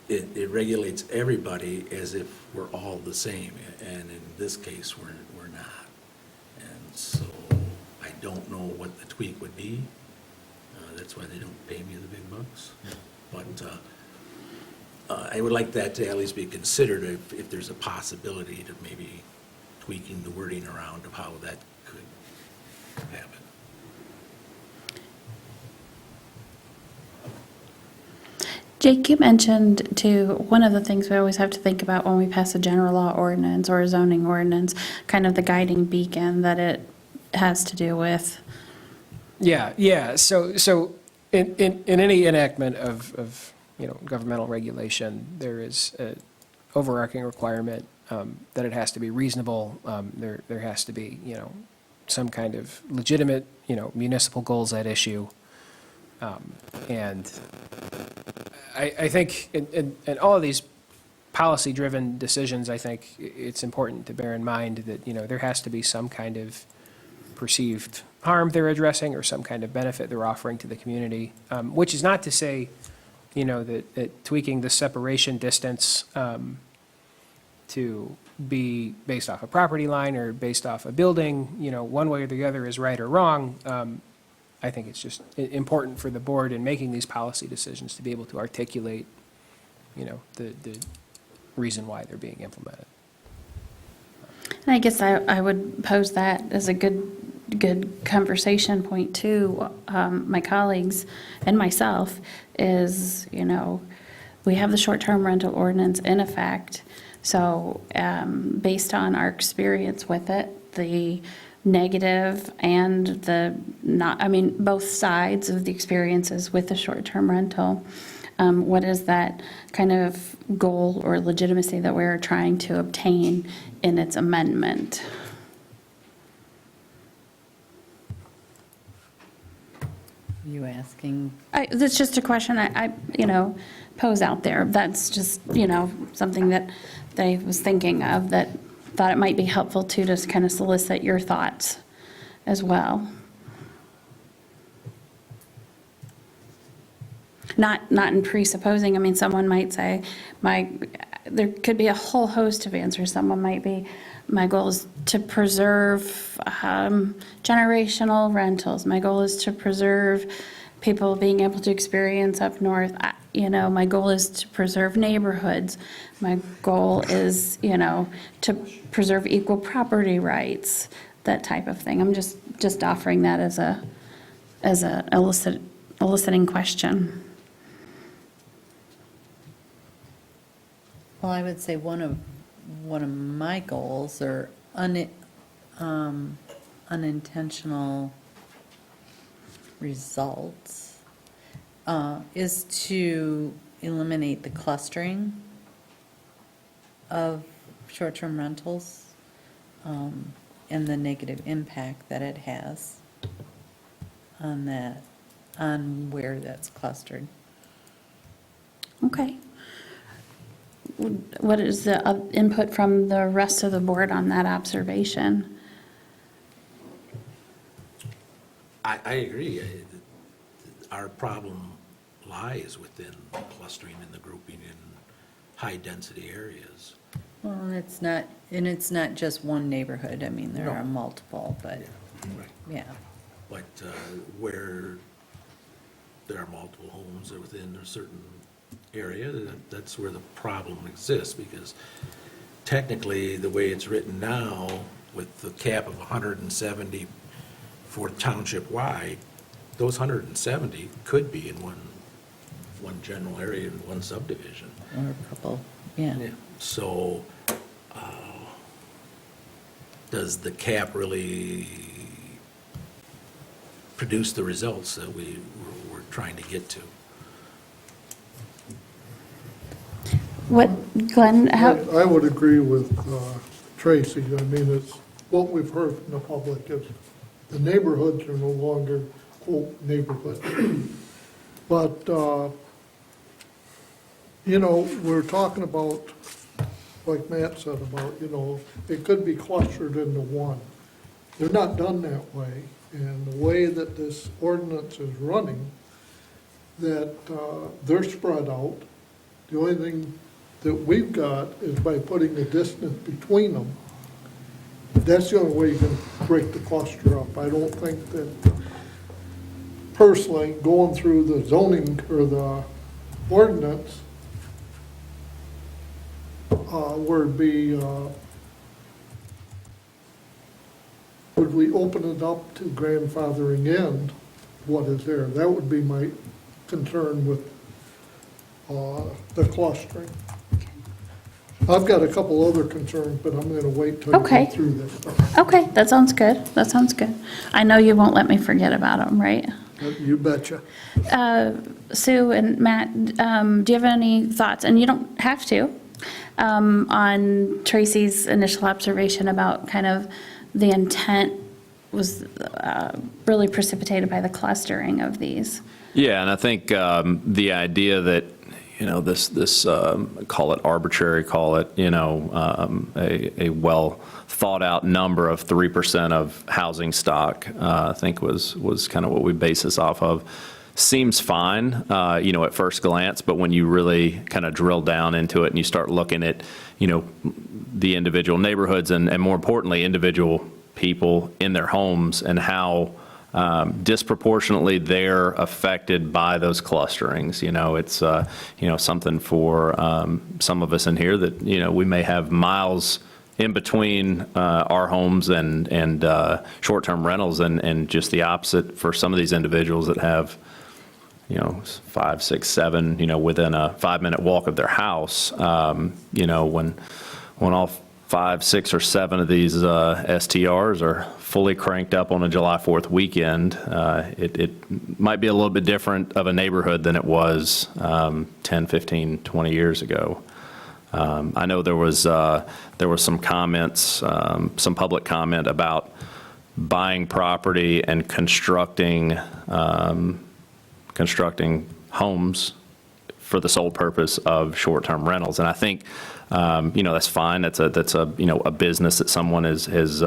it regulates everybody as if we're all the same, and in this case, we're not. And so I don't know what the tweak would be. That's why they don't pay me the big bucks. But I would like that to at least be considered if there's a possibility to maybe tweaking the wording around of how that could happen. Jake, you mentioned too, one of the things we always have to think about when we pass a general law ordinance or a zoning ordinance, kind of the guiding beacon that it has to do with. Yeah. So in any enactment of governmental regulation, there is an overarching requirement that it has to be reasonable. There has to be, some kind of legitimate, municipal goals at issue. And I think in all of these policy-driven decisions, I think it's important to bear in mind that, there has to be some kind of perceived harm they're addressing or some kind of benefit they're offering to the community, which is not to say, that tweaking the separation distance to be based off a property line or based off a building, one way or the other is right or wrong. I think it's just important for the board in making these policy decisions to be able to articulate, the reason why they're being implemented. And I guess I would pose that as a good conversation point to my colleagues and myself is, we have the short-term rental ordinance in effect. So based on our experience with it, the negative and the not, both sides of the experiences with the short-term rental, what is that kind of goal or legitimacy that we're trying to obtain in its amendment? You asking? That's just a question I pose out there. That's just, something that I was thinking of that thought it might be helpful to just kind of solicit your thoughts as well. Not in presupposing, someone might say, there could be a whole host of answers. Someone might be, my goal is to preserve generational rentals. My goal is to preserve people being able to experience up north. My goal is to preserve neighborhoods. My goal is, to preserve equal property rights, that type of thing. I'm just offering that as a eliciting question. Well, I would say one of my goals or unintentional results is to eliminate the clustering of short-term rentals and the negative impact that it has on where that's clustered. Okay. What is the input from the rest of the board on that observation? I agree. Our problem lies within the clustering and the grouping in high-density areas. Well, it's not just one neighborhood. There are multiple, but, yeah. But where there are multiple homes within a certain area, that's where the problem exists, because technically, the way it's written now, with the cap of 170 for township-wide, those 170 could be in one general area, in one subdivision. Or a couple, yeah. So, does the cap really produce the results that we're trying to get to? What, Glenn, how? I would agree with Tracy. It's what we've heard from the public is the neighborhoods are no longer, quote, neighborhoods. But, we're talking about, like Matt said about, it could be clustered into one. They're not done that way. And the way that this ordinance is running, that they're spread out. The only thing that we've got is by putting the distance between them. That's the only way you can break the cluster up. I don't think that, personally, going through the zoning or the ordinance, would be, would we open it up to grandfathering in what is there? That would be my concern with the clustering. I've got a couple other concerns, but I'm gonna wait till you Okay. get through this. Okay, that sounds good. That sounds good. I know you won't let me forget about them, right? You betcha. Sue and Matt, do you have any thoughts? And you don't have to, on Tracy's initial observation about kind of the intent was really precipitated by the clustering of these. Yeah, and I think the idea that, this call it arbitrary, call it, a well thought out number of 3% of housing stock, I think was kind of what we base this off of. Seems fine, at first glance, but when you really kind of drill down into it and you start looking at, the individual neighborhoods and more importantly, individual people in their homes and how disproportionately they're affected by those clusterings. It's, something for some of us in here that, we may have miles in between our homes and short-term rentals and just the opposite for some of these individuals that have 5, 6, 7, within a 5-minute walk of their house. When all 5, 6, or 7 of these STRs are fully cranked up on a July 4th weekend, it might be a little bit different of a neighborhood than it was 10, 15, 20 years ago. I know there was some comments, some public comment about buying property and constructing homes for the sole purpose of short-term rentals. And I think, that's fine. That's a business that someone has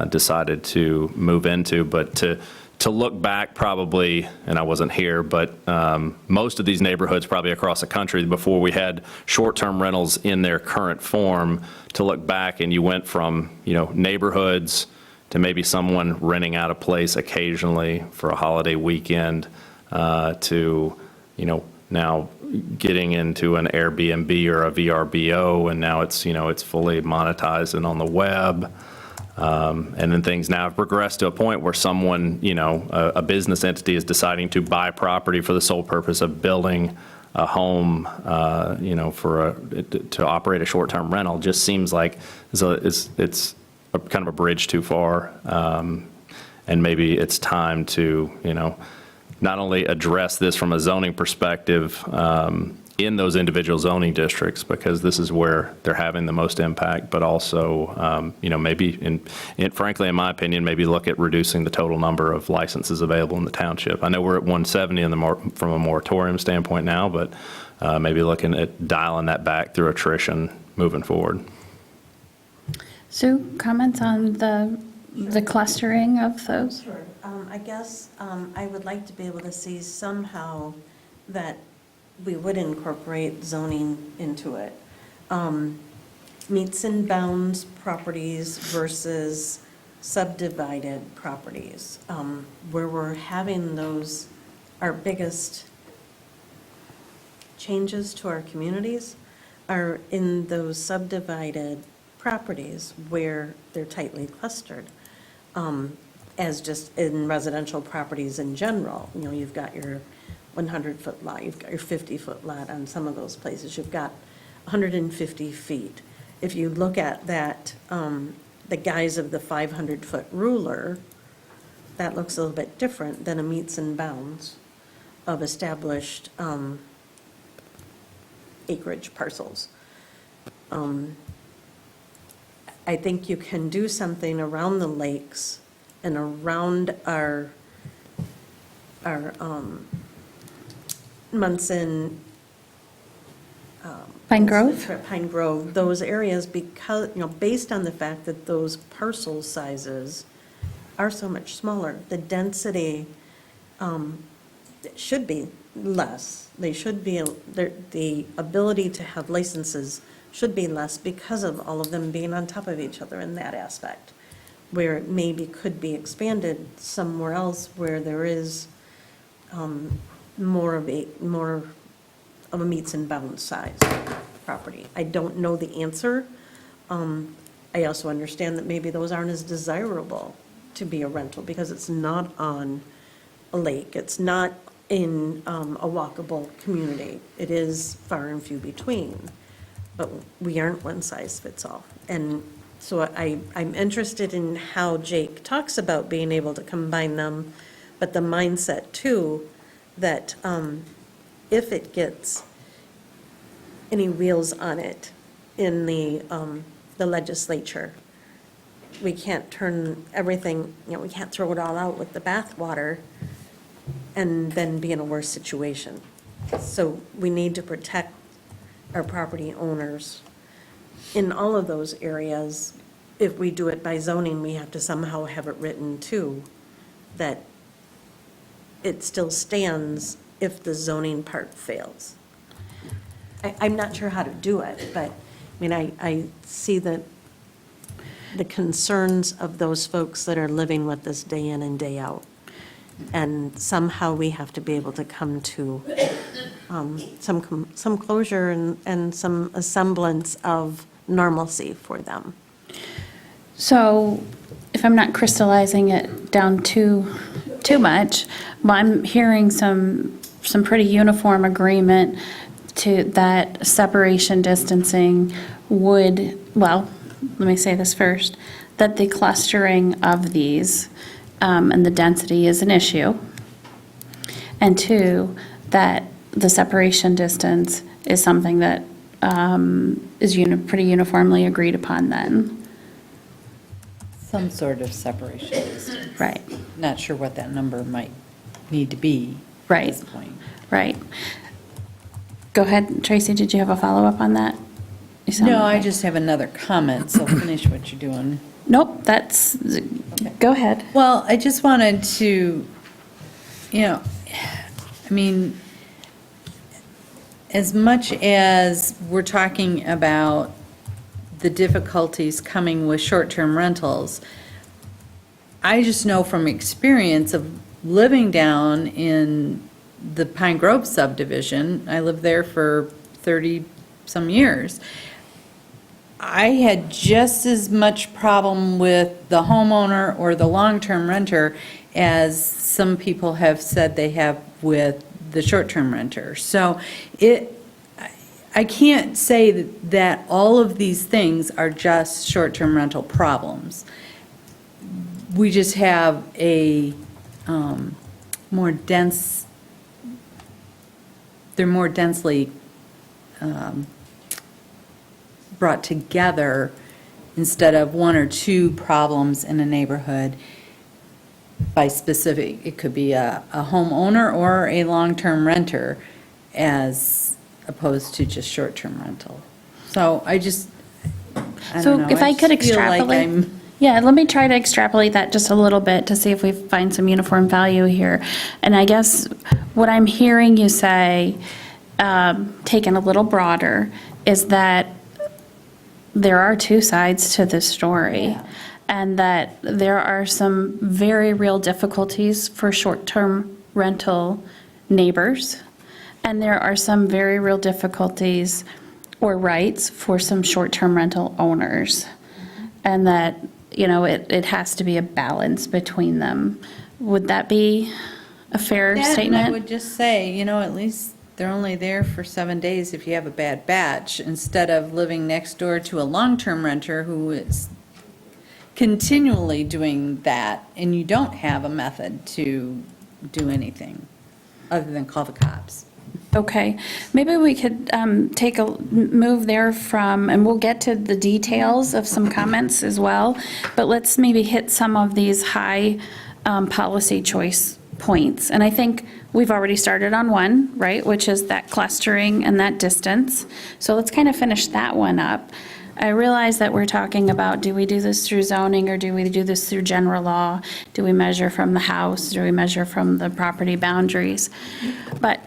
decided to move into. But to look back probably, and I wasn't here, but most of these neighborhoods probably across the country before we had short-term rentals in their current form, to look back and you went from, neighborhoods to maybe someone renting out a place occasionally for a holiday weekend, to, now getting into an Airbnb or a VRBO, and now it's, it's fully monetized and on the web. And then things now have progressed to a point where someone, a business entity is deciding to buy property for the sole purpose of building a home, to operate a short-term rental. Just seems like it's a kind of a bridge too far. And maybe it's time to, not only address this from a zoning perspective in those individual zoning districts, because this is where they're having the most impact, but also, maybe, frankly, in my opinion, maybe look at reducing the total number of licenses available in the township. I know we're at 170 from a moratorium standpoint now, but maybe looking at dialing that back through attrition moving forward. Sue, comments on the clustering of those? Sure. I guess I would like to be able to see somehow that we would incorporate zoning into it. Meets and bounds properties versus subdivided properties, where we're having those, our biggest changes to our communities are in those subdivided properties where they're tightly clustered. As just in residential properties in general, you've got your 100-foot lot, you've got your 50-foot lot on some of those places, you've got 150 feet. If you look at that, the guise of the 500-foot ruler, that looks a little bit different than a meets and bounds of established acreage parcels. I think you can do something around the lakes and around our Munson. Pine Grove? Pine Grove, those areas, because, based on the fact that those parcel sizes are so much smaller, the density should be less. They should be, the ability to have licenses should be less because of all of them being on top of each other in that aspect, where it maybe could be expanded somewhere else where there is more of a meets and bounds size property. I don't know the answer. I also understand that maybe those aren't as desirable to be a rental because it's not on a lake. It's not in a walkable community. It is far and few between, but we aren't one size fits all. And so I'm interested in how Jake talks about being able to combine them, but the mindset too, that if it gets any wheels on it in the legislature, we can't turn everything, we can't throw it all out with the bathwater and then be in a worse situation. So we need to protect our property owners in all of those areas. If we do it by zoning, we have to somehow have it written too, that it still stands if the zoning part fails. I'm not sure how to do it, but, I see the concerns of those folks that are living with this day in and day out. And somehow we have to be able to come to some closure and some semblance of normalcy for them. So if I'm not crystallizing it down too much, I'm hearing some pretty uniform agreement to that separation distancing would, well, let me say this first, that the clustering of these and the density is an issue. And two, that the separation distance is something that is pretty uniformly agreed upon then. Some sort of separation distance. Right. Not sure what that number might need to be Right. at this point. Right. Go ahead, Tracy, did you have a follow-up on that? You sound No, I okay. just have another comment, so finish what you're doing. Nope, go ahead. Well, I just wanted to, as much as we're talking about the difficulties coming with short-term rentals, I just know from experience of living down in the Pine Grove subdivision, I lived there for 30-some years, I had just as much problem with the homeowner or the long-term renter as some people have said they have with the short-term renter. So I can't say that all of these things are just short-term rental problems. We just have a more dense, they're more densely brought together instead of one or two problems in a neighborhood by specific. It could be a homeowner or a long-term renter as opposed to just short-term rental. So I don't So know. if I could just feel like extrapolate, I'm- yeah, let me try to extrapolate that just a little bit to see if we find some uniform value here. And I guess what I'm hearing you say, taken a little broader, is that there are two sides to this story. And that there are some very real difficulties for short-term rental neighbors. And there are some very real difficulties or rights for some short-term rental owners. And that, it has to be a balance between them. Would that be a fair Yeah, and statement? I would just say, at least they're only there for 7 days if you have a bad batch, instead of living next door to a long-term renter who is continually doing that, and you don't have a method to do anything other than call the cops. Okay, maybe we could move there from, and we'll get to the details of some comments as well, but let's maybe hit some of these high policy choice points. And I think we've already started on one, right, which is that clustering and that distance. So let's kind of finish that one up. I realize that we're talking about, do we do this through zoning or do we do this through general law? Do we measure from the house? Do we measure from the property boundaries? But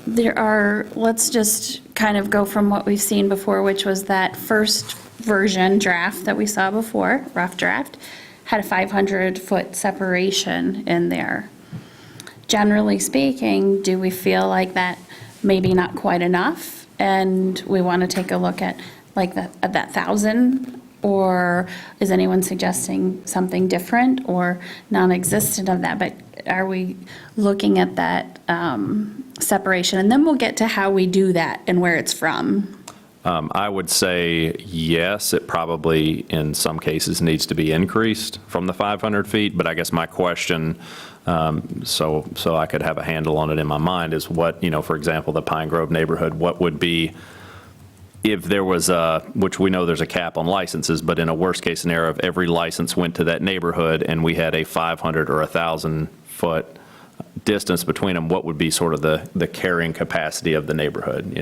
let's just kind of go from what we've seen before, which was that first version draft that we saw before, rough draft, had a 500-foot separation in there. Generally speaking, do we feel like that maybe not quite enough? And we want to take a look at like that 1,000? Or is anyone suggesting something different or non-existent of that? But are we looking at that separation? And then we'll get to how we do that and where it's from. I would say yes, it probably in some cases needs to be increased from the 500 feet, but I guess my question, so I could have a handle on it in my mind, is what, for example, the Pine Grove neighborhood, what would be, if there was which we know there's a cap on licenses, but in a worst case scenario, if every license went to that neighborhood and we had a 500 or 1,000 foot distance between them, what would be sort of the carrying capacity of the neighborhood?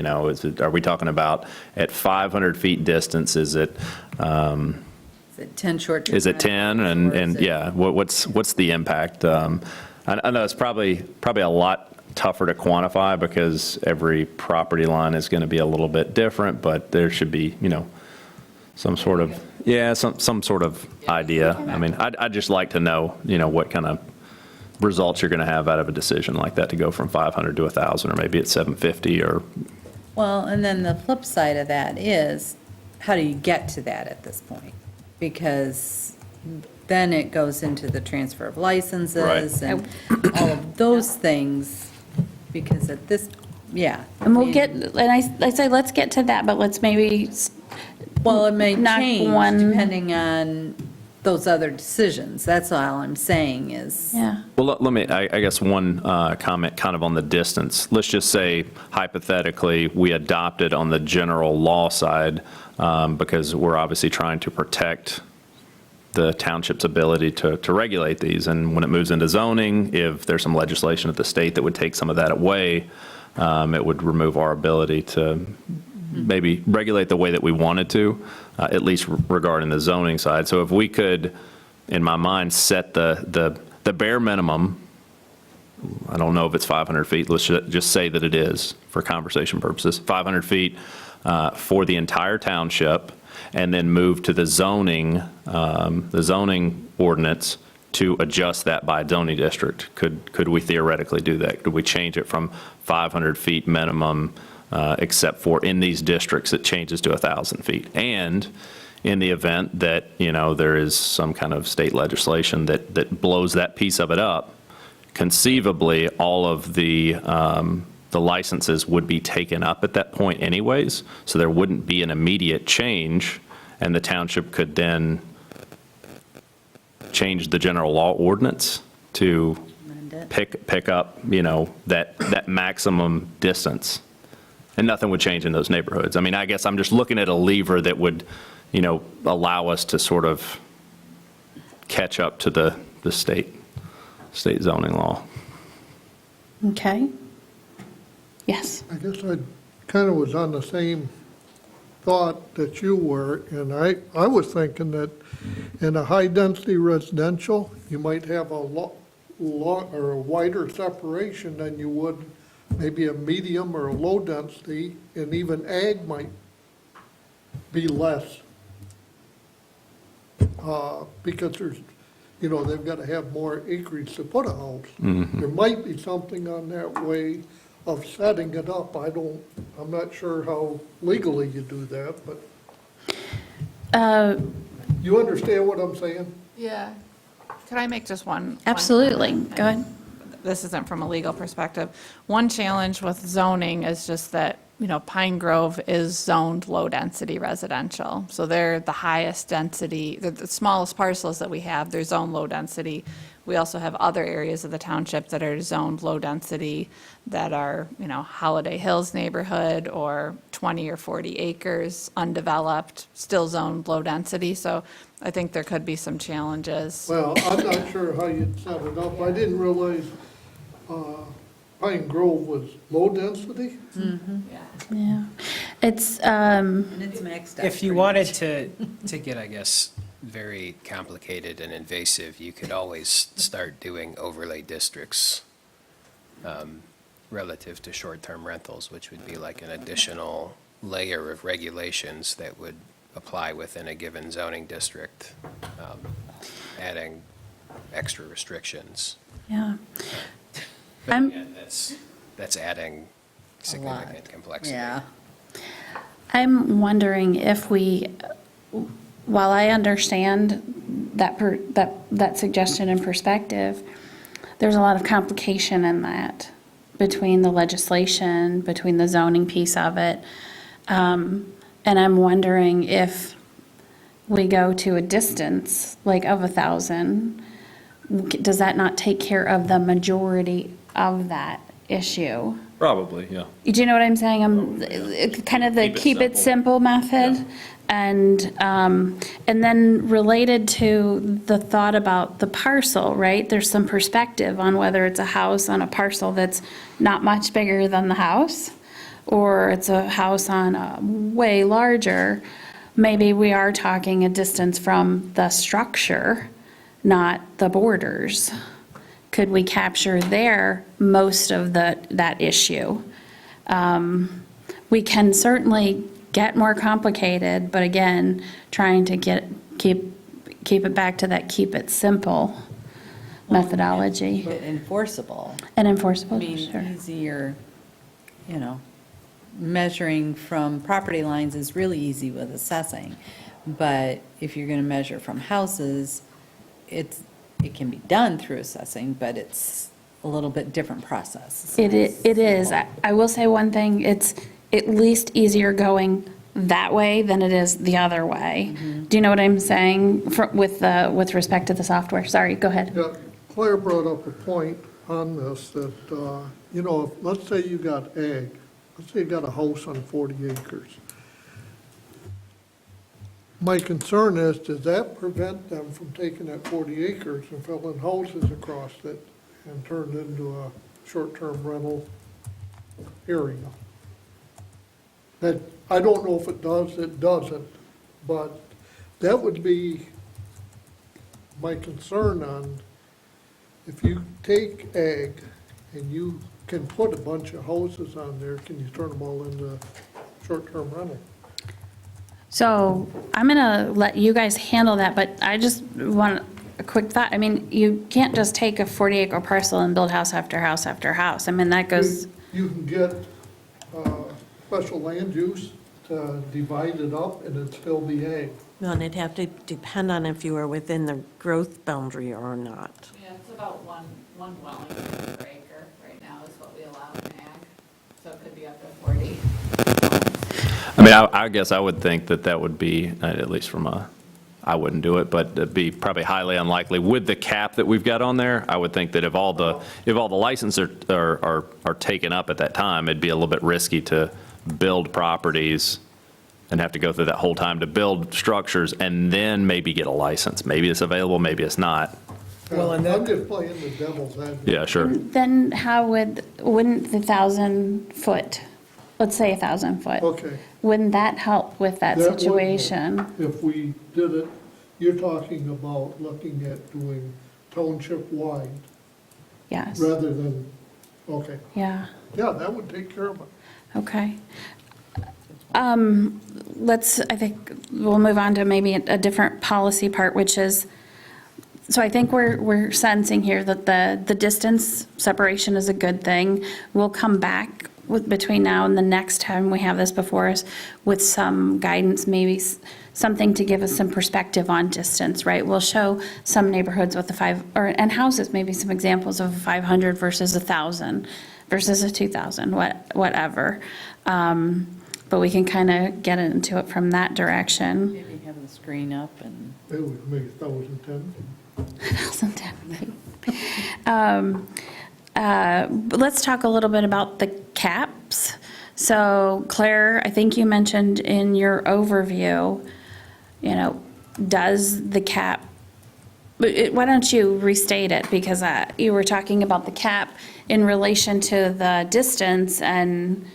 Are we talking about at 500 feet distance, is it? Is it 10 short? Is it 10? And yeah, what's the impact? I know it's probably a lot tougher to quantify because every property line is going to be a little bit different, but there should be, some sort of, some sort of idea. I mean, I'd just like to know, what kind of results you're going to have out of a decision like that to go from 500 to 1,000, or maybe it's 750 or. Well, and then the flip side of that is, how do you get to that at this point? Because then it goes into the transfer of licenses and all of those things, because at this, And we'll get, and I say, let's get to that, but let's maybe. Well, it may knock change one- depending on those other decisions. That's all I'm saying is. Yeah. Well, let me, I guess one comment kind of on the distance. Let's just say hypothetically, we adopted on the general law side, because we're obviously trying to protect the township's ability to regulate these. And when it moves into zoning, if there's some legislation at the state that would take some of that away, it would remove our ability to maybe regulate the way that we wanted to, at least regarding the zoning side. So if we could, in my mind, set the bare minimum, I don't know if it's 500 feet, let's just say that it is for conversation purposes, 500 feet for the entire township, and then move to the zoning ordinance to adjust that by zoning district. Could we theoretically do that? Could we change it from 500 feet minimum, except for in these districts, it changes to 1,000 feet? And in the event that, there is some kind of state legislation that blows that piece of it up, conceivably, all of the licenses would be taken up at that point anyways, so there wouldn't be an immediate change, and the township could then change the general law ordinance to pick up, that maximum distance, and nothing would change in those neighborhoods. I mean, I guess I'm just looking at a lever that would, allow us to sort of catch up to the state zoning law. Okay. Yes. I guess I kind of was on the same thought that you were, and I was thinking that in a high-density residential, you might have a wider separation than you would maybe a medium or a low density, and even ag might be less. Because there's, they've got to have more acreage to put a house. There might be something on that way of setting it up. I'm not sure how legally you do that, but you understand what I'm saying? Yeah. Could I make just one? Absolutely. Go ahead. This isn't from a legal perspective. One challenge with zoning is just that, Pine Grove is zoned low-density residential. So they're the highest density, the smallest parcels that we have, they're zoned low-density. We also have other areas of the township that are zoned low-density that are, Holiday Hills neighborhood or 20 or 40 acres, undeveloped, still zoned low-density. So I think there could be some challenges. Well, I'm not sure how you'd set it up. I didn't realize Pine Grove was low density. Yeah. It's, And it's maxed out. If you wanted to get, I guess, very complicated and invasive, you could always start doing overlay districts relative to short-term rentals, which would be like an additional layer of regulations that would apply within a given zoning district, adding extra restrictions. Yeah. But I'm- again, that's adding significant complexity. Yeah. I'm wondering if we, while I understand that suggestion and perspective, there's a lot of complication in that between the legislation, between the zoning piece of it. And I'm wondering if we go to a distance like of 1,000, does that not take care of the majority of that issue? Probably, yeah. Do you know what I'm saying? Kind of the keep it simple method. And then related to the thought about the parcel, right? There's some perspective on whether it's a house on a parcel that's not much bigger than the house, or it's a house on a way larger. Maybe we are talking a distance from the structure, not the borders. Could we capture there most of that issue? We can certainly get more complicated, but again, trying to keep it back to that keep it simple methodology. But enforceable. And enforceable, I mean, sure. easier, measuring from property lines is really easy with assessing. But if you're going to measure from houses, it can be done through assessing, but it's a little bit different process. It is. I will say one thing, it's at least easier going that way than it is the other way. Do you know what I'm saying with respect to the software? Sorry, go ahead. Yeah, Claire brought up a point on this that, let's say you got ag, let's say you got a house on 40 acres. My concern is, does that prevent them from taking that 40 acres and filling houses across it and turn it into a short-term rental area? That, I don't know if it does, it doesn't, but that would be my concern on, if you take ag and you can put a bunch of houses on there, can you turn them all into short-term rental? So I'm going to let you guys handle that, but I just want a quick thought. I mean, you can't just take a 40-acre parcel and build house after house after house. I mean, that goes. You can get special land use to divide it up and it'd still be ag. Well, and it'd have to depend on if you were within the growth boundary or not. Yeah, it's about one dwelling per acre right now is what we allow in ag, so it could be up to 40. I mean, I guess I would think that would be, at least I wouldn't do it, but it'd be probably highly unlikely. With the cap that we've got on there, I would think that if all the licenses are taken up at that time, it'd be a little bit risky to build properties and have to go through that whole time to build structures and then maybe get a license. Maybe it's available, maybe it's not. Well, and I'm just playing the devil's advocate. Yeah, sure. Then wouldn't the 1,000-foot, let's say 1,000-foot, Okay. wouldn't that help with that That would help. situation? If we did it, you're talking about looking at doing township-wide Yes. rather than, okay. Yeah. Yeah, that would take care of it. Okay. I think we'll move on to maybe a different policy part, which is, so I think we're sensing here that the distance separation is a good thing. We'll come back between now and the next time we have this before us with some guidance, maybe something to give us some perspective on distance, right? We'll show some neighborhoods with and houses, maybe some examples of 500 versus 1,000 versus a 2,000, whatever. But we can kind of get into it from that direction. Maybe have the screen up and. It would make 1,010. 1,010. Let's talk a little bit about the caps. So Claire, I think you mentioned in your overview, does the cap, why don't you restate it? Because you were talking about the cap in relation to the distance, and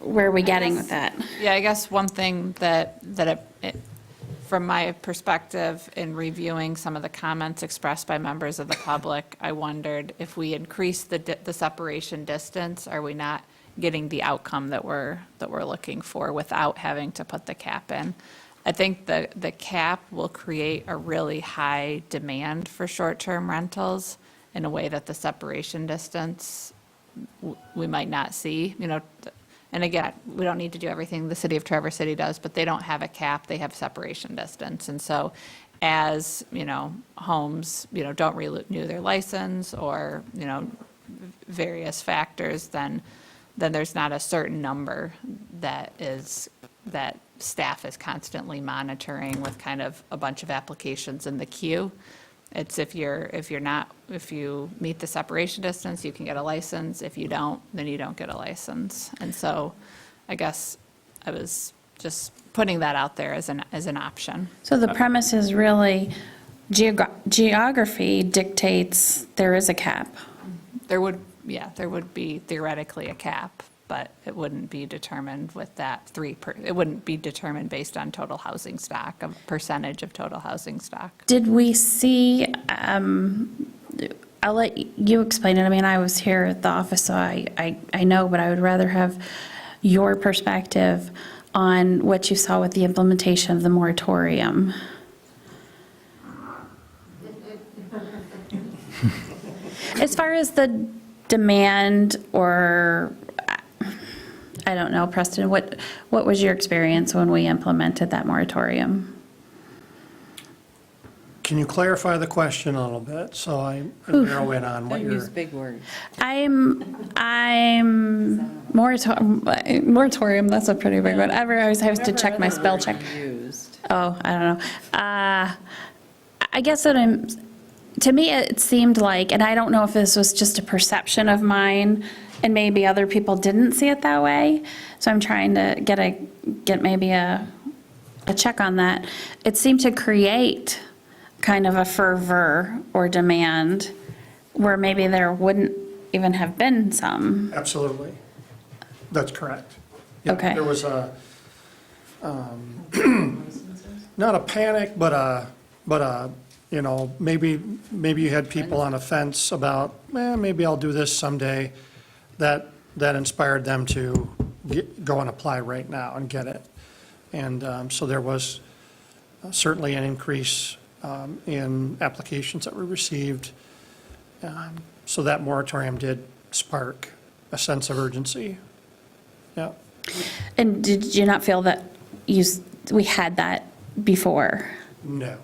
where are we getting with that? Yeah, I guess one thing that it from my perspective, in reviewing some of the comments expressed by members of the public, I wondered if we increase the separation distance, are we not getting the outcome that we're looking for without having to put the cap in? I think the cap will create a really high demand for short-term rentals in a way that the separation distance we might not see, and again, we don't need to do everything the city of Traverse City does, but they don't have a cap, they have separation distance. And so as, homes, don't renew their license or, various factors, then there's not a certain number that staff is constantly monitoring with kind of a bunch of applications in the queue. It's if you meet the separation distance, you can get a license. If you don't, then you don't get a license. And so I guess I was just putting that out there as an option. So the premise is really geography dictates there is a cap. There would be theoretically a cap, but it wouldn't be determined with that it wouldn't be determined based on total housing stock, a percentage of total housing stock. Did we see, I'll let you explain it. I mean, I was here at the office, so I know, but I would rather have your perspective on what you saw with the implementation of the moratorium. As far as the demand, or, I don't know, Preston, what was your experience when we implemented that moratorium? Can you clarify the question a little bit, so I narrow in on what Don't you're... use big words. I'm moratorium, that's a pretty big one. I always have to check my spell check. Oh, I don't know. I guess to me, it seemed like, and I don't know if this was just a perception of mine, and maybe other people didn't see it that way, so I'm trying to get maybe a check on that. It seemed to create kind of a fervor or demand where maybe there wouldn't even have been some. Absolutely. That's correct. Yeah, Okay. There was not a panic, but maybe you had people on a fence about, maybe I'll do this someday. That inspired them to go and apply right now and get it. And so there was certainly an increase in applications that were received. So that moratorium did spark a sense of urgency. Yeah. And did you not feel that we had that before? No.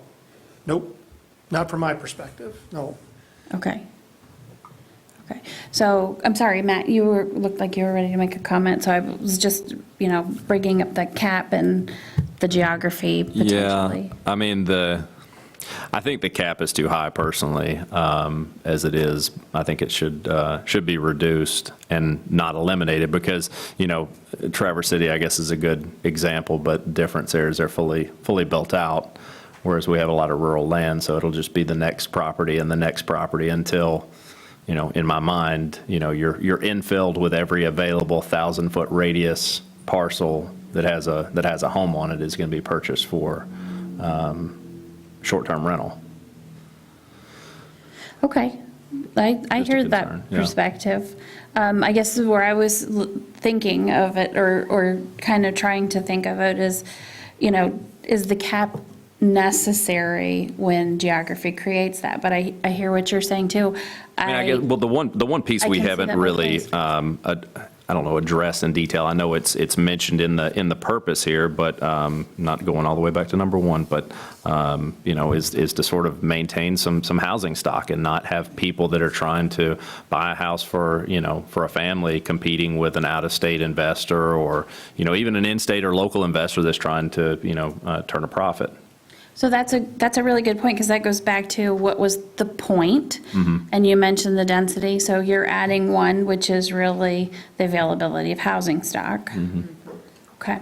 Nope. Not from my perspective, no. Okay. So, I'm sorry, Matt, looked like you were ready to make a comment, so I was just, bringing up the cap and the geography potentially. Yeah, I mean, I think the cap is too high personally, as it is. I think it should be reduced and not eliminated because, Traverse City, I guess, is a good example, but difference there is they're fully built out, whereas we have a lot of rural land, so it'll just be the next property and the next property until, in my mind, you're infilled with every available 1,000-foot radius parcel that has a home on it is going to be purchased for short-term rental. Okay, I hear that concern, yeah. perspective. I guess where I was thinking of it, or kind of trying to think of it is, is the cap necessary when geography creates that? But I hear what you're saying too. I guess, well, the one piece I we can see haven't that really, both I don't know, addressed in detail. I know it's mentioned in the purpose here, but not going all the way back to number one, but is to sort of maintain some housing stock and not have people that are trying to buy a house for a family competing with an out-of-state investor or even an in-state or local investor that's trying to turn a profit. So that's a really good point, because that goes back to what was the point, and you mentioned the density, so you're adding one, which is really the availability of housing stock. Okay.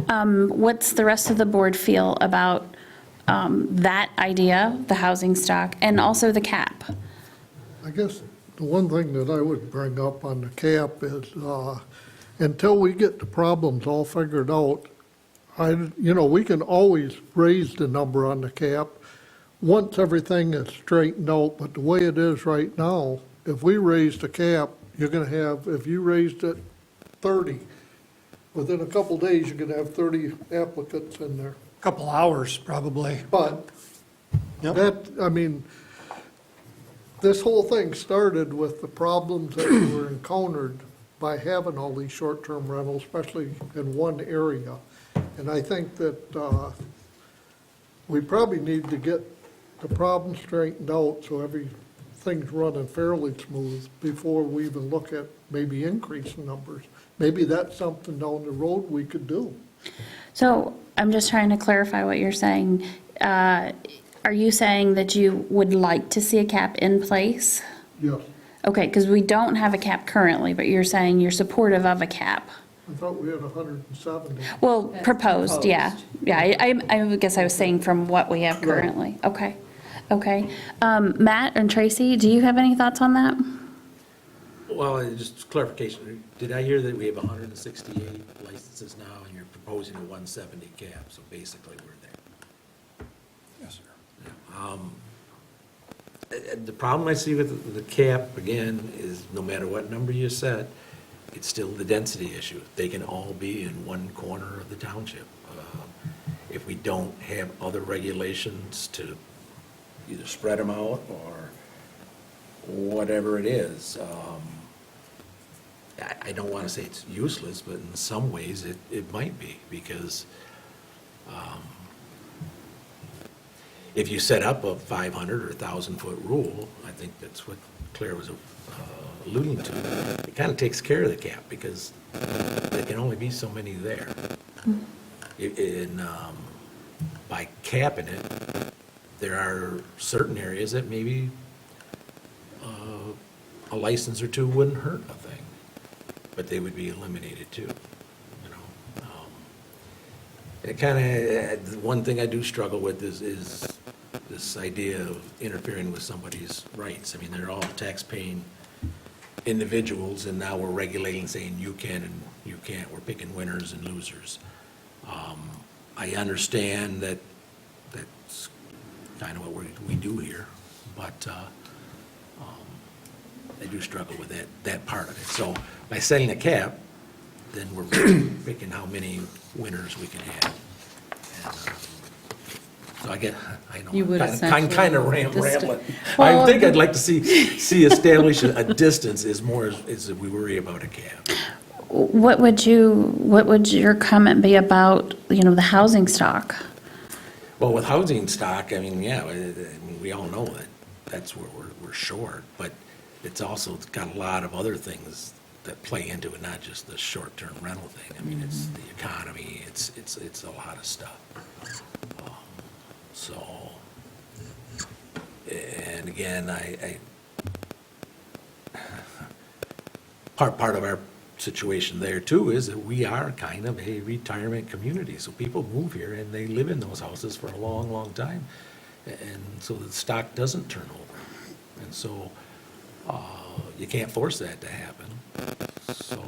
What's the rest of the board feel about that idea, the housing stock, and also the cap? I guess the one thing that I would bring up on the cap is, until we get the problems all figured out, we can always raise the number on the cap once everything is straightened out, but the way it is right now, if we raise the cap, you're gonna have, if you raised it 30, within a couple days, you're gonna have 30 applicants in there. Couple hours, probably. But Yep. this whole thing started with the problems that were encountered by having all these short-term rentals, especially in one area. And I think that we probably need to get the problem straightened out so everything's running fairly smooth before we even look at maybe increasing numbers. Maybe that's something down the road we could do. So I'm just trying to clarify what you're saying. Are you saying that you would like to see a cap in place? Yes. Okay, because we don't have a cap currently, but you're saying you're supportive of a cap. I thought we had 170. Well, proposed, yeah. Yeah, I guess I was saying from what we have currently. Okay, okay. Matt and Tracy, do you have any thoughts on that? Well, just clarification, did I hear that we have 168 licenses now, and you're proposing a 170 cap, so basically we're there? Yes, sir. The problem I see with the cap, again, is no matter what number you set, it's still the density issue. They can all be in one corner of the township. If we don't have other regulations to either spread them out or whatever it is, I don't want to say it's useless, but in some ways it might be, because if you set up a 500 or 1,000-foot rule, I think that's what Claire was alluding to, it kind of takes care of the cap, because there can only be so many there. By capping it, there are certain areas that maybe a license or two wouldn't hurt a thing, but they would be eliminated too, you know. It kind of, one thing I do struggle with is this idea of interfering with somebody's rights. I mean, they're all tax-paying individuals, and now we're regulating, saying you can and you can't. We're picking winners and losers. I understand that that's kind of what we do here, but I do struggle with that part of it. So by setting a cap, then we're picking how many winners we can have. And, so I know, You would I'm essentially kind of just- rambling. Well, I think I'd like to see establish a distance as more as we worry about a cap. What would your comment be about, the housing stock? Well, with housing stock, I mean, yeah, we all know that that's where we're short, but it's also got a lot of other things that play into it, not just the short-term rental thing. I mean, it's the economy, it's a lot of stuff. So, and again, part of our situation there too is that we are kind of a retirement community. So people move here and they live in those houses for a long, long time. And so the stock doesn't turn over. And so you can't force that to happen. So.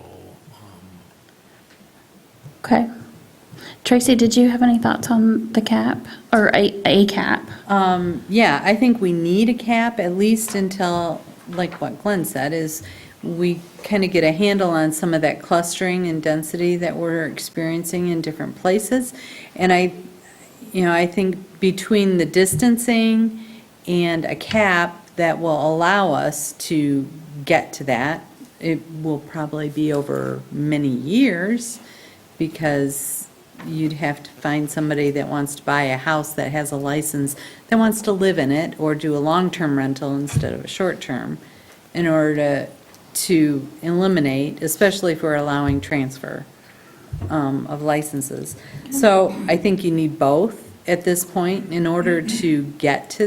Okay. Tracy, did you have any thoughts on the cap, or a cap? Yeah, I think we need a cap, at least until, like what Glenn said, is we kind of get a handle on some of that clustering and density that we're experiencing in different places. And I think between the distancing and a cap that will allow us to get to that, it will probably be over many years, because you'd have to find somebody that wants to buy a house that has a license, that wants to live in it or do a long-term rental instead of a short-term, in order to eliminate, especially if we're allowing transfer of licenses. So I think you need both at this point in order to get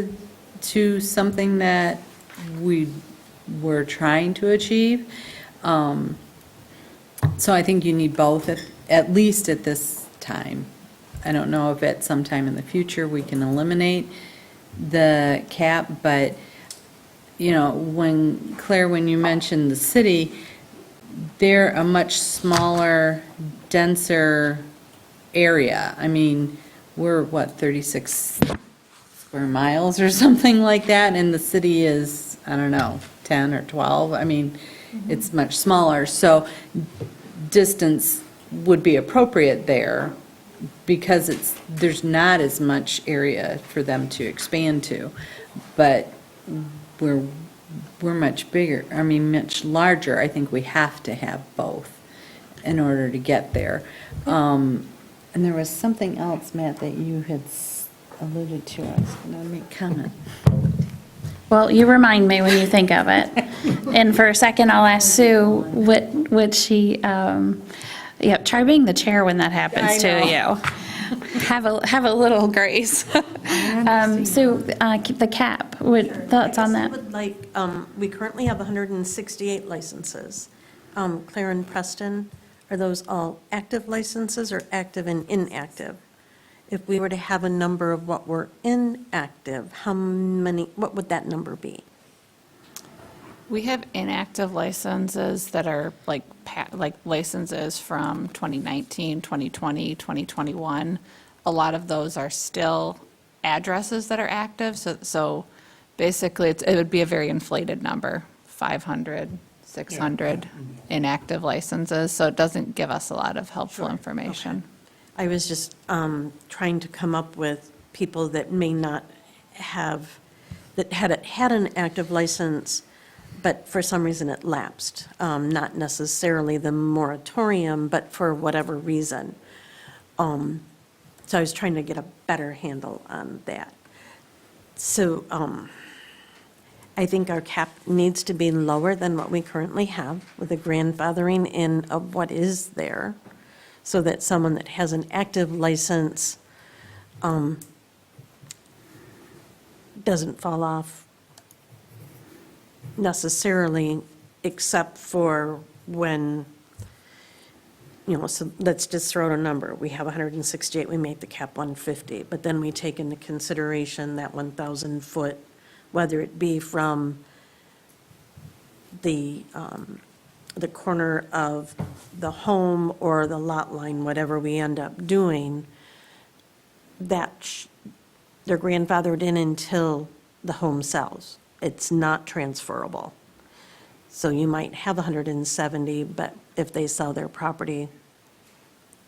to something that we're trying to achieve. So I think you need both, at least at this time. I don't know if at some time in the future we can eliminate the cap, but, Claire, when you mentioned the city, they're a much smaller, denser area. I mean, we're, what, 36 square miles or something like that, and the city is, I don't know, 10 or 12. I mean, it's much smaller, so distance would be appropriate there because there's not as much area for them to expand to. But we're much bigger, I mean, much larger. I think we have to have both in order to get there. And there was something else, Matt, that you had alluded to. I was going to make comment. Well, you remind me when you think of it. And for a second, I'll ask Sue, would she, try being the chair when that happens to you. Have a little grace. Sue, the cap, thoughts on that? I would like, we currently have 168 licenses. Claire and Preston, are those all active licenses or active and inactive? If we were to have a number of what were inactive, what would that number be? We have inactive licenses that are like licenses from 2019, 2020, 2021. A lot of those are still addresses that are active, so basically it would be a very inflated number, 500, 600 inactive licenses, so it doesn't give us a lot of helpful information. I was just trying to come up with people that may not have, that had an active license, but for some reason it lapsed. Not necessarily the moratorium, but for whatever reason. So I was trying to get a better handle on that. So I think our cap needs to be lower than what we currently have with the grandfathering in of what is there, so that someone that has an active license doesn't fall off necessarily, except for when, so let's just throw out a number. We have 168, we make the cap 150, but then we take into consideration that 1,000 foot, whether it be from the corner of the home or the lot line, whatever we end up doing, that they're grandfathered in until the home sells. It's not transferable. So you might have 170, but if they sell their property,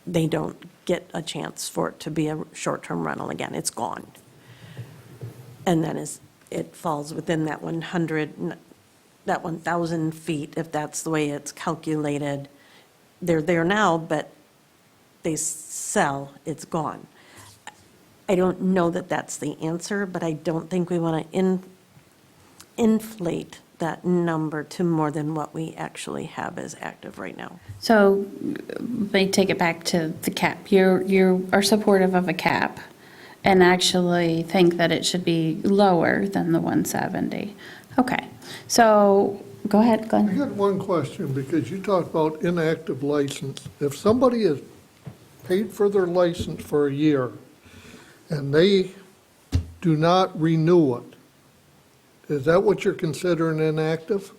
they don't get a chance for it to be a short-term rental again. It's gone. And then it falls within that 1,000 feet, if that's the way it's calculated. They're there now, but they sell, it's gone. I don't know that that's the answer, but I don't think we want to inflate that number to more than what we actually have as active right now. So, may take it back to the cap. You are supportive of a cap and actually think that it should be lower than the 170. Okay, so go ahead, Glenn. I got one question, because you talked about inactive license. If somebody has paid for their license for a year and they do not renew it, is that what you're considering inactive?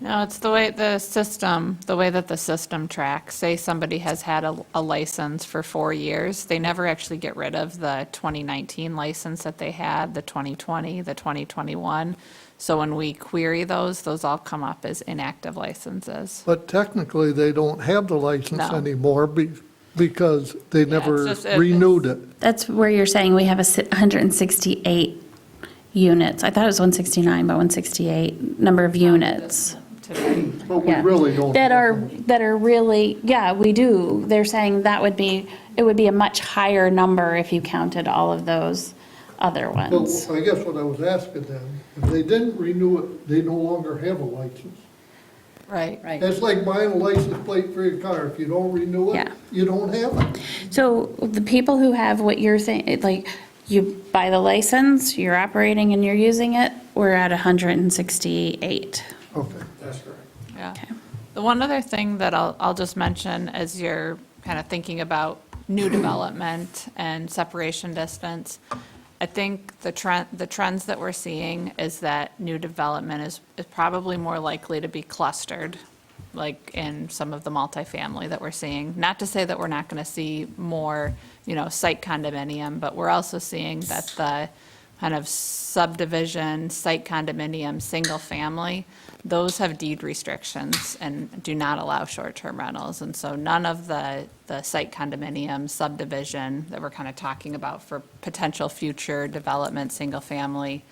No, it's the way that the system tracks. Say somebody has had a license for 4 years, they never actually get rid of the 2019 license that they had, the 2020, the 2021. So when we query those all come up as inactive licenses. But technically, they don't have the license No. anymore because they never just- renewed it. That's where you're saying we have 168 units. I thought it was 169, but 168 number of units. But we Yeah. really don't. That have are really, yeah, we do. They're saying it would be a much higher number if you counted all of those other them. ones. Well, I guess what I was asking them, if they didn't renew it, they no longer have a license. Right. It's like buying a license plate for your car. If you don't renew Yeah. it, you don't have it. So the people who have what you're saying, like, you buy the license, you're operating and you're using it, we're at 168. Okay, that's correct. Yeah. The one other thing that I'll just mention as you're kind of thinking about new development and separation distance, I think the trends that we're seeing is that new development is probably more likely to be clustered like in some of the multifamily that we're seeing. Not to say that we're not going to see more, site condominium, but we're also seeing that the kind of subdivision, site condominium, single family, those have deed restrictions and do not allow short-term rentals. And so none of the site condominium subdivision that we're kind of talking about for potential future development, single family,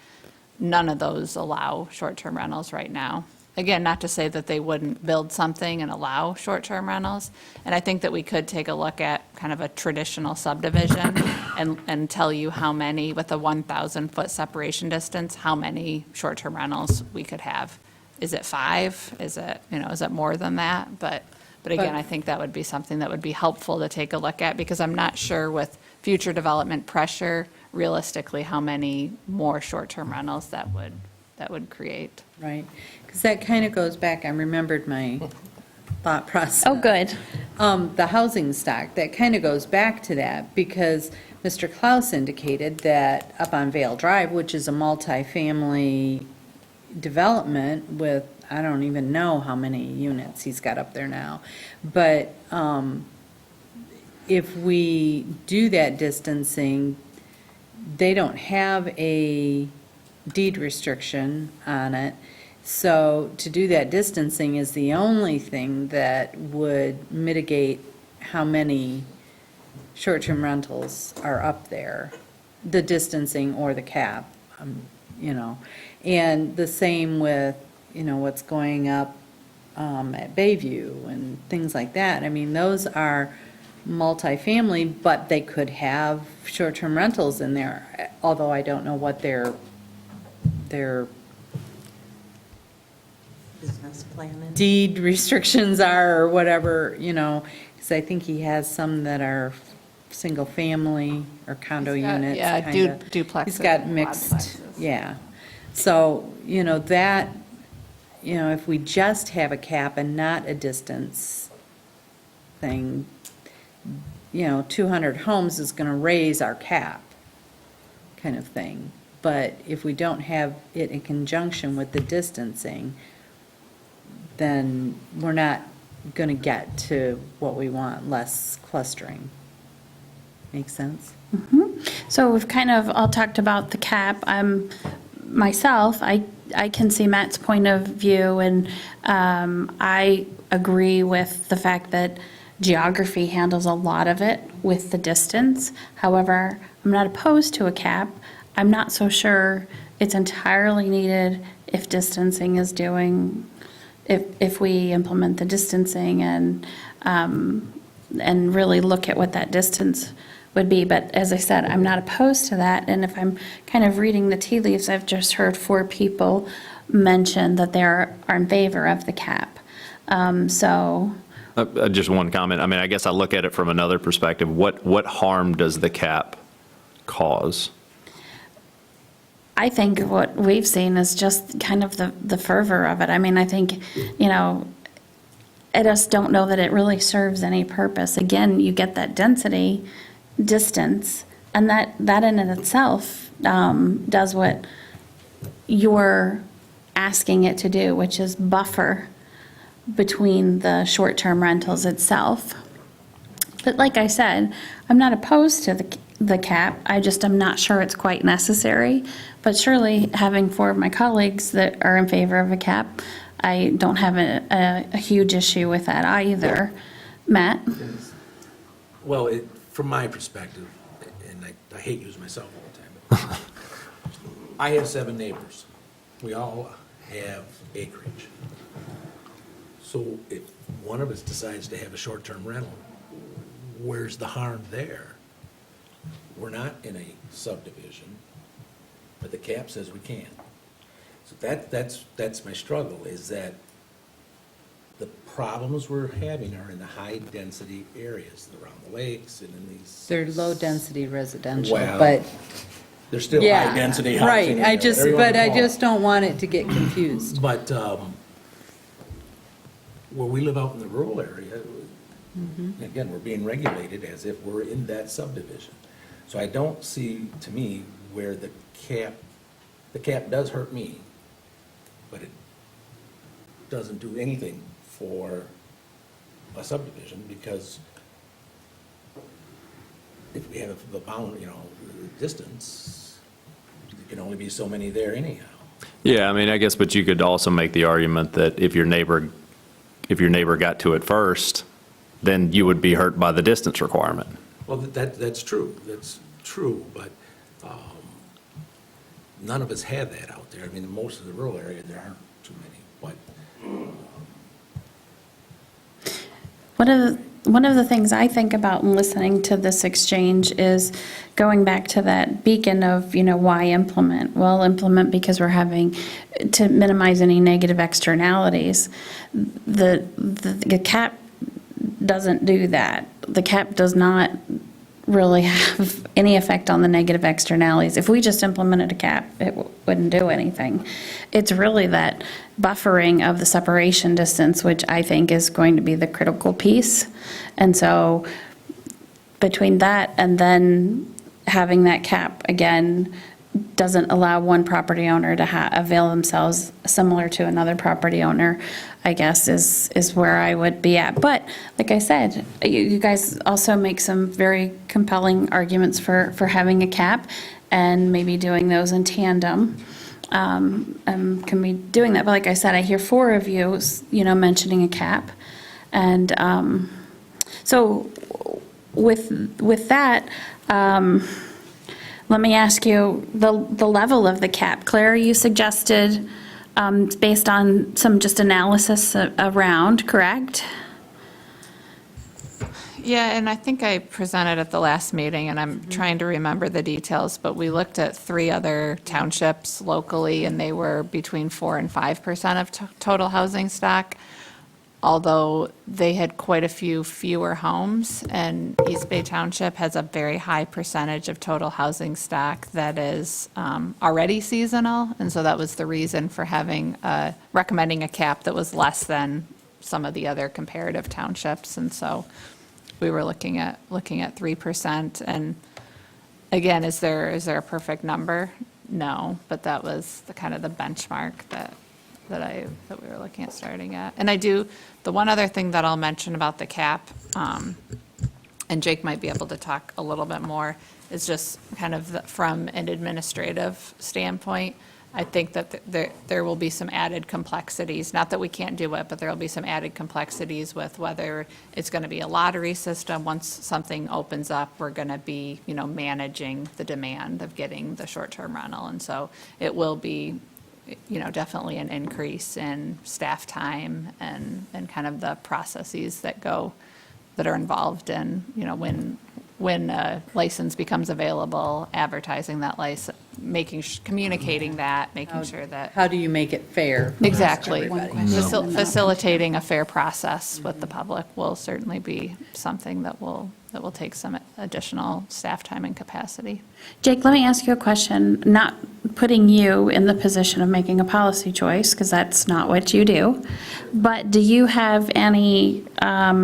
none of those allow short-term rentals right now. Again, not to say that they wouldn't build something and allow short-term rentals. And I think that we could take a look at kind of a traditional subdivision and tell you how many, with a 1,000-foot separation distance, how many short-term rentals we could have. Is it 5? Is it more than that? But again, I think that would be something that would be helpful to take a look at, because I'm not sure with future development pressure, realistically, how many more short-term rentals that would create. Right, because that kind of goes back, I remembered my thought process. Oh, good. The housing stock, that kind of goes back to that, because Mr. Klaus indicated that up on Vale Drive, which is a multifamily development with, I don't even know how many units he's got up there now, but if we do that distancing, they don't have a deed restriction on it. So to do that distancing is the only thing that would mitigate how many short-term rentals are up there, the distancing or the cap, And the same with, what's going up at Bayview and things like that. I mean, those are multifamily, but they could have short-term rentals in there, although I don't know what their Business plan. deed restrictions are or whatever, because I think he has some that are single-family or condo units. Yeah, kinda. duplexes. He's got and mixed, quadplexes. yeah. So, that, if we just have a cap and not a distance thing, 200 homes is going to raise our cap, kind of thing. But if we don't have it in conjunction with the distancing, then we're not going to get to what we want, less clustering. Make sense? So we've kind of all talked about the cap. Myself, I can see Matt's point of view, and I agree with the fact that geography handles a lot of it with the distance. However, I'm not opposed to a cap. I'm not so sure it's entirely needed if distancing is if we implement the distancing and really look at what that distance would be. But as I said, I'm not opposed to that. And if I'm kind of reading the tea leaves, I've just heard 4 people mention that they are in favor of the cap. Just one comment. I mean, I guess I look at it from another perspective. What harm does the cap cause? I think what we've seen is just kind of the fervor of it. I mean, I think, I just don't know that it really serves any purpose. Again, you get that density, distance, and that in and itself does what you're asking it to do, which is buffer between the short-term rentals itself. But like I said, I'm not opposed to the cap. I just am not sure it's quite necessary. But surely, having 4 of my colleagues that are in favor of a cap, I don't have a huge issue with that either. Matt? Well, from my perspective, and I hate using myself all the time, but I have 7 neighbors. We all have acreage. So if one of us decides to have a short-term rental, where's the harm there? We're not in a subdivision, but the cap says we can. So that's my struggle, is that the problems we're having are in the high-density areas around the lakes and in these. They're low-density residential, Well, but. They're still Yeah, high-density housing. right, whatever you wanna I call it. just don't want it to get confused. But where we live out in the rural area, again, we're being regulated as if we're in that subdivision. So I don't see, to me, where the cap does hurt me, but it doesn't do anything for a subdivision, because if we have the bound, distance, there can only be so many there anyhow. Yeah, I mean, I guess, but you could also make the argument that if your neighbor got to it first, then you would be hurt by the distance requirement. Well, that's true, but none of us have that out there. I mean, most of the rural area, there aren't too many, but. One of the things I think about in listening to this exchange is going back to that beacon of, why implement? Well, implement because we're having to minimize any negative externalities. The cap doesn't do that. The cap does not really have any effect on the negative externalities. If we just implemented a cap, it wouldn't do anything. It's really that buffering of the separation distance, which I think is going to be the critical piece. And so between that and then having that cap, again, doesn't allow one property owner to avail themselves similar to another property owner, I guess, is where I would be at. But like I said, you guys also make some very compelling arguments for having a cap and maybe doing those in tandem. Can be doing that. But like I said, I hear four of you, mentioning a cap. And so with that, let me ask you the level of the cap. Claire, you suggested based on some just analysis around, correct? Yeah, and I think I presented at the last meeting, and I'm trying to remember the details, but we looked at 3 other townships locally, and they were between 4 and 5% of total housing stock, although they had quite a few fewer homes, and East Bay Township has a very high percentage of total housing stock that is already seasonal, and so that was the reason for recommending a cap that was less than some of the other comparative townships, and so we were looking at 3%. And again, is there a perfect number? No, but that was the kind of the benchmark that we were looking at starting at. And the one other thing that I'll mention about the cap, and Jake might be able to talk a little bit more, is just kind of from an administrative standpoint. I think that there will be some added complexities, not that we can't do it, but there will be some added complexities with whether it's going to be a lottery system. Once something opens up, we're going to be, managing the demand of getting the short-term rental. And so it will be, definitely an increase in staff time and kind of the processes that are involved in, when a license becomes available, advertising that license, communicating that, making sure that. How do you make it fair? Exactly. for everybody? Facilitating a fair process with the public will certainly be something that will take some additional staff time and capacity. Jake, let me ask you a question, not putting you in the position of making a policy choice, because that's not what you do, but do you have any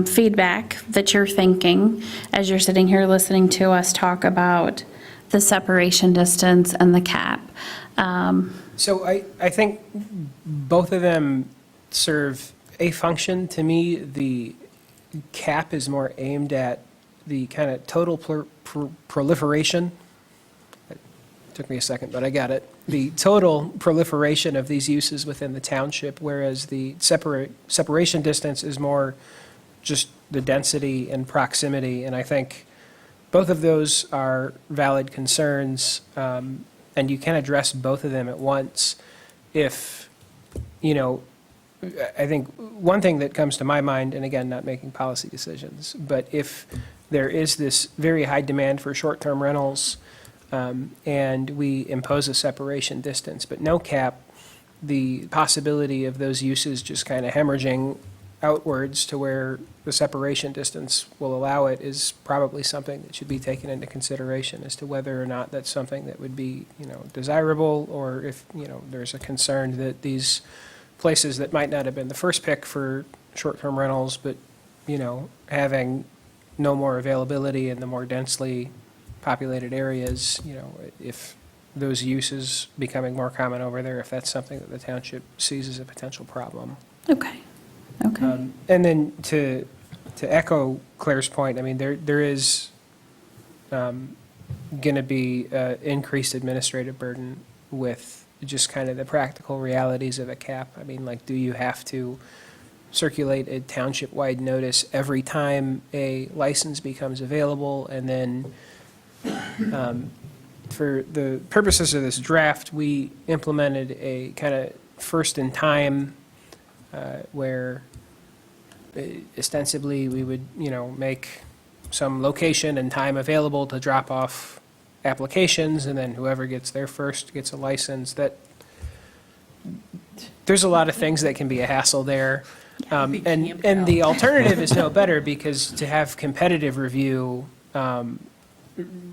feedback that you're thinking as you're sitting here listening to us talk about the separation distance and the cap? So I think both of them serve a function. To me, the cap is more aimed at the kind of total proliferation. It took me a second, but I got it. The total proliferation of these uses within the township, whereas the separation distance is more just the density and proximity. And I think both of those are valid concerns, and you can address both of them at once if, I think one thing that comes to my mind, and again, not making policy decisions, but if there is this very high demand for short-term rentals, and we impose a separation distance, but no cap, the possibility of those uses just kind of hemorrhaging outwards to where the separation distance will allow it is probably something that should be taken into consideration as to whether or not that's something that would be, desirable, or if, there's a concern that these places that might not have been the first pick for short-term rentals, but, having no more availability in the more densely populated areas, if those uses becoming more common over there, if that's something that the township sees as a potential problem. Okay. Okay. And then to echo Claire's point, I mean, there is going to be increased administrative burden with just kind of the practical realities of a cap. I mean, like, do you have to circulate a township-wide notice every time a license becomes available? And then for the purposes of this draft, we implemented a kind of first-in-time where ostensibly we would, make some location and time available to drop off applications, and then whoever gets there first gets a license. That there's a lot of things that can be a hassle there. And the alternative is no better, because to have competitive review,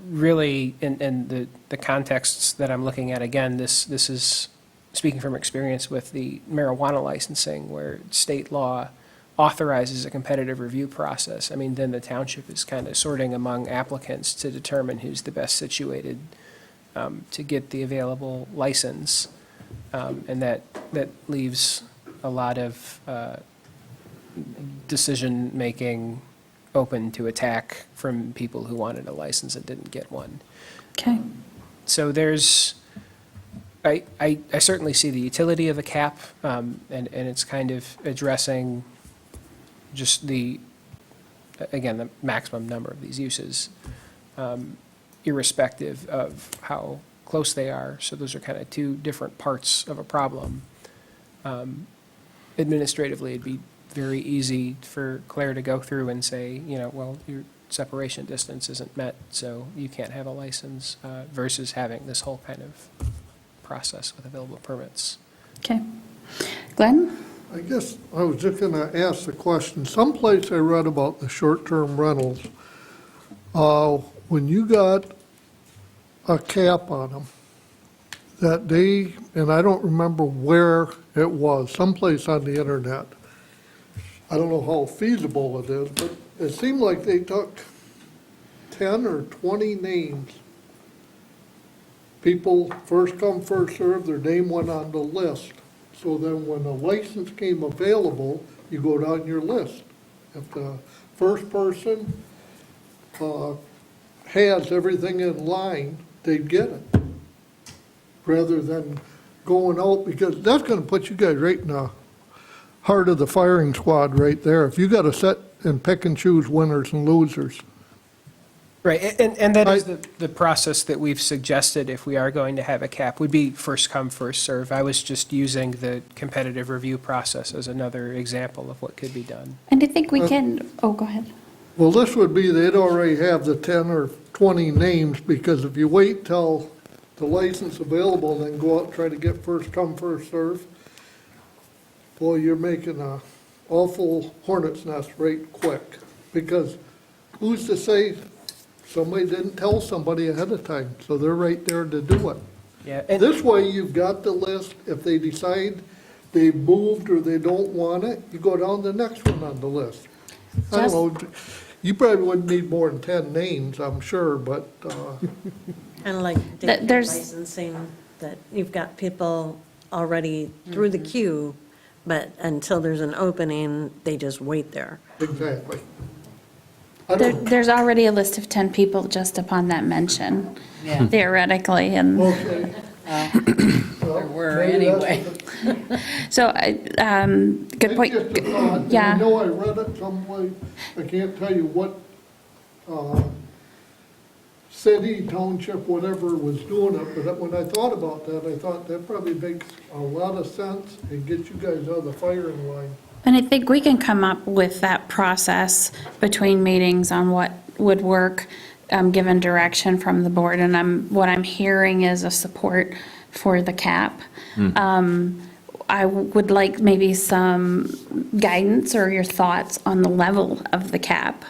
really, in the contexts that I'm looking at, again, this is speaking from experience with the marijuana licensing, where state law authorizes a competitive review process. I mean, then the township is kind of sorting among applicants to determine who's the best situated to get the available license. And that leaves a lot of decision-making open to attack from people who wanted a license and didn't get one. Okay. So I certainly see the utility of a cap, and it's kind of addressing just the maximum number of these uses, irrespective of how close they are. So those are kind of two different parts of a problem. Administratively, it'd be very easy for Claire to go through and say, well, your separation distance isn't met, so you can't have a license, versus having this whole kind of process with available permits. Okay. Glenn? I guess I was just going to ask the question. Someplace I read about the short-term rentals, when you got a cap on them, that they, and I don't remember where it was, someplace on the internet. I don't know how feasible it is, but it seemed like they took 10 or 20 names. People, first come, first served, their name went on the list. So then when a license came available, you go down your list. If the first person has everything in line, they'd get it. Rather than going out, because that's gonna put you guys right in the heart of the firing squad right there. If you gotta sit and pick and choose winners and losers. Right, and that is the process that we've suggested if we are going to have a cap, would be first come, first serve. I was just using the competitive review process as another example of what could be done. And I think we can, go ahead. Well, this would be, they'd already have the 10 or 20 names, because if you wait till the license available and then go out and try to get first come, first serve, boy, you're making a awful hornet's nest right quick. Because who's to say somebody didn't tell somebody ahead of time, so they're right there to do it. Yeah. This way, you've got the list. If they decide they moved or they don't want it, you go down to the next one on the list. I don't know, you probably wouldn't need more than 10 names, I'm sure, but, Kind of like daycare licensing, that you've got people already through the queue, but until there's an opening, they just wait there. exactly. There's already a list of 10 people just upon that mention, Yeah. theoretically, and Okay. There were anyway. so, good point. It's just a thought, and Yeah. I know I read it someplace, I can't tell you what, city, township, whatever was doing it, but when I thought about that, I thought that probably makes a lot of sense and get you guys out of the firing line. And I think we can come up with that process between meetings on what would work, given direction from the board. And what I'm hearing is a support for the cap. I would like maybe some guidance or your thoughts on the level of the cap.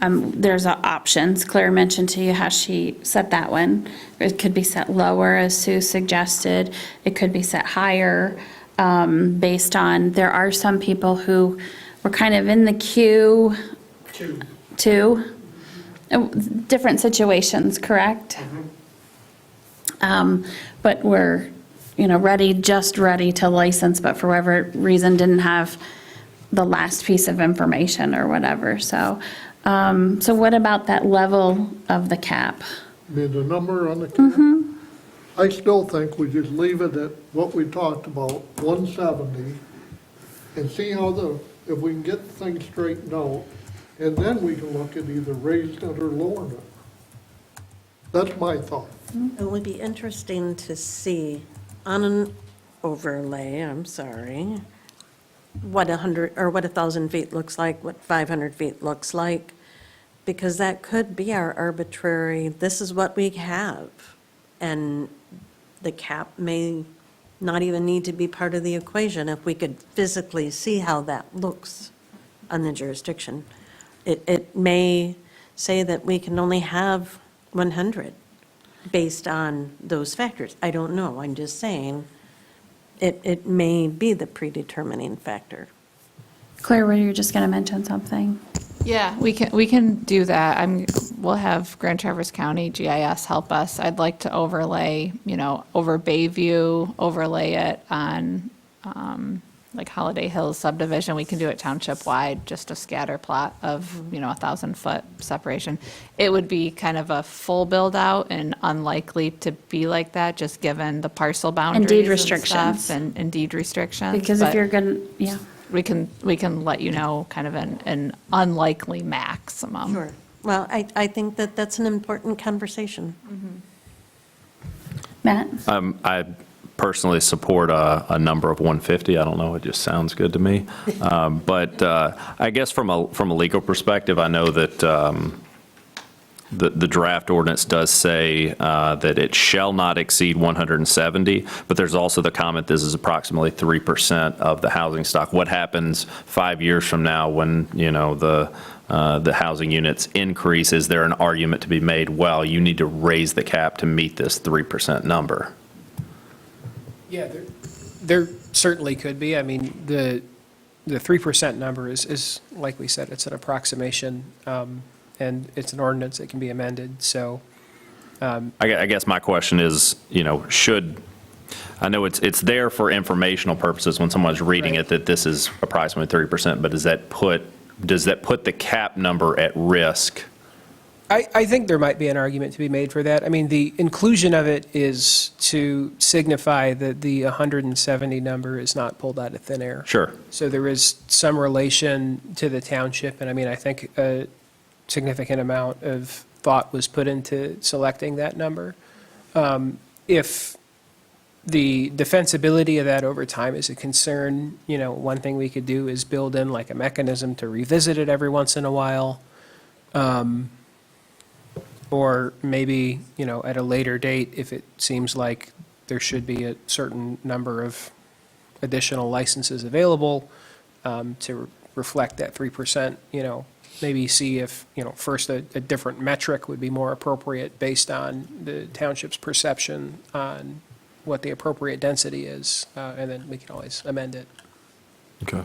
There's options. Claire mentioned to you how she set that one. It could be set lower, as Sue suggested. It could be set higher. Based on, there are some people who were kind of in the queue to different situations, correct? But were, ready to license, but for whatever reason didn't have the last piece of information or whatever, so. So what about that level of the cap? I mean, the number on the cap? I still think we just leave it at what we talked about, 170, and see how if we can get things straightened out, and then we can look at either raising it or lowering it. That's my thought. It would be interesting to see on an overlay, I'm sorry, what 100, or what 1,000 feet looks like, what 500 feet looks like, because that could be our arbitrary, this is what we have. And the cap may not even need to be part of the equation if we could physically see how that looks on the jurisdiction. It may say that we can only have 100 based on those factors. I don't know, I'm just saying, it may be the predetermining factor. Claire, were you just going to mention something? Yeah, we can do that. We'll have Grand Traverse County GIS help us. I'd like to overlay, over Bayview, overlay it on, like Holiday Hills subdivision. We can do it township-wide, just a scatter plot of, 1,000-foot separation. It would be kind of a full build-out and unlikely to be like that, just given the parcel boundaries deed and restrictions. stuff and deed restrictions. Because if But you're going to, yeah. we can let you know kind of an unlikely maximum. Sure. Well, I think that that's an important conversation. Matt? I personally support a number of 150. I don't know, it just sounds good to me. But I guess from a legal perspective, I know that the draft ordinance does say that it shall not exceed 170, but there's also the comment, this is approximately 3% of the housing stock. What happens 5 years from now when, the housing units increase? Is there an argument to be made, well, you need to raise the cap to meet this 3% number? Yeah, there certainly could be. I mean, the 3% number is, like we said, it's an approximation, and it's an ordinance that can be amended, so. I guess my question is, I know it's there for informational purposes when someone's reading it, that this is approximately 30%, but does that put the cap number at risk? I think there might be an argument to be made for that. I mean, the inclusion of it is to signify that the 170 number is not pulled out of thin air. Sure. So there is some relation to the township, and I mean, I think a significant amount of thought was put into selecting that number. If the defensibility of that over time is a concern, one thing we could do is build in like a mechanism to revisit it every once in a while. Or maybe, at a later date, if it seems like there should be a certain number of additional licenses available to reflect that 3%, maybe see if, first a different metric would be more appropriate based on the township's perception on what the appropriate density is, and then we can always amend it. Okay.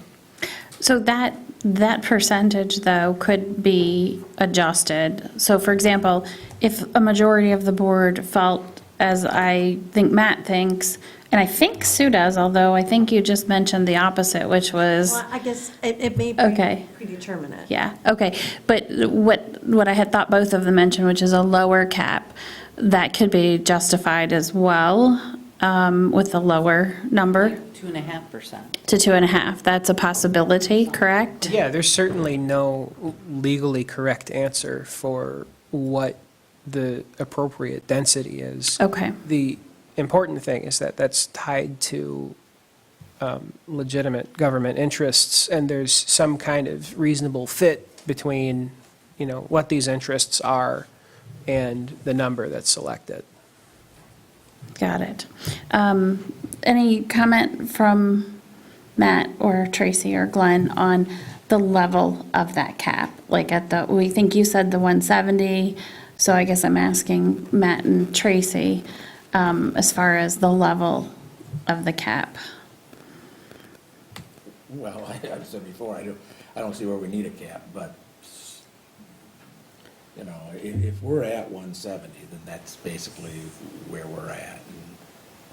So that percentage, though, could be adjusted. So, for example, if a majority of the board felt, as I think Matt thinks, and I think Sue does, although I think you just mentioned the opposite, which was... Well, I guess it may be Okay. predeterminate. Yeah, okay. But what I had thought both of them mentioned, which is a lower cap, that could be justified as well with the lower number. 2.5%. To 2.5, that's a possibility, correct? Yeah, there's certainly no legally correct answer for what the appropriate density is. Okay. The important thing is that that's tied to legitimate government interests, and there's some kind of reasonable fit between, what these interests are and the number that's selected. Got it. Any comment from Matt or Tracy or Glenn on the level of that cap? Like we think you said the 170, so I guess I'm asking Matt and Tracy as far as the level of the cap. Well, I said before, I don't see where we need a cap, but, if we're at 170, then that's basically where we're at. And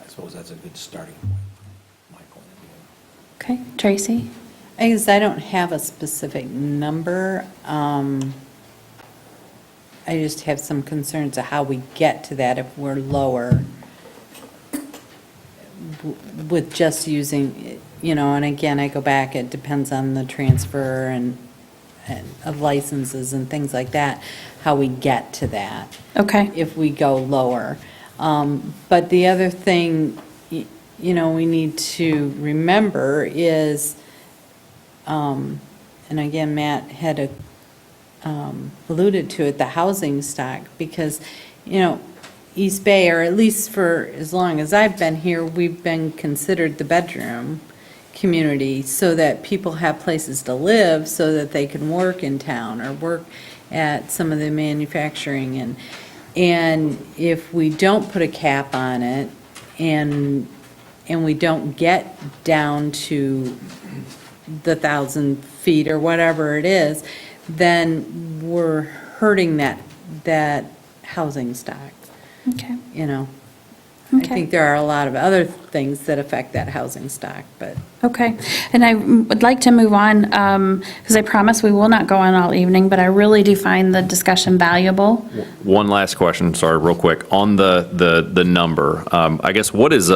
I suppose that's a good starting point from my point of view. Okay, Tracy? I guess I don't have a specific number. I just have some concerns of how we get to that if we're lower with just using, and again, I go back, it depends on the transfer and of licenses and things like that, how we get to that. Okay. If we go lower. But the other thing, we need to remember is, and again, Matt had alluded to it, the housing stock, because, East Bay, or at least for as long as I've been here, we've been considered the bedroom community, so that people have places to live, so that they can work in town or work at some of the manufacturing. And if we don't put a cap on it, and we don't get down to the 1,000 feet or whatever it is, then we're hurting that housing stock. Okay. I think there are a lot of other things that affect that housing stock, but. Okay, and I would like to move on, because I promise we will not go on all evening, but I really do find the discussion valuable. One last question, sorry, real quick. On the number, I guess what is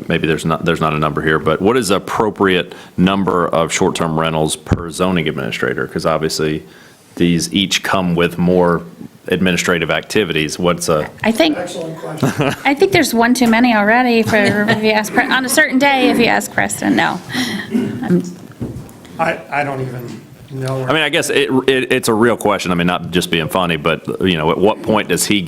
maybe there's not a number here, but what is appropriate number of short-term rentals per zoning administrator? Because obviously, these each come with more administrative activities. What's a? I think there's one too many already if you ask, on a certain day, if you ask Preston, no. I don't even know. I mean, I guess it's a real question. I mean, not just being funny, but, at what point does does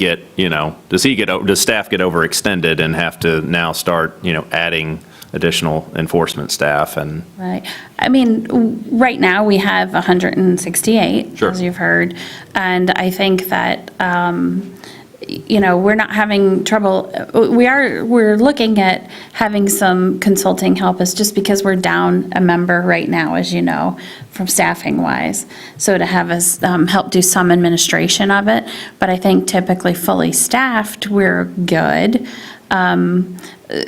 staff get overextended and have to now start, adding additional enforcement staff and? Right. I mean, right now, we have 168, Sure. as you've heard, and I think that, we're not having trouble. We're looking at having some consulting help us, just because we're down a member right now, as you know, from staffing wise. So to have us help do some administration of it, but I think typically fully staffed, we're good.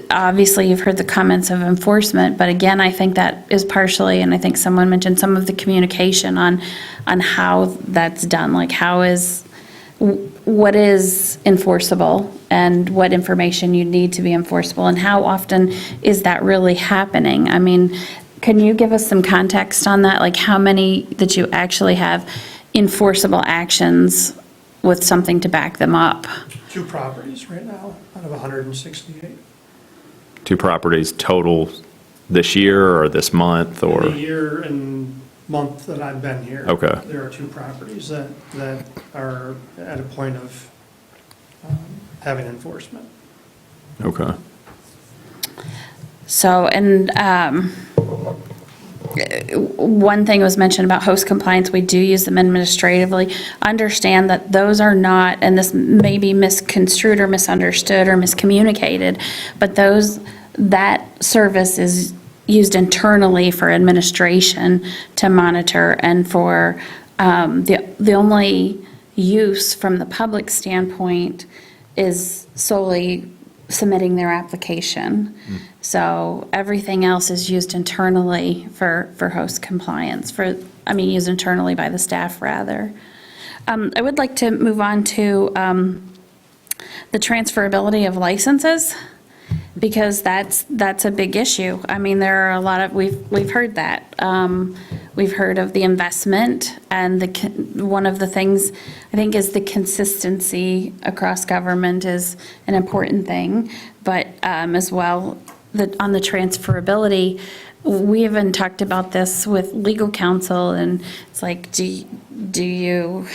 Obviously, you've heard the comments of enforcement, but again, I think that is partially, and I think someone mentioned some of the communication on how that's done, like what is enforceable and what information you need to be enforceable, and how often is that really happening? I mean, can you give us some context on that, like how many that you actually have enforceable actions with something to back them up? 2 properties right now out of 168. 2 properties total this year or this month or? In the year and month that I've been here. Okay. There are 2 properties that are at a point of having enforcement. Okay. So, and one thing was mentioned about host compliance, we do use them administratively. Understand that those are not, and this may be misconstrued or misunderstood or miscommunicated, but that service is used internally for administration to monitor, and for the only use from the public standpoint is solely submitting their application. So everything else is used internally for host compliance, used internally by the staff, rather. I would like to move on to the transferability of licenses, because that's a big issue. I mean, there are a lot of, we've heard that. We've heard of the investment, and one of the things I think is the consistency across government is an important thing, but as well, on the transferability, we even talked about this with legal counsel, and it's like, do you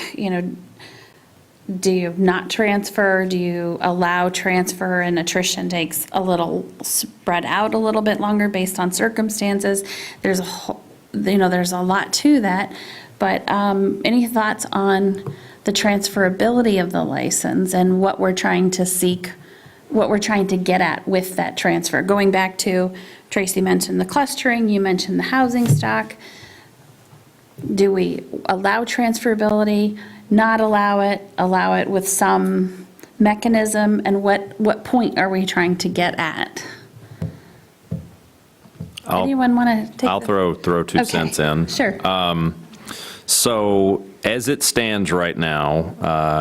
not transfer? Do you allow transfer? And attrition takes a little, spread out a little bit longer based on circumstances. There's a lot to that. But any thoughts on the transferability of the license and what we're trying to seek, what we're trying to get at with that transfer? Going back to, Tracy mentioned the clustering, you mentioned the housing stock. Do we allow transferability? Not allow it with some mechanism, and what point are we trying to get at? Anyone want to take? I'll throw 2 Okay, cents in. Sure. So as it stands right now,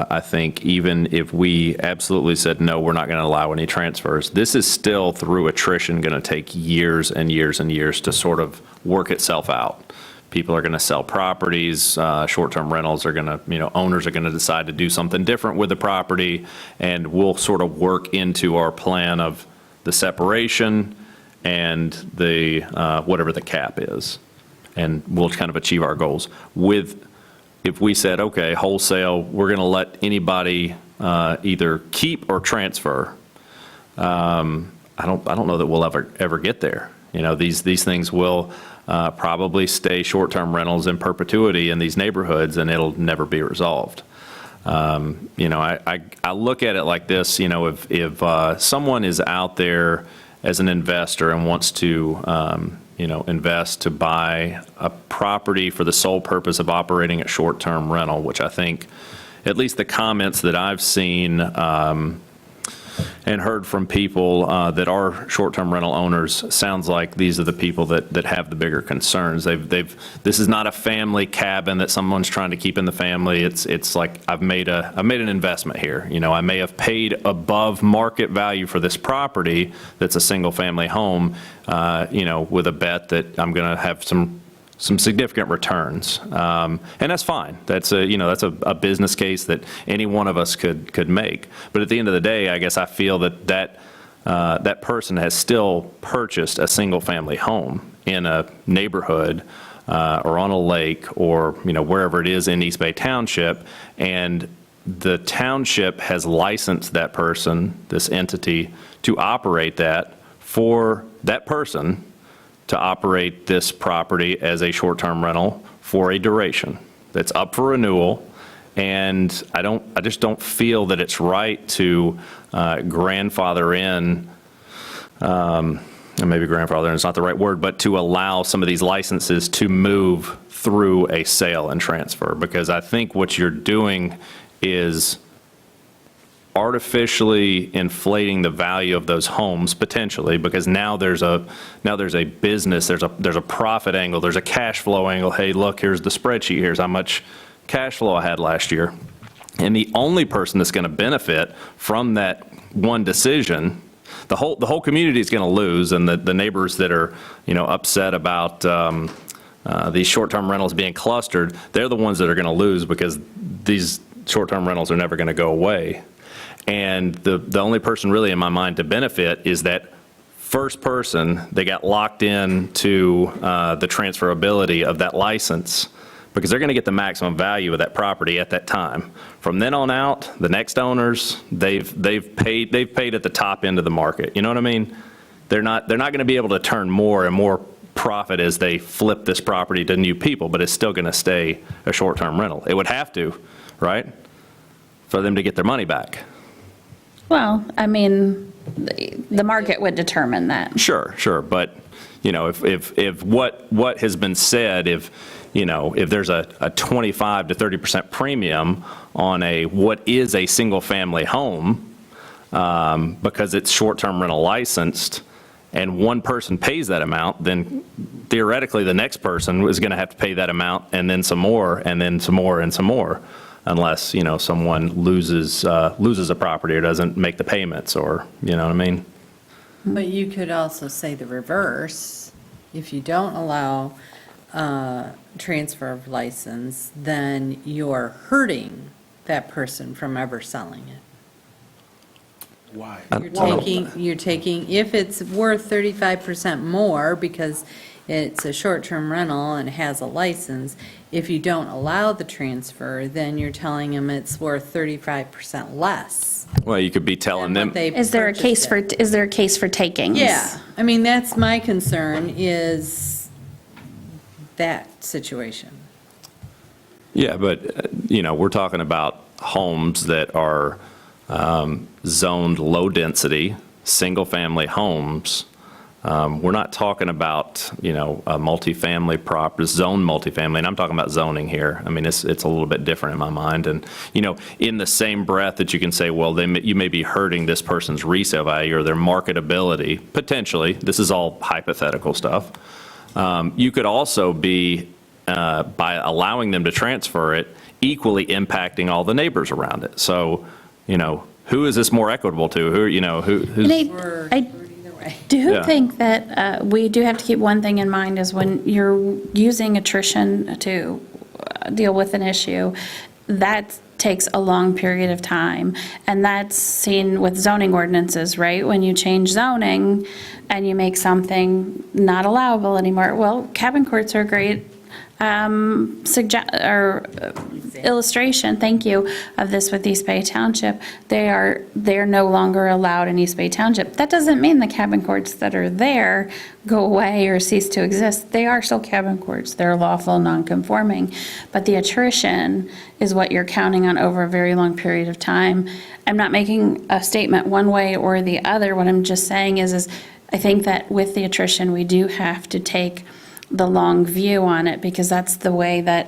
I think even if we absolutely said, no, we're not going to allow any transfers, this is still through attrition going to take years and years and years to sort of work itself out. People are going to sell properties, short-term rentals are going to, owners are going to decide to do something different with the property, and we'll sort of work into our plan of the separation and the, whatever the cap is. And we'll kind of achieve our goals. If we said, okay, wholesale, we're going to let anybody either keep or transfer, I don't know that we'll ever get there. These things will probably stay short-term rentals in perpetuity in these neighborhoods, and it'll never be resolved. I look at it like this, if someone is out there as an investor and wants to invest to buy a property for the sole purpose of operating a short-term rental, which I think, at least the comments that I've seen and heard from people that are short-term rental owners, sounds like these are the people that have the bigger concerns. This is not a family cabin that someone's trying to keep in the family. It's like I've made an investment here. I may have paid above market value for this property that's a single-family home, with a bet that I'm going to have some significant returns, and that's fine. That's a business case that any one of us could make. But at the end of the day, I guess I feel that person has still purchased a single-family home in a neighborhood or on a lake or wherever it is in East Bay Township, and the township has licensed that person, this entity, to operate that for that person to operate this property as a short-term rental for a duration that's up for renewal. And I just don't feel that it's right to grandfather in, and maybe grandfather in is not the right word, but to allow some of these licenses to move through a sale and transfer, because I think what you're doing is artificially inflating the value of those homes potentially, because now there's a business, there's a profit angle, there's a cash flow angle. Hey, look, here's the spreadsheet, here's how much cash flow I had last year. And the only person that's going to benefit from that one decision, the whole community is going to lose, and the neighbors that are upset about these short-term rentals being clustered, they're the ones that are going to lose, because these short-term rentals are never going to go away. And the only person really in my mind to benefit is that first person that got locked in to the transferability of that license, because they're going to get the maximum value of that property at that time. From then on out, the next owners, they've paid at the top end of the market. You know what I mean? They're not going to be able to turn more and more profit as they flip this property to new people, but it's still going to stay a short-term rental. It would have to, right, for them to get their money back. Well, I mean, the market would determine that. Sure, but, if what has been said, if there's a 25 to 30% premium on what is a single-family home, because it's short-term rental licensed, and one person pays that amount, then theoretically the next person is going to have to pay that amount, and then some more, and then some more, and some more. Unless, someone loses a property or doesn't make the payments, or, you know what I mean? But you could also say the reverse. If you don't allow transfer of license, then you're hurting that person from ever selling it. Why? You're taking, if it's worth 35% more because it's a short-term rental and has a license, if you don't allow the transfer, then you're telling them it's worth 35% less. Well, you could be telling them. Is there a case for takings? Yeah, I mean, that's my concern, is that situation. Yeah, but, we're talking about homes that are zoned low-density, single-family homes We're not talking about, a multifamily zone multifamily, and I'm talking about zoning here. I mean, it's a little bit different in my mind. And, in the same breath that you can say, well, you may be hurting this person's resale value or their marketability, potentially, this is all hypothetical stuff. You could also be, by allowing them to transfer it, equally impacting all the neighbors around it. So, who is this more equitable to? Who's? And I do Yeah. think that we do have to keep one thing in mind is when you're using attrition to deal with an issue, that takes a long period of time. And that's seen with zoning ordinances, right? When you change zoning and you make something not allowable anymore. Well, cabin courts are a great illustration, thank you, of this with East Bay Township. They're no longer allowed in East Bay Township. That doesn't mean the cabin courts that are there go away or cease to exist. They are still cabin courts. They're lawful, non-conforming. But the attrition is what you're counting on over a very long period of time. I'm not making a statement one way or the other. What I'm just saying is I think that with the attrition, we do have to take the long view on it, because that's the way that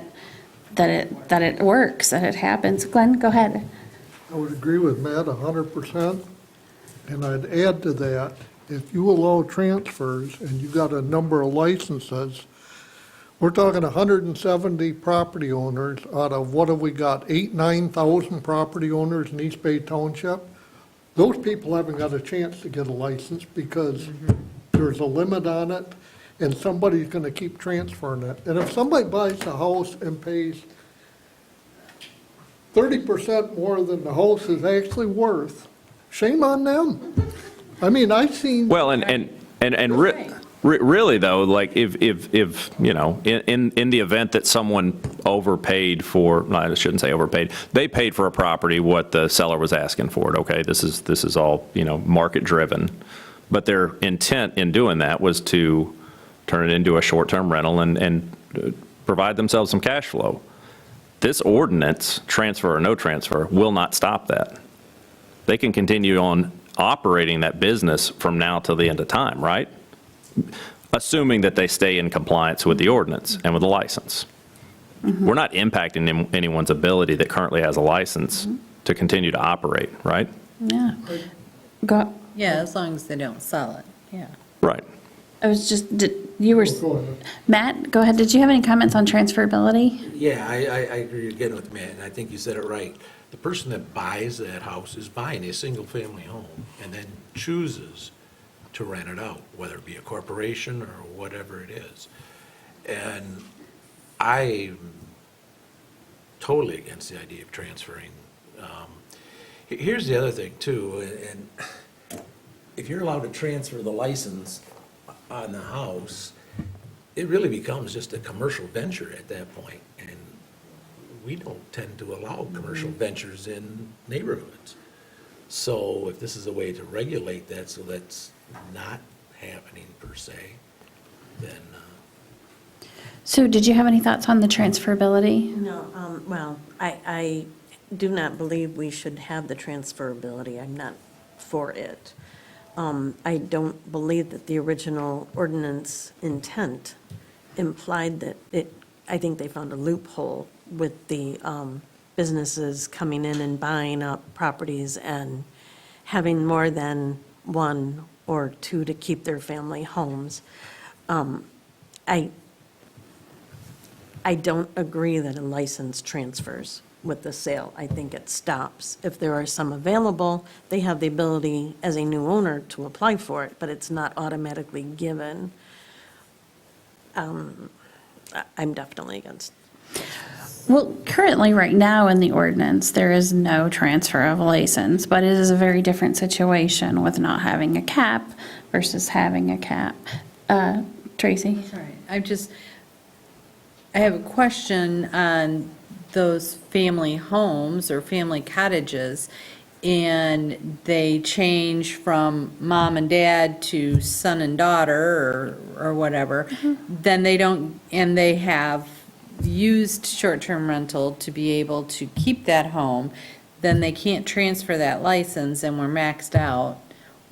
it works, that it happens. Glenn, go ahead. I would agree with Matt 100%, and I'd add to that, if you allow transfers and you got a number of licenses, we're talking 170 property owners out of, what have we got, 9,000 property owners in East Bay Township? Those people haven't got a chance to get a license because there's a limit on it, and somebody's gonna keep transferring it. And if somebody buys a house and pays 30% more than the house is actually worth, shame on them. I mean, I've seen. Well, really though, like if in the event that someone overpaid for, no, I shouldn't say overpaid, they paid for a property what the seller was asking for it. Okay, this is all market driven, but their intent in doing that was to turn it into a short-term rental and provide themselves some cash flow. This ordinance, transfer or no transfer, will not stop that. They can continue on operating that business from now till the end of time, right? Assuming that they stay in compliance with the ordinance and with the license. We're not impacting anyone's ability that currently has a license to continue to operate, right? Yeah. Go. Yeah, as long as they don't sell it, yeah. Right. I was just, Matt, go ahead. Did you have any comments on transferability? Yeah, I agree again with Matt, and I think you said it right. The person that buys that house is buying a single-family home and then chooses to rent it out, whether it be a corporation or whatever it is. And I'm totally against the idea of transferring. Here's the other thing, too, and if you're allowed to transfer the license on the house, it really becomes just a commercial venture at that point, and we don't tend to allow commercial ventures in neighborhoods. So if this is a way to regulate that so that's not happening per se, then... So did you have any thoughts on the transferability? No, well, I do not believe we should have the transferability. I'm not for it. I don't believe that the original ordinance intent implied that I think they found a loophole with the businesses coming in and buying up properties and having more than one or two to keep their family homes. I don't agree that a license transfers with the sale. I think it stops. If there are some available, they have the ability as a new owner to apply for it, but it's not automatically given. I'm definitely against. Well, currently, right now in the ordinance, there is no transfer of license, but it is a very different situation with not having a cap versus having a cap. Tracy? Sorry, I have a question on those family homes or family cottages, and they change from mom and dad to son and daughter or whatever, then they don't, and they have used short-term rental to be able to keep that home, then they can't transfer that license and we're maxed out.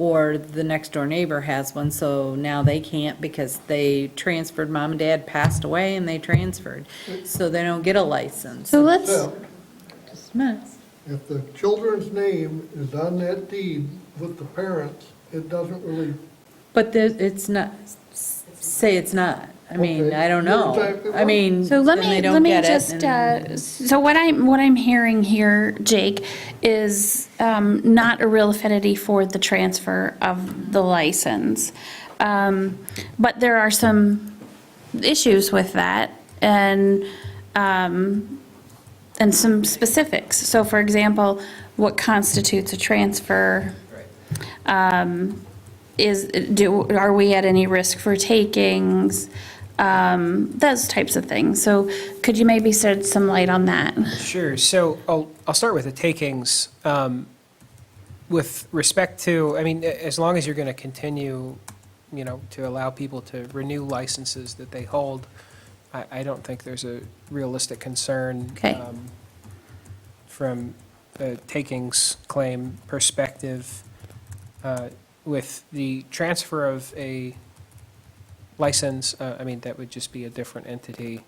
or the next door neighbor has one, so now they can't because they transferred, mom and dad passed away and they transferred, so they don't get a license. So let's, Except Just a minute. if the children's name is on that deed with the parents, it doesn't really. But it's not, say it's not. I mean, Okay. I don't know. You're exactly I mean, so let then they me, don't let me get it, just, and- so what I'm hearing here, Jake, is not a real affinity for the transfer of the license. But there are some issues with that and some specifics. So for example, what constitutes a transfer? Are we at any risk for takings? Those types of things. So could you maybe shed some light on that? Sure. So I'll start with the takings. With respect to, I mean, as long as you're going to continue, to allow people to renew licenses that they hold, I don't think there's a realistic concern Okay. from a takings claim perspective. With the transfer of a license, I mean, that would just be a different entity,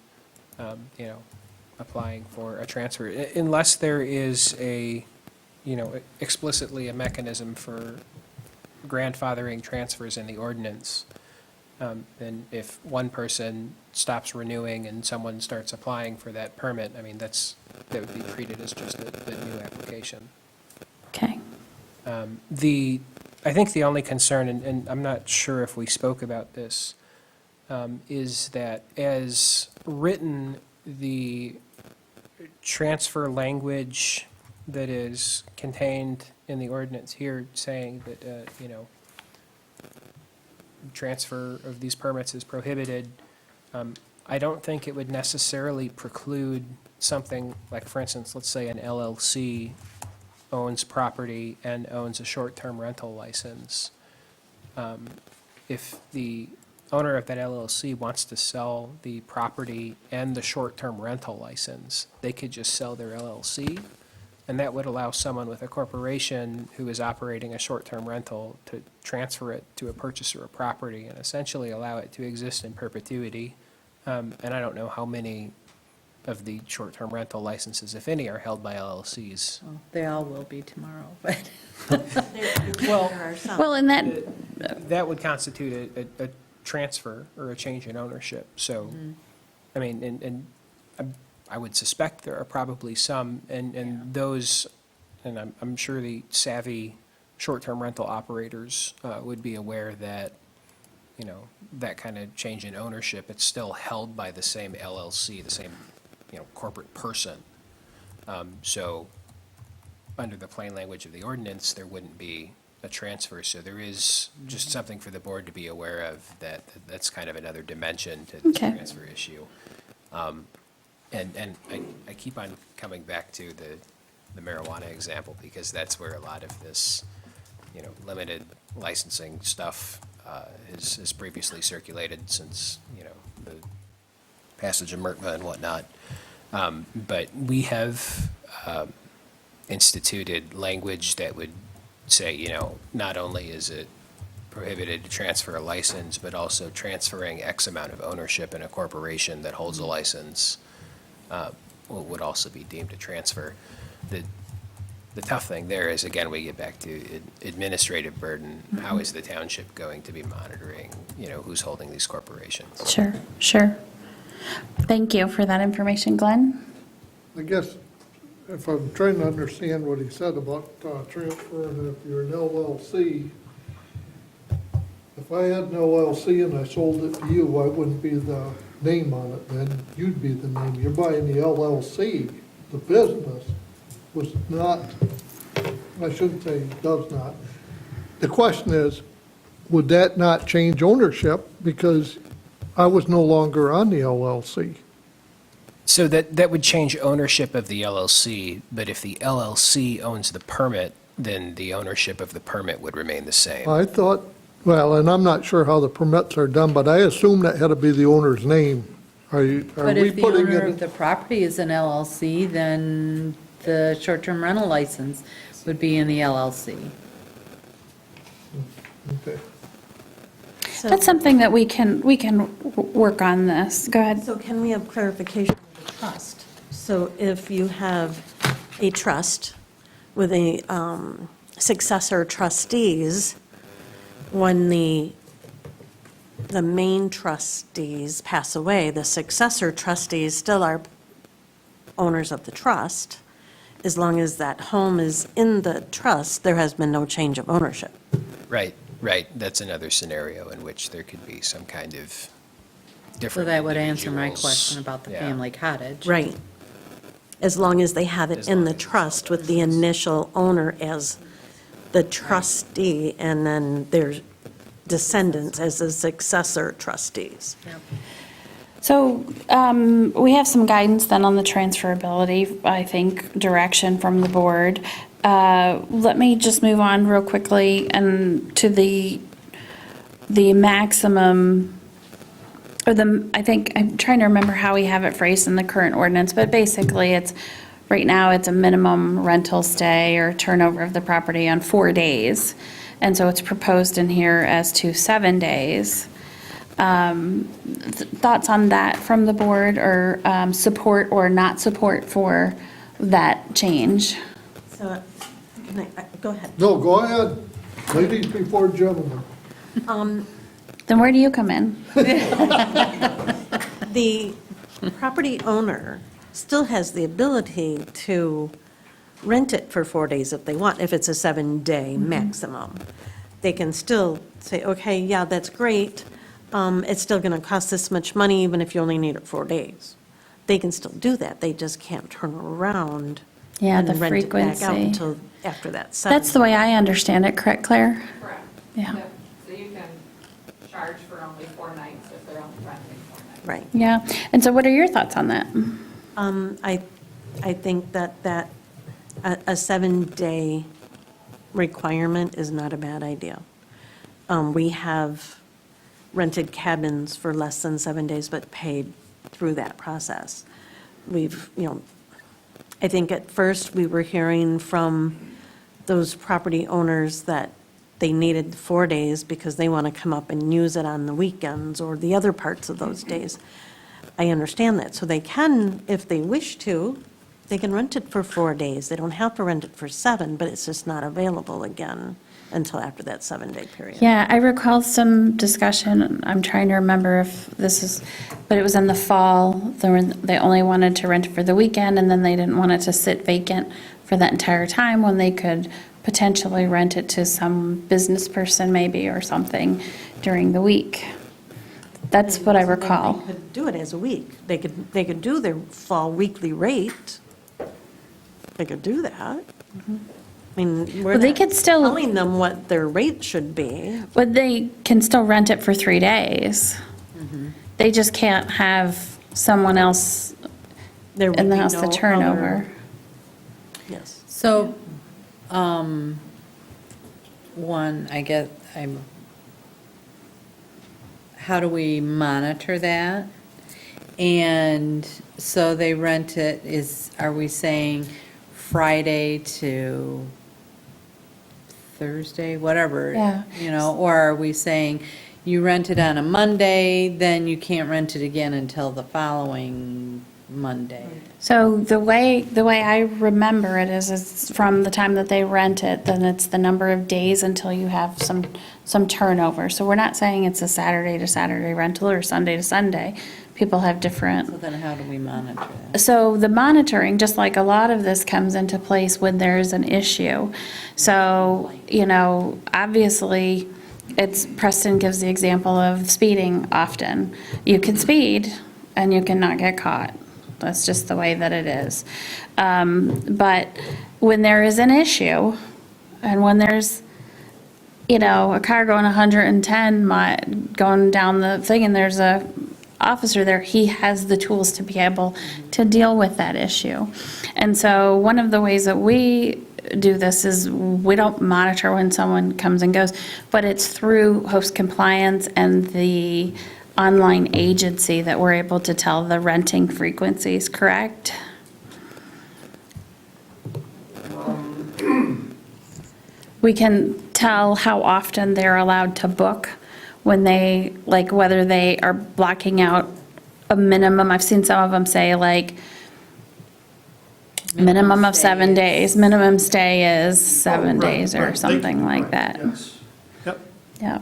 applying for a transfer. Unless there is explicitly a mechanism for grandfathering transfers in the ordinance, then if one person stops renewing and someone starts applying for that permit, I mean, that would be treated as just a new application. Okay. I think the only concern, and I'm not sure if we spoke about this, is that as written, the transfer language that is contained in the ordinance here saying that, transfer of these permits is prohibited, I don't think it would necessarily preclude something like, for instance, let's say an LLC owns property and owns a short-term rental license. If the owner of that LLC wants to sell the property and the short-term rental license, they could just sell their LLC, and that would allow someone with a corporation who is operating a short-term rental to transfer it to a purchaser of property and essentially allow it to exist in perpetuity. And I don't know how many of the short-term rental licenses, if any, are held by LLCs. Well, they all will be tomorrow, but. Well, in that, That would constitute a transfer or a change in ownership. So, I mean, and I would suspect there are probably some, and those, and I'm sure the savvy short-term rental operators would be aware that, that kind of change in ownership, it's still held by the same LLC, the same, corporate person. So, under the plain language of the ordinance, there wouldn't be a transfer. So there is just something for the board to be aware of, that's kind of another dimension to this Okay. transfer issue. And I keep on coming back to the marijuana example, because that's where a lot of this, limited licensing stuff has previously circulated since, the passage of MRTMA and whatnot. But we have instituted language that would say, not only is it prohibited to transfer a license, but also transferring X amount of ownership in a corporation that holds a license would also be deemed a transfer. The tough thing there is, again, we get back to administrative burden. How is the township going to be monitoring, who's holding these corporations? Sure. Thank you for that information, Glenn. I guess if I'm trying to understand what he said about transferring, if you're an LLC, if I had an LLC and I sold it to you, I wouldn't be the name on it then, you'd be the name. You're buying the LLC. The business was not, I shouldn't say does not. The question is, would that not change ownership because I was no longer on the LLC? So that would change ownership of the LLC, but if the LLC owns the permit, then the ownership of the permit would remain the same. I thought, well, and I'm not sure how the permits are done, but I assume that had to be the owner's name. Are But we if the putting owner it? of the property is an LLC, then the short-term rental license would be in the LLC. Okay. That's something that we can work on this. Go ahead. So can we have clarification of the trust? So if you have a trust with a successor trustees, when the main trustees pass away, the successor trustees still are owners of the trust. As long as that home is in the trust, there has been no change of ownership. Right, right. That's another scenario in which there could be some kind of So different that would answer my individuals. question about the Yeah. family cottage. Right. As long as they have it As in long the as it's trust with the initial owner as the trustee, and then their descendants as the successor trustees. So we have some guidance then on the transferability, I think, direction from the board. Let me just move on real quickly and to the maximum, or I think, I'm trying to remember how we have it phrased in the current ordinance, but basically right now it's a minimum rental stay or turnover of the property on 4 days. And so it's proposed in here as to 7 days. Thoughts on that from the board, or support or not support for that change? So, go ahead. No, go ahead. Ladies before gentlemen. Then where do you come in? The property owner still has the ability to rent it for 4 days if they want, if it's a 7-day maximum. They can still say, okay, yeah, that's great. It's still going to cost this much money even if you only need it 4 days. They can still do that. They just can't turn around Yeah, and the rent it back out frequency. until after that 7. That's the way I understand it, correct, Claire? Correct. Yeah. So you can charge for only 4 nights if they're only renting 4 nights. Right. Yeah. And so what are your thoughts on that? I think that a 7-day requirement is not a bad idea. We have rented cabins for less than 7 days, but paid through that process. We've, I think at first we were hearing from those property owners that they needed 4 days because they want to come up and use it on the weekends or the other parts of those days. I understand that. So they can, if they wish to, they can rent it for 4 days. They don't have to rent it for 7, but it's just not available again until after that 7-day period. Yeah, I recall some discussion, I'm trying to remember if this is, but it was in the fall. They only wanted to rent it for the weekend, and then they didn't want it to sit vacant for that entire time when they could potentially rent it to some business person maybe or something during the week. That's what I recall. They could do it as a week. They could do their fall weekly rate. They could do that. I mean, we're Well, they not could still- telling them what their rate should be. But they can still rent it for 3 days. They just can't have someone else There would in the be house no to turn other- over. Yes. So, how do we monitor that? And so they rent it, are we saying Friday to Thursday, whatever? Yeah. Or are we saying you rent it on a Monday, then you can't rent it again until the following Monday? So the way I remember it is it's from the time that they rent it, then it's the number of days until you have some turnover. So we're not saying it's a Saturday to Saturday rental or Sunday to Sunday. People have different. So then how do we monitor that? So the monitoring, just like a lot of this comes into place when there's an issue. So, obviously, Preston gives the example of speeding often. You can speed and you cannot get caught. That's just the way that it is. But when there is an issue, and when there's, a car going 110 going down the thing, and there's a officer there, he has the tools to be able to deal with that issue. And so one of the ways that we do this is we don't monitor when someone comes and goes, but it's through host compliance and the online agency that we're able to tell the renting frequencies, correct? We can tell how often they're allowed to book when they, like, whether they are blocking out a minimum. I've seen some of them say, like, minimum of 7 days, minimum stay is 7 days or something like that. Yes. Yep. Yeah.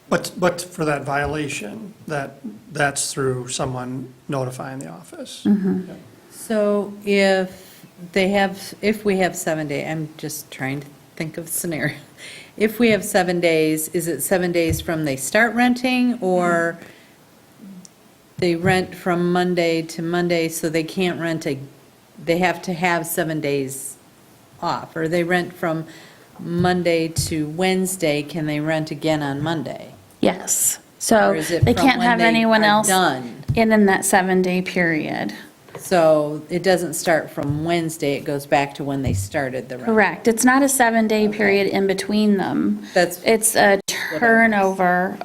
But for that violation, that's through someone notifying the office. Mm-hmm. Yep. So if we have 7 days, I'm just trying to think of a scenario. If we have 7 days, is it 7 days from they start renting, or they rent from Monday to Monday, so they can't rent they have to have 7 days off? Or they rent from Monday to Wednesday, can they rent again on Monday? Yes. Or So is it they from can't when have they anyone are else done? in that 7-day period. So it doesn't start from Wednesday, it goes back to when they started the rent? Correct. It's not a 7-day period in between them. It's a turnover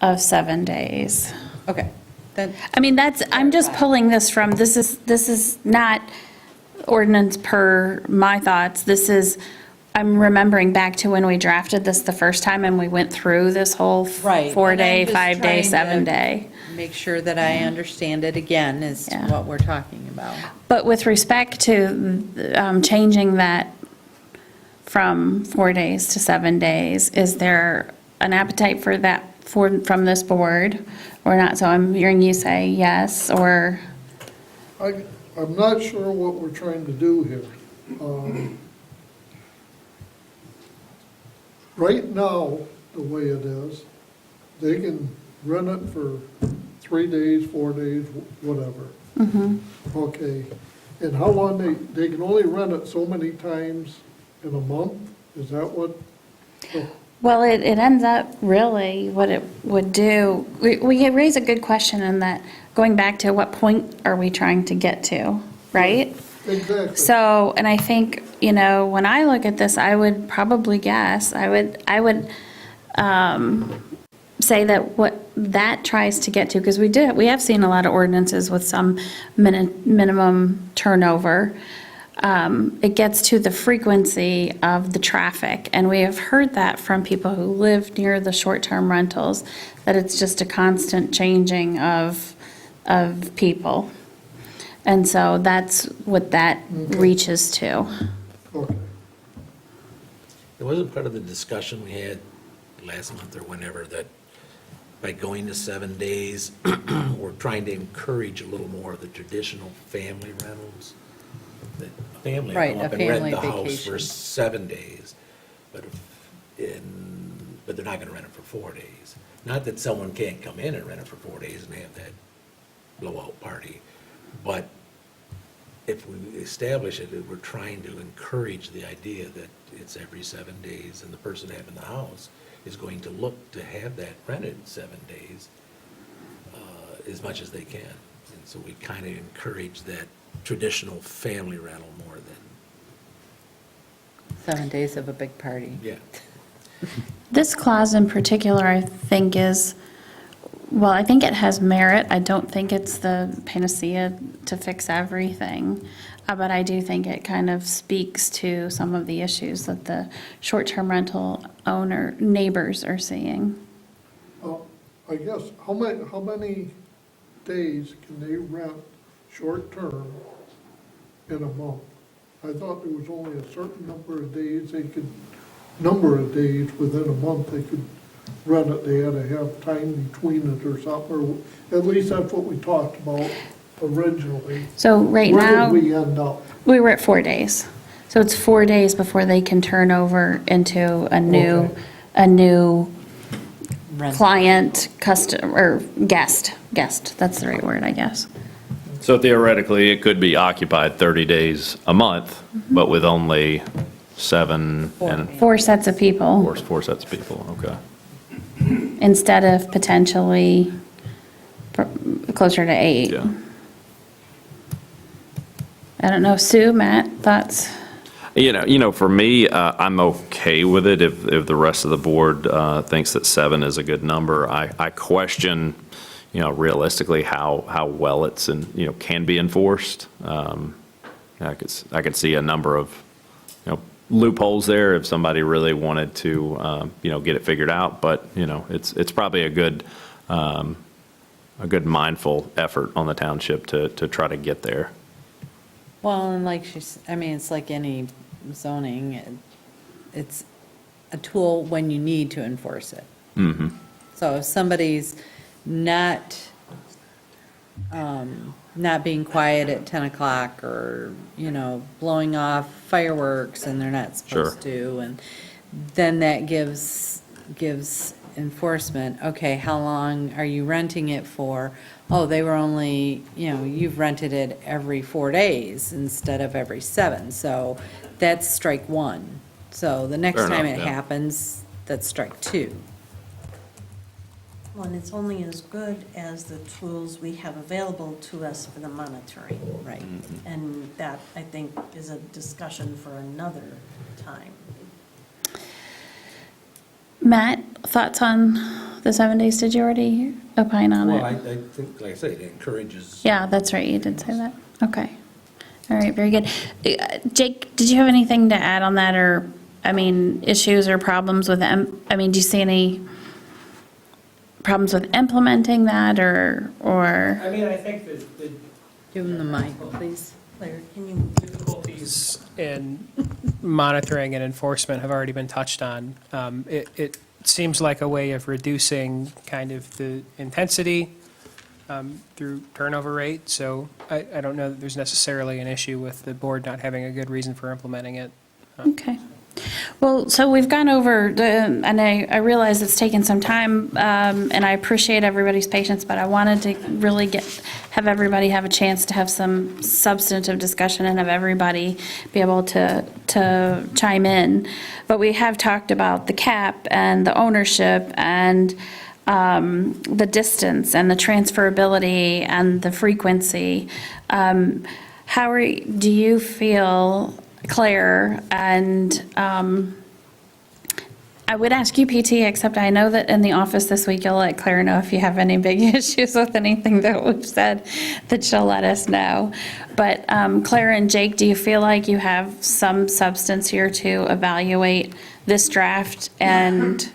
of 7 days. Okay. I mean, I'm just pulling this from, this is not ordinance per my thoughts. I'm remembering back to when we drafted this the first time and we went through this whole Right. 4-day, And I'm just 5-day, trying to 7-day. Make sure that I understand it again as to what we're talking about. But with respect to changing that from 4 days to 7 days, is there an appetite for that from this board or not? So I'm hearing you say yes, or? I'm not sure what we're trying to do here. Right now, the way it is, they can rent it for 3 days, 4 days, whatever. Mhm. Okay, and how long they can only rent it so many times in a month? Is that what? Well, it ends up really what it would do. We raise a good question in that, going back to what point are we trying to get to, right? Exactly. So, and I think, when I look at this, I would probably guess, I would say that what that tries to get to, because we have seen a lot of ordinances with some minimum turnover. It gets to the frequency of the traffic, and we have heard that from people who live near the short-term rentals, that it's just a constant changing of people. And so that's what that reaches to. Okay. It wasn't part of the discussion we had last month or whenever that by going to 7 days, we're trying to encourage a little more of the traditional family rentals. That a family will Right, come up a and rent family the house vacation. for 7 days, but they're not gonna rent it for 4 days. Not that someone can't come in and rent it for 4 days and have that blowout party, but if we establish it, we're trying to encourage the idea that it's every 7 days, and the person having the house is going to look to have that rented 7 days as much as they can. And so we kind of encourage that traditional family rental more than, 7 days of a big party. yeah. This clause in particular, I think I think it has merit. I don't think it's the panacea to fix everything, but I do think it kind of speaks to some of the issues that the short-term rental neighbors are seeing. I guess, how many days can they rent short-term in a month? I thought there was only a certain number of days within a month they could rent it. They had to have time between it or something, or at least that's what we talked about originally. So right now, Where did we end up? we were at 4 days. So it's 4 days before they can turn over into a new client, customer, or guest. That's the right word, I guess. So theoretically, it could be occupied 30 days a month, but with only 7 and 4 sets of people. 4 sets of people, okay. Instead of potentially closer to 8. Yeah. I don't know, Sue, Matt, thoughts? For me, I'm okay with it if the rest of the board thinks that 7 is a good number. I question, realistically how well it's can be enforced. I could see a number of, loopholes there if somebody really wanted to, get it figured out. But, it's probably a good mindful effort on the township to try to get there. Well, and like it's like any zoning, it's a tool when you need to enforce it. Mm-hmm. So if somebody's not being quiet at 10 o'clock or, blowing off fireworks and they're not supposed to, and then that gives enforcement. Okay, how long are you renting it for? Oh, they were only, you've rented it every 4 days instead of every 7. So that's strike 1. So the next Fair time enough, it yeah. happens, that's strike 2. Well, and it's only as good as the tools we have available to us for the monitoring. Right. And that, I think, is a discussion for another time. Matt, thoughts on the 7 days? Did you already opine on Well, I it? think, like I say, it encourages. Yeah, that's right, you did say that. Okay. All right, very good. Jake, did you have anything to add on that, or, issues or problems with them? Do you see any problems with implementing that, or? I think that the Give them the mic, please. Claire, can you? difficulties in monitoring and enforcement have already been touched on. It seems like a way of reducing kind of the intensity through turnover rate, so I don't know that there's necessarily an issue with the board not having a good reason for implementing it. Okay. Well, so we've gone over, and I realize it's taken some time, and I appreciate everybody's patience, but I wanted to really have everybody have a chance to have some substantive discussion and have everybody be able to chime in. But we have talked about the cap and the ownership and the distance and the transferability and the frequency. Do you feel, Claire, and I would ask you, PT, except I know that in the office this week, you'll let Claire know if you have any big issues with anything that we've said, that she'll let us know. But Claire and Jake, do you feel like you have some substance here to evaluate this draft and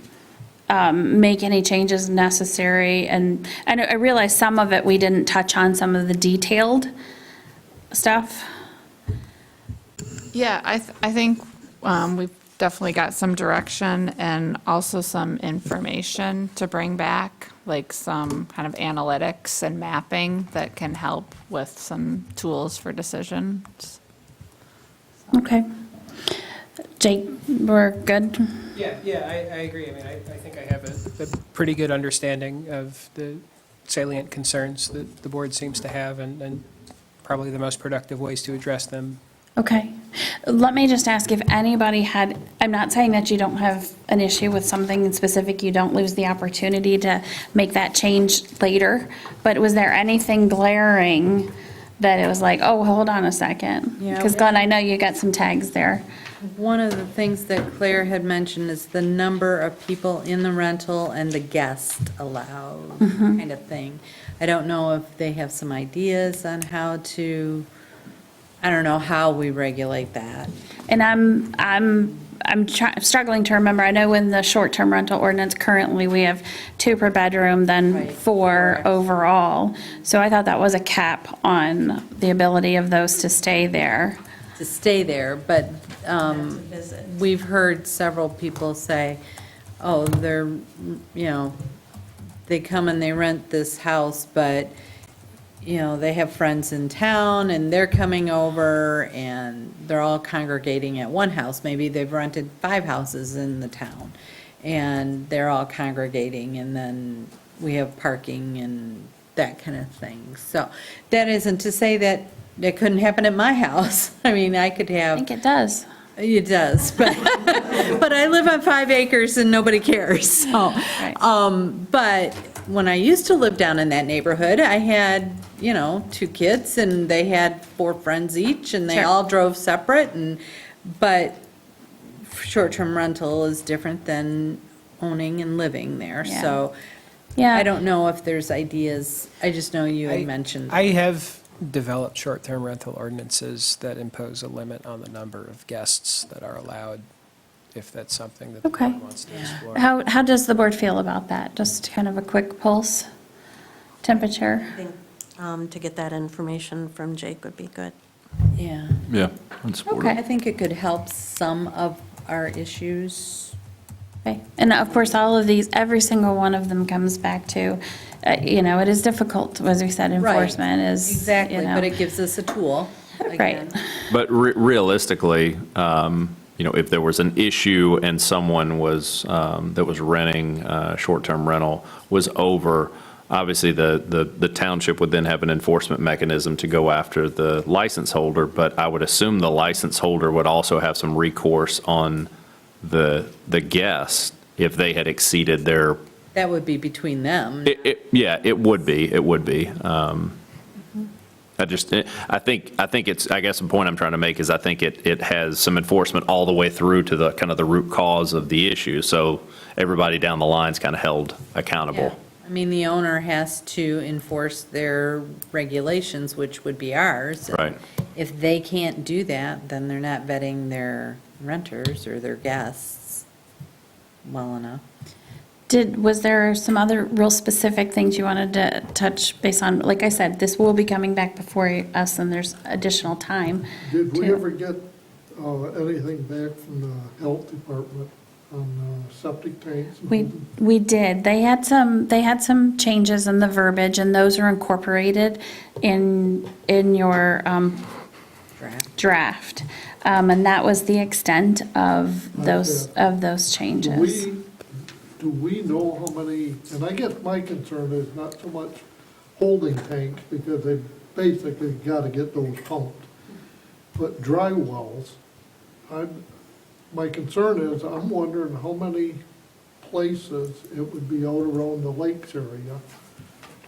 make any changes necessary? And I realize some of it we didn't touch on, some of the detailed stuff. Yeah, I think we've definitely got some direction and also some information to bring back, like some kind of analytics and mapping that can help with some tools for decisions. Okay. Jake, we're good? Yeah, I agree. I think I have a pretty good understanding of the salient concerns that the board seems to have and probably the most productive ways to address them. Okay. Let me just ask if anybody had, I'm not saying that you don't have an issue with something in specific, you don't lose the opportunity to make that change later, but was there anything glaring that it was like, oh, hold on a second? Yeah. Because Glenn, I know you got some tags there. One of the things that Claire had mentioned is the number of people in the rental and the guest allowed kind of thing. I don't know if they have some ideas on how to, I don't know how we regulate that. And I'm struggling to remember, I know in the short-term rental ordinance currently, we have 2 per bedroom, then Right. 4 overall. So I thought that was a cap on the ability of those to stay there. To stay there, but visit. we've heard several people say, oh, they're, they come and they rent this house, but, they have friends in town and they're coming over and they're all congregating at one house. Maybe they've rented 5 houses in the town and they're all congregating, and then we have parking and that kind of thing. So that isn't to say that it couldn't happen at my house. I could have. I think it does. It does, but, but I live on 5 acres and nobody cares, so. But when I used to live down in that neighborhood, I had, 2 kids and they had 4 friends each and they Sure. all drove separate but short-term rental is different than owning and living there, Yeah. so. Yeah. I don't know if there's ideas, I just know you had mentioned. I have develop short-term rental ordinances that impose a limit on the number of guests that are allowed, if that's something that the Okay. board wants to explore. How does the board feel about that? Just kind of a quick pulse temperature? I think to get that information from Jake would be good. Yeah. Yeah, I'd support Okay. I think it could help some of our issues. Okay. And of course, all of these, every single one of them comes back to, it is difficult, as we said, Right. enforcement is, Exactly, but it gives us a tool. Right. again. But realistically, if there was an issue and someone was, that was renting short-term rental was over, obviously, the township would then have an enforcement mechanism to go after the license holder, but I would assume the license holder would also have some recourse on the guest if they had exceeded their. That would be between them. Yeah, it would be. I think it's, I guess the point I'm trying to make is I think it has some enforcement all the way through to the kind of the root cause of the issue. So everybody down the line's kind of held accountable. Yeah. I mean, the owner has to enforce their regulations, which would be ours. Right. If they can't do that, then they're not vetting their renters or their guests well enough. Was there some other real specific things you wanted to touch based on, like I said, this will be coming back before us and there's additional time. Did we to- ever get anything back from the health department on septic tanks? We did. They had some changes in the verbiage, and those are incorporated in your draft. And that was the extent of those changes. Do we know how many, and I guess my concern is not so much holding tanks, because they basically got to get those pumped, but dry wells. My concern is, I'm wondering how many places it would be out around the lakes area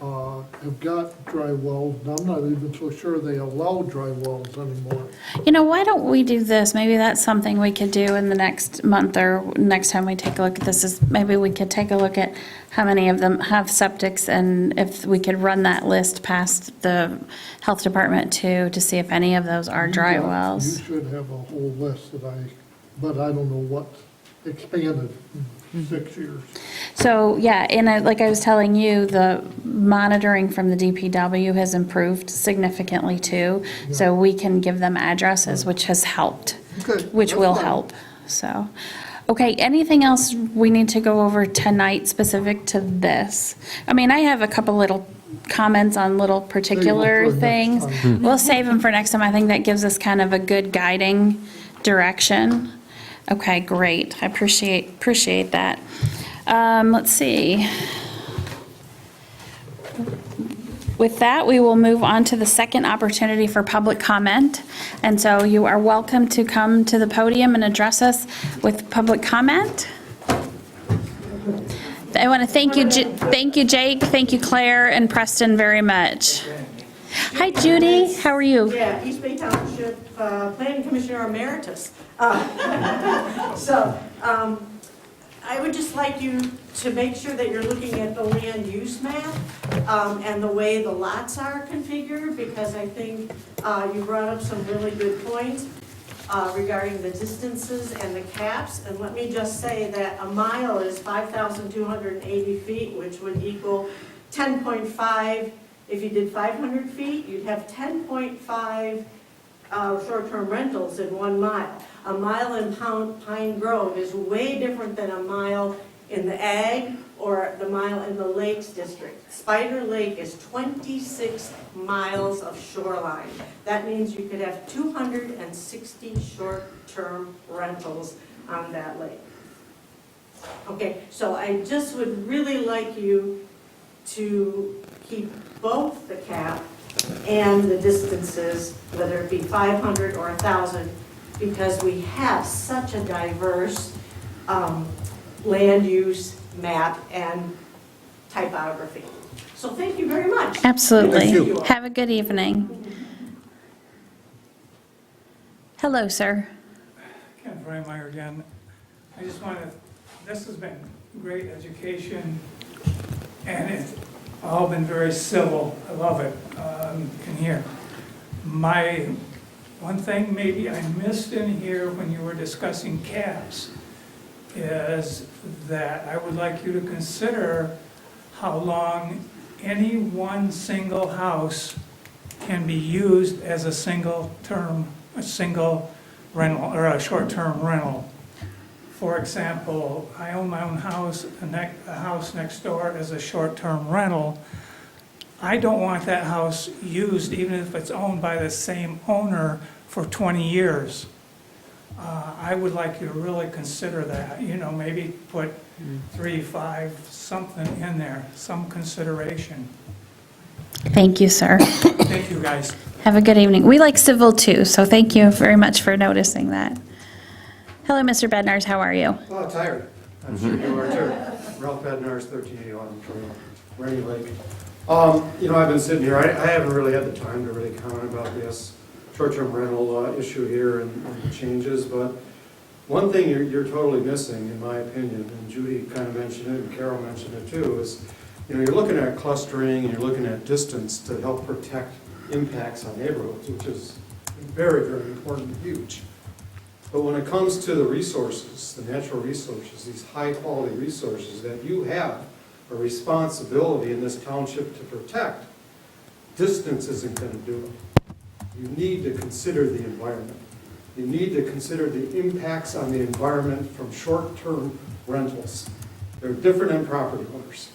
have got dry wells, and I'm not even so sure they allow dry wells anymore. Why don't we do this? Maybe that's something we could do in the next month or next time we take a look at this, is maybe we could take a look at how many of them have septics, and if we could run that list past the health department too, to see if any of those are dry wells. You should have a whole list but I don't know what expanded in 6 years. So, yeah, and like I was telling you, the monitoring from the DPW has improved significantly too. So we can give them addresses, which has helped, Okay, which that's will fine. help, so. Okay, anything else we need to go over tonight specific to this? I mean, I have a couple little comments on little particular Save 'em for things. next time. We'll save them for next time. I think that gives us kind of a good guiding direction. Okay, great. I appreciate that. Let's see. With that, we will move on to the second opportunity for public comment. And so you are welcome to come to the podium and address us with public comment. I want to thank you, Jake, thank you, Claire, and Preston very much. Hi, Judy. How are you? Yeah, East Bay Township Planning Commissioner Emeritus. I would just like you to make sure that you're looking at the land use map and the way the lots are configured, because I think you brought up some really good points regarding the distances and the caps. And let me just say that a mile is 5,280 feet, which would equal 10.5. If you did 500 feet, you'd have 10.5 short-term rentals in 1 mile. A mile in Pine Grove is way different than a mile in the ag or the mile in the Lakes District. Spider Lake is 26 miles of shoreline. That means you could have 260 short-term rentals on that lake. Okay, so I just would really like you to keep both the cap and the distances, whether it be 500 or 1,000, because we have such a diverse land use map and typography. So thank you very much. Absolutely. Have a good evening. Hello, sir. Ken Frymeyer again. I just wanted, this has been great education, and it's all been very civil. I love it. Can hear. One thing maybe I missed in here when you were discussing caps is that I would like you to consider how long any one single house can be used as a single rental, or a short-term rental. For example, I own my own house, a house next door is a short-term rental. I don't want that house used, even if it's owned by the same owner, for 20 years. I would like you to really consider that, maybe put 3, 5, something in there, some consideration. Thank you, sir. Thank you, guys. Have a good evening. We like civil too, so thank you very much for noticing that. Hello, Mr. Bednars, how are you? Oh, tired. I'm sure you are too. Ralph Bednars, 1380 Autumn Trail, Rainy Lake. I've been sitting here, I haven't really had the time to really comment about this short-term rental issue here and the changes, but one thing you're totally missing, in my opinion, and Judy kind of mentioned it, and Carol mentioned it too, is you're looking at clustering and you're looking at distance to help protect impacts on neighborhoods, which is very, very important and huge. But when it comes to the resources, the natural resources, these high-quality resources that you have a responsibility in this township to protect, distance isn't going to do it. You need to consider the environment. You need to consider the impacts on the environment from short-term rentals. They're different than property owners.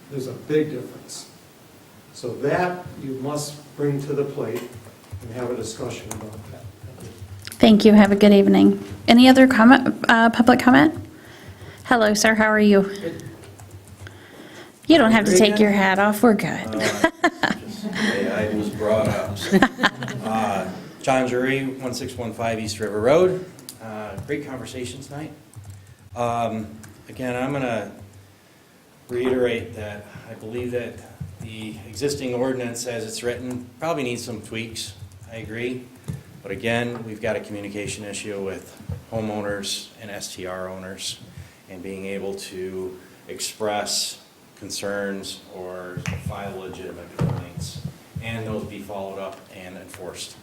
There's a big difference. So that you must bring to the plate and have a discussion about that. Thank you, have a good evening. Any other public comment? Hello, sir, how are you? You don't have to take your hat off, we're good. I was brought up. John Jury, 1615 East River Road. Great conversation tonight. Again, I'm going to reiterate that I believe that the existing ordinance as it's written probably needs some tweaks. I agree. But again, we've got a communication issue with homeowners and STR owners and being able to express concerns or file legitimate complaints and those be followed up and enforced.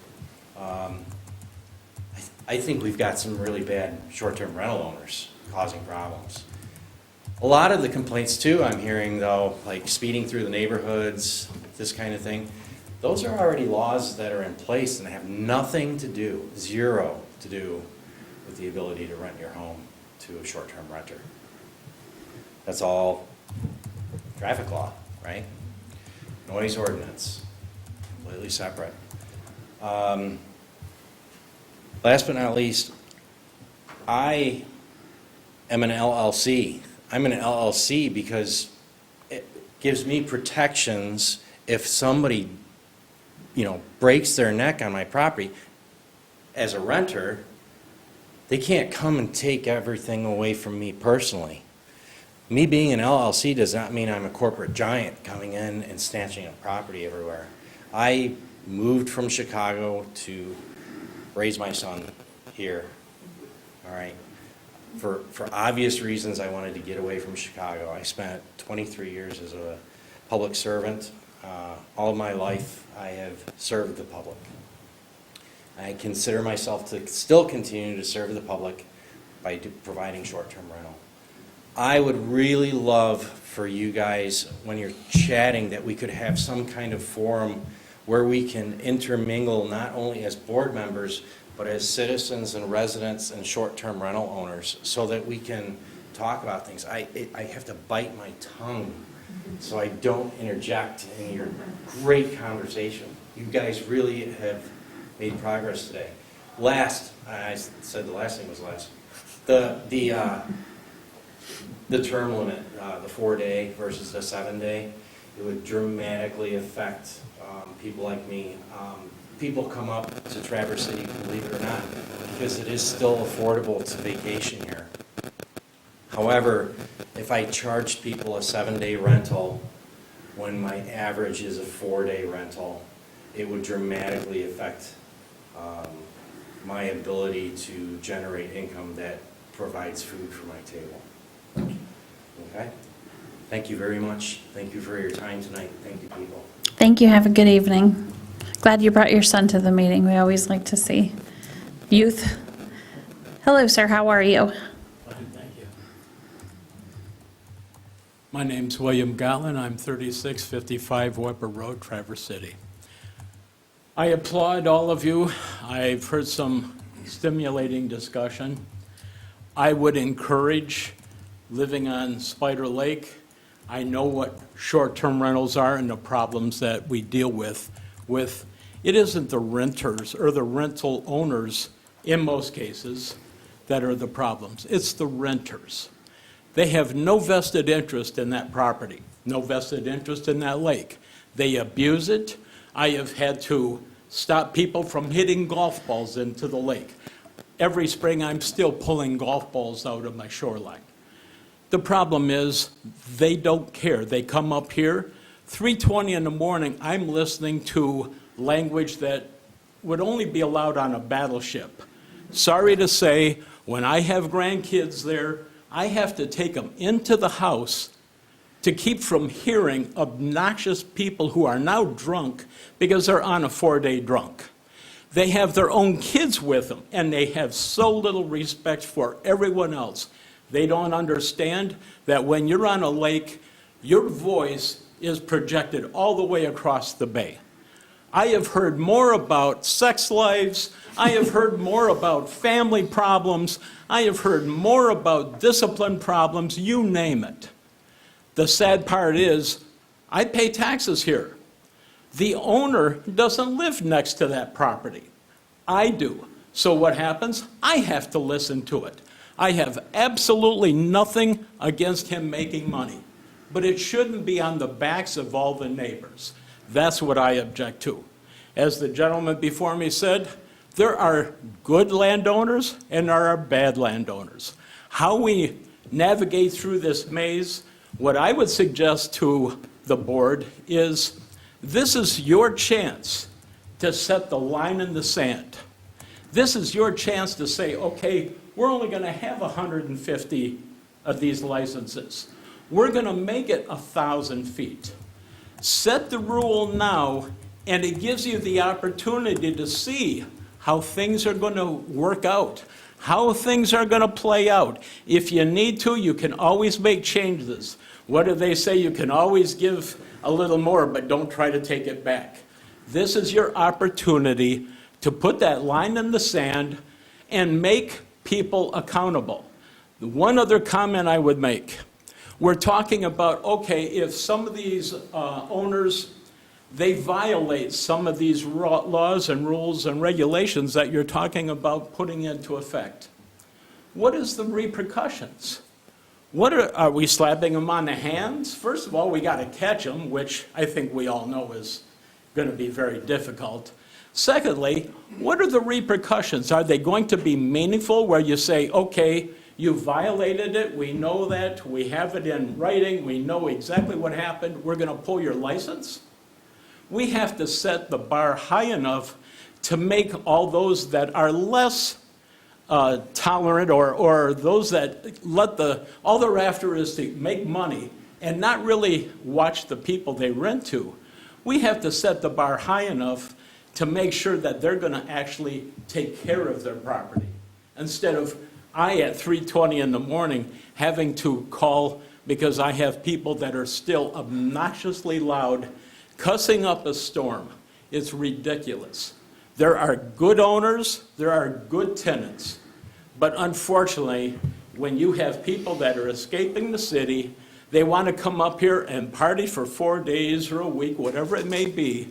I think we've got some really bad short-term rental owners causing problems. A lot of the complaints too I'm hearing though, like speeding through the neighborhoods, this kind of thing, those are already laws that are in place and have nothing to do, zero to do with the ability to rent your home to a short-term renter. That's all traffic law, right? Noise ordinance, completely separate. Last but not least, I am an LLC. I'm an LLC because it gives me protections if somebody, breaks their neck on my property. As a renter, they can't come and take everything away from me personally. Me being an LLC does not mean I'm a corporate giant coming in and snatching up property everywhere. I moved from Chicago to raise my son here, all right? For obvious reasons, I wanted to get away from Chicago. I spent 23 years as a public servant. All of my life, I have served the public. I consider myself to still continue to serve the public by providing short-term rental. I would really love for you guys, when you're chatting, that we could have some kind of forum where we can intermingle not only as board members, but as citizens and residents and short-term rental owners, so that we can talk about things. I have to bite my tongue so I don't interject in your great conversation. You guys really have made progress today. Last, I said the last thing was last. The term limit, the 4-day versus the 7-day, it would dramatically affect people like me. People come up to Traverse City, believe it or not, because it is still affordable to vacation here. However, if I charged people a 7-day rental when my average is a 4-day rental, it would dramatically affect my ability to generate income that provides food for my table. Okay? Thank you very much. Thank you for your time tonight. Thank you, people. Thank you, have a good evening. Glad you brought your son to the meeting. We always like to see youth. Hello, sir. How are you? Thank you. My name's William Gatlin. I'm 3655 Weber Road, Traverse City. I applaud all of you. I've heard some stimulating discussion. I would encourage living on Spider Lake. I know what short-term rentals are and the problems that we deal with. It isn't the renters or the rental owners, in most cases, that are the problems. It's the renters. They have no vested interest in that property, no vested interest in that lake. They abuse it. I have had to stop people from hitting golf balls into the lake. Every spring, I'm still pulling golf balls out of my shoreline. The problem is, they don't care. They come up here, 3:20 in the morning, I'm listening to language that would only be allowed on a battleship. Sorry to say, when I have grandkids there, I have to take them into the house to keep from hearing obnoxious people who are now drunk because they're on a 4-day drunk. They have their own kids with them, and they have so little respect for everyone else. They don't understand that when you're on a lake, your voice is projected all the way across the bay. I have heard more about sex lives. I have heard more about family problems. I have heard more about discipline problems, you name it. The sad part is, I pay taxes here. The owner doesn't live next to that property. I do. So what happens? I have to listen to it. I have absolutely nothing against him making money, but it shouldn't be on the backs of all the neighbors. That's what I object to. As the gentleman before me said, there are good landowners and there are bad landowners. How we navigate through this maze, what I would suggest to the board is, this is your chance to set the line in the sand. This is your chance to say, okay, we're only going to have 150 of these licenses. We're going to make it 1,000 feet. Set the rule now, and it gives you the opportunity to see how things are going to work out, how things are going to play out. If you need to, you can always make changes. What do they say? You can always give a little more, but don't try to take it back. This is your opportunity to put that line in the sand and make people accountable. One other comment I would make. We're talking about, okay, if some of these owners, they violate some of these laws and rules and regulations that you're talking about putting into effect. What is the repercussions? Are we slapping them on the hands? First of all, we got to catch them, which I think we all know is going to be very difficult. Secondly, what are the repercussions? Are they going to be meaningful where you say, okay, you violated it, we know that, we have it in writing, we know exactly what happened, we're going to pull your license? We have to set the bar high enough to make all those that are less tolerant or those that all they're after is to make money and not really watch the people they rent to. We have to set the bar high enough to make sure that they're going to actually take care of their property. Instead of at 3:20 in the morning having to call because I have people that are still obnoxiously loud, cussing up a storm. It's ridiculous. There are good owners, there are good tenants, but unfortunately, when you have people that are escaping the city, they want to come up here and party for 4 days or a week, whatever it may be.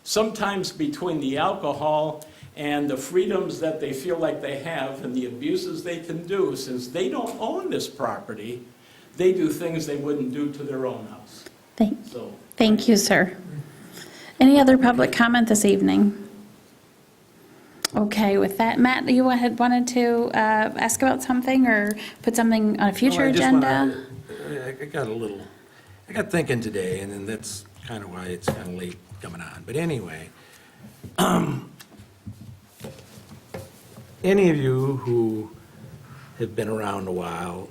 Sometimes between the alcohol and the freedoms that they feel like they have and the abuses they can do, since they don't own this property, they do things they wouldn't do to their own house. Thank you, sir. Any other public comment this evening? Okay, with that, Matt, you had wanted to ask about something or put something on a future agenda? I got thinking today, and then that's kind of why it's kind of late coming on. But anyway, any of you who have been around a while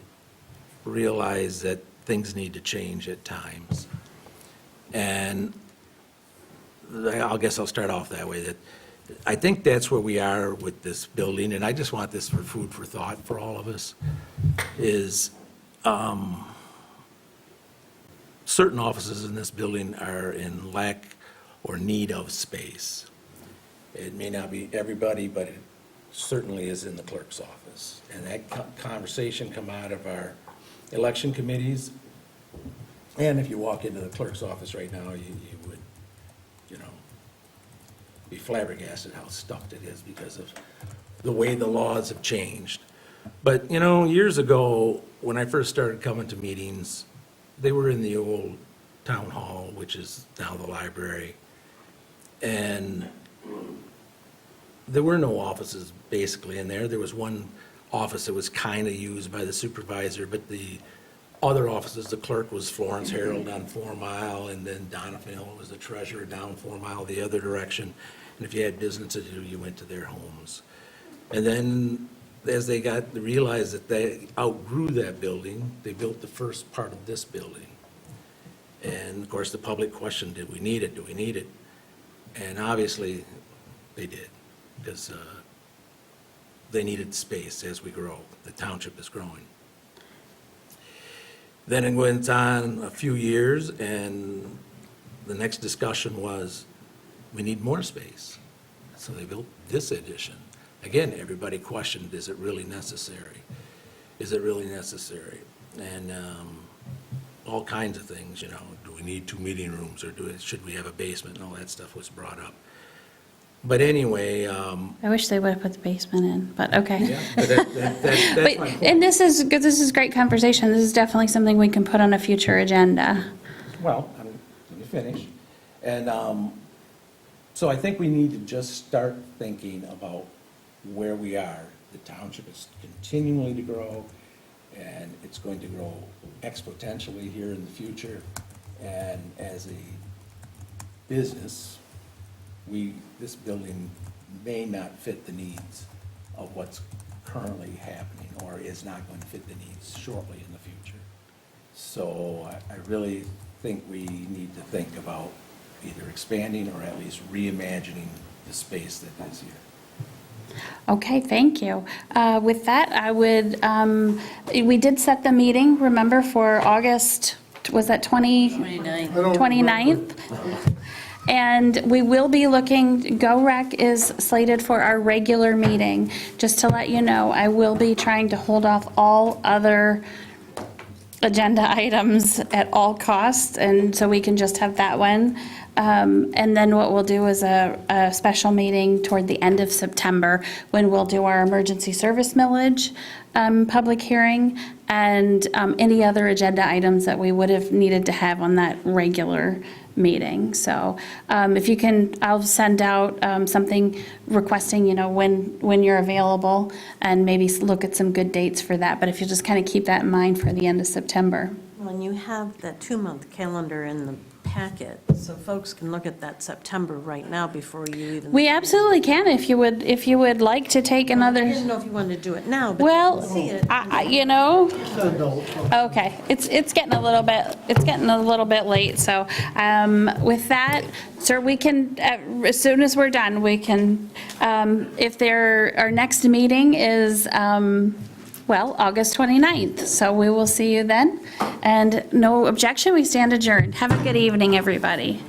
realize that things need to change at times. And I guess I'll start off that way, that I think that's where we are with this building, and I just want this for food for thought for all of us, is certain offices in this building are in lack or need of space. It may not be everybody, but it certainly is in the clerk's office. And that conversation come out of our election committees. And if you walk into the clerk's office right now, you would, be flabbergasted how stuffed it is because of the way the laws have changed. But, years ago, when I first started coming to meetings, they were in the old town hall, which is now the library. And there were no offices basically in there. There was one office that was kind of used by the supervisor, but the other offices, the clerk was Florence Harold on 4 Mile, and then Donovan Hill was the treasurer down 4 Mile the other direction. And if you had business to do, you went to their homes. And then as they realized that they outgrew that building, they built the first part of this building. And of course, the public questioned, did we need it? Do we need it? And obviously, they did, because they needed space as we grow. The township is growing. Then it went on a few years, and the next discussion was, we need more space. So they built this addition. Again, everybody questioned, is it really necessary? Is it really necessary? And all kinds of things, do we need 2 meeting rooms, or should we have a basement, and all that stuff was brought up. But anyway. I wish they would have put the basement in, but okay. Yeah, but that's But, my point. and this is good, this is great conversation. This is definitely something we can put on a future agenda. Well, let me finish. And so I think we need to just start thinking about where we are. The township is continuing to grow, and it's going to grow exponentially here in the future. And as a business, this building may not fit the needs of what's currently happening, or is not going to fit the needs shortly in the future. So I really think we need to think about either expanding or at least reimagining the space that is here. Okay, thank you. With that, I would, we did set the meeting, remember, for August, was that 29th? And we will be looking, GoRec is slated for our regular meeting. Just to let you know, I will be trying to hold off all other agenda items at all costs, and so we can just have that one. And then what we'll do is a special meeting toward the end of September, when we'll do our emergency service millage public hearing, and any other agenda items that we would have needed to have on that regular meeting. So if you can, I'll send out something requesting, when you're available, and maybe look at some good dates for that. But if you just kind of keep that in mind for the end of September. When you have that 2-month calendar in the packet, so folks can look at that September right now before you even. We absolutely can, if you would like to take another. I didn't know if you wanted to do it now, but Well, you can see it. Okay, it's getting a little bit late, so with that, sir, we can, as soon as we're done, we can, if our next meeting is, August 29th, so we will see you then, and no objection, we stand adjourned. Have a good evening, everybody.